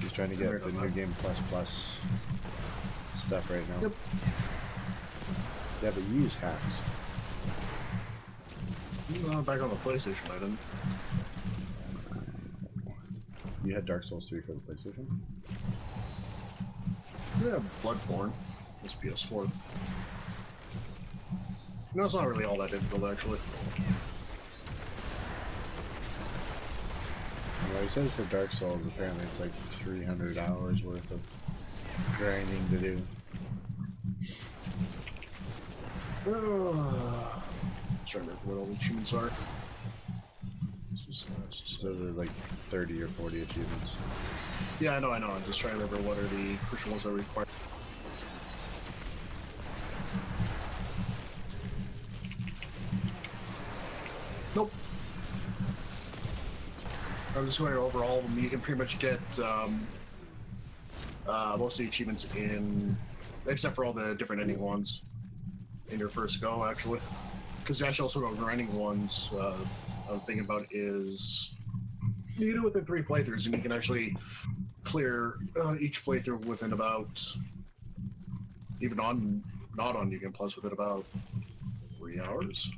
Speaker 2: He's trying to get the New Game Plus stuff right now.
Speaker 1: Yep.
Speaker 2: Yeah, but you use hacks.
Speaker 1: Back on the PlayStation, I didn't.
Speaker 2: You had Dark Souls 3 for the PlayStation?
Speaker 1: Yeah, Bloodborne. It's PS4. No, it's not really all that difficult, actually.
Speaker 2: Well, he says for Dark Souls, apparently it's like 300 hours worth of grinding to do.
Speaker 1: Let's try to remember what all the achievements are.
Speaker 2: So there's like 30 or 40 achievements.
Speaker 1: Yeah, I know. I'm just trying to remember what are the crucial ones that are required. Nope. I'm just going over all of them. You can pretty much get most of the achievements in, except for all the different ending ones, in your first go, actually. Because you actually also got grinding ones. I'm thinking about is you can do it within 3 playthroughs, and you can actually clear each playthrough within about, even on not on New Game Plus, within about 3 hours.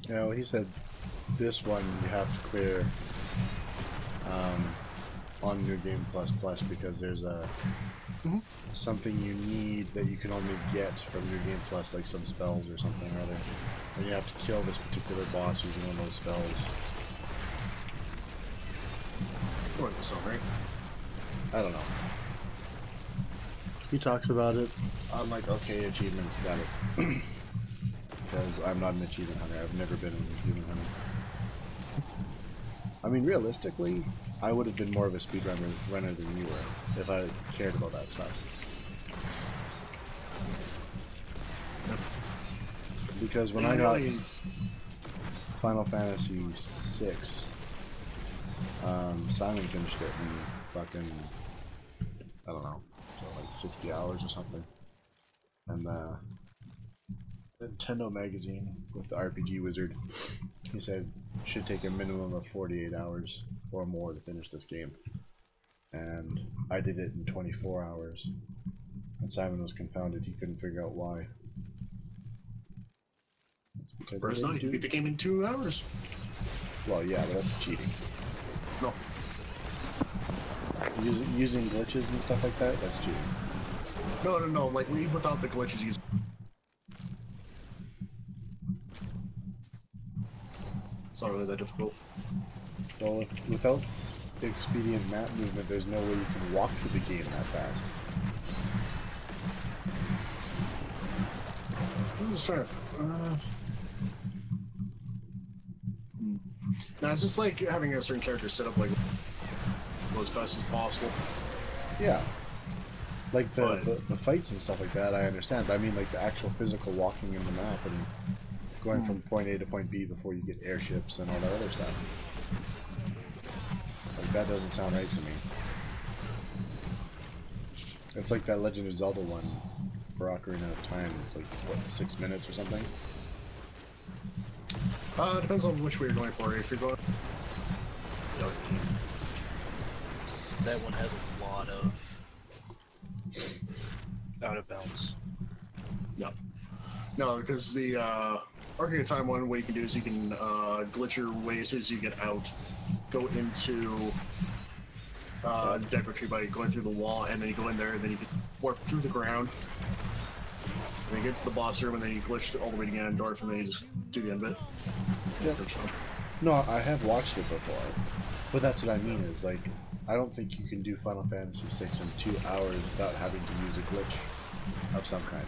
Speaker 2: Yeah, well, he said this one you have to clear on New Game Plus because there's a something you need that you can only get from New Game Plus, like some spells or something or other. And you have to kill this particular boss using one of those spells.
Speaker 1: Going this on, right?
Speaker 2: I don't know. He talks about it. I'm like, okay, achievements, got it. Because I'm not an achievement hunter. I've never been an achievement hunter. I mean, realistically, I would have been more of a speedrunner than you were if I cared about that stuff. Because when I got Final Fantasy VI, Simon finished it in fucking, I don't know, so like 60 hours or something. And Nintendo magazine with the RPG wizard. He said it should take a minimum of 48 hours or more to finish this game. And I did it in 24 hours. And Simon was confounded, he couldn't figure out why.
Speaker 1: First night, you beat the game in 2 hours.
Speaker 2: Well, yeah, but that's cheating.
Speaker 1: No.
Speaker 2: Using glitches and stuff like that, that's cheating.
Speaker 1: No, like without the glitches, it's not really that difficult.
Speaker 2: Well, without the expedient map movement, there's no way you can walk through the game that fast.
Speaker 1: I'm just trying to... No, it's just like having a certain character set up like go as fast as possible.
Speaker 2: Yeah. Like the fights and stuff like that, I understand. But I mean, like the actual physical walking in the map and going from point A to point B before you get airships and all that other stuff. Like that doesn't sound right to me. It's like that Legend of Zelda one for Ocarina of Time. It's like, what, 6 minutes or something?
Speaker 1: Depends on which way you're going for. If you're going...
Speaker 3: That one has a lot of out of bounds.
Speaker 1: No, because the Ocarina of Time one, what you can do is you can glitch your way as soon as you get out, go into the Deco Tree by going through the wall, and then you go in there, and then you can warp through the ground. And then you get to the boss room, and then you glitch all the way to Ganondorf, and then you just do the end of it.
Speaker 2: Yeah. No, I have watched it before, but that's what I mean is like, I don't think you can do Final Fantasy VI in 2 hours without having to use a glitch of some kind.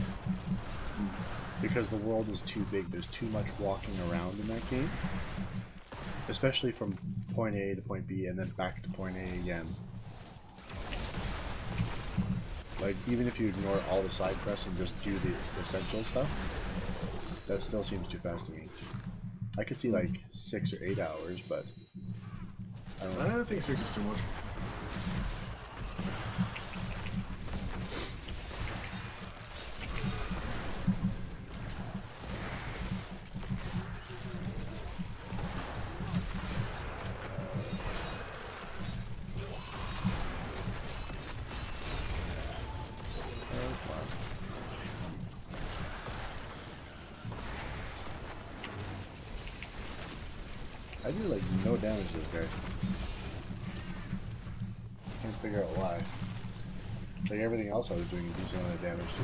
Speaker 2: Because the world is too big, there's too much walking around in that game. Especially from point A to point B and then back to point A again. Like, even if you ignore all the side quests and just do the essential stuff, that still seems too fast to me. I could see like 6 or 8 hours, but I don't know.
Speaker 1: I don't think 6 is too much.
Speaker 2: I do like no damage to this guy. Can't figure out why. It's like everything else I was doing a decent amount of damage to.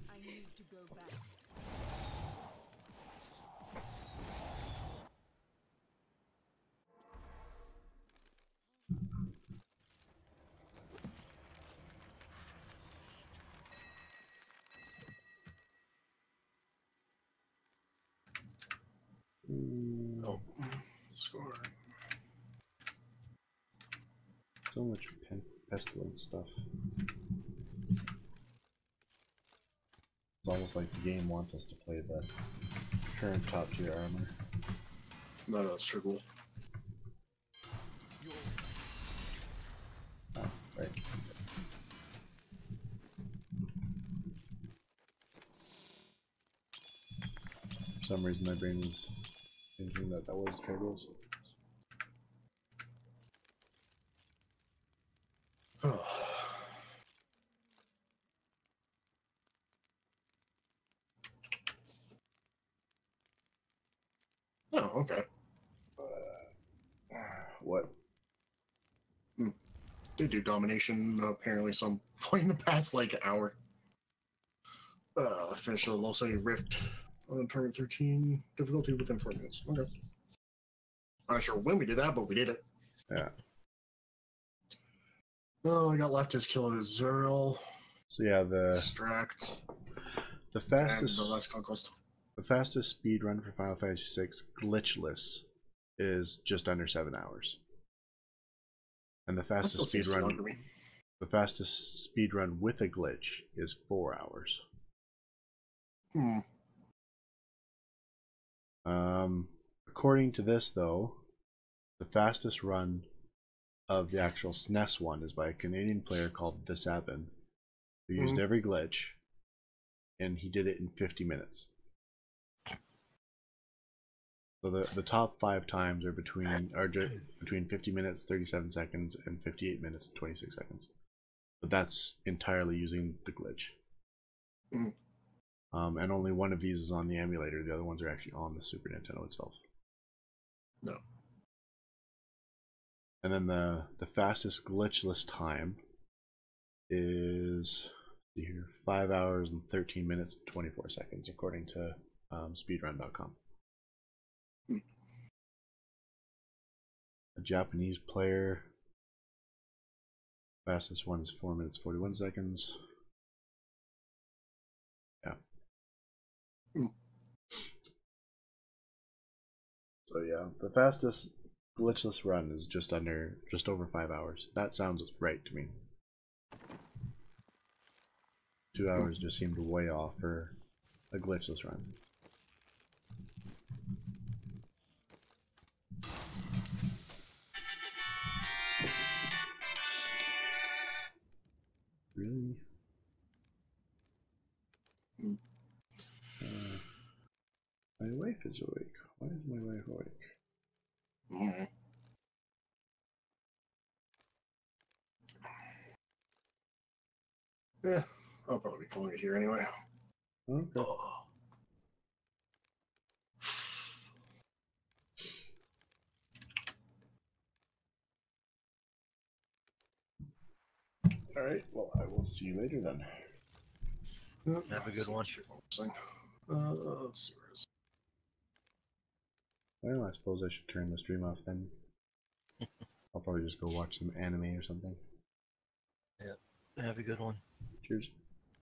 Speaker 4: I need to go back.
Speaker 1: Oh, score.
Speaker 2: So much pestilence stuff. It's almost like the game wants us to play the current top tier armor.
Speaker 1: No, that's true.
Speaker 2: Oh, right. For some reason my brain was thinking that was Tribbles.
Speaker 1: Oh, okay.
Speaker 2: What?
Speaker 1: Did do domination apparently some point in the past like hour. Finished a low setting rift on tournament 13. Difficulty within 4 minutes. Okay. I'm not sure when we did that, but we did it.
Speaker 2: Yeah.
Speaker 1: Oh, I got left is kill Zerl.
Speaker 2: So yeah,
Speaker 1: Distract.
Speaker 2: the fastest
Speaker 1: And the last conquest.
Speaker 2: the fastest speed run for Final Fantasy VI glitchless is just under 7 hours. And the
Speaker 1: That still
Speaker 2: fastest speed
Speaker 1: seems too long
Speaker 2: run
Speaker 1: for me.
Speaker 2: The fastest speed run with a glitch is 4 hours. According to this, though, the fastest run of the actual SNES one is by a Canadian player called The Sabin, who used every glitch, and he did it in 50 minutes. So the top 5 times are between 50 minutes, 37 seconds, and 58 minutes and 26 seconds. But that's entirely using the glitch. And only one of these is on the emulator. The other ones are actually on the Super Nintendo itself.
Speaker 1: No.
Speaker 2: And then the fastest glitchless time is 5 hours and 13 minutes and 24 seconds, according to speedrun.com. A Japanese player, fastest one is 4 minutes 41 seconds. Yeah. So yeah, the fastest glitchless run is just over 5 hours. That sounds right to me. 2 hours just seemed way off for a glitchless run. Really? My wife is awake. Why is my wife awake?
Speaker 1: Yeah, I'll probably be calling it here anyway.
Speaker 2: Okay. Alright, well, I will see you later then.
Speaker 3: Have a good one.
Speaker 1: Let's see where is it?
Speaker 2: Well, I suppose I should turn the stream off then. I'll probably just go watch some anime or something.
Speaker 3: Yeah. Have a good one.
Speaker 2: Cheers.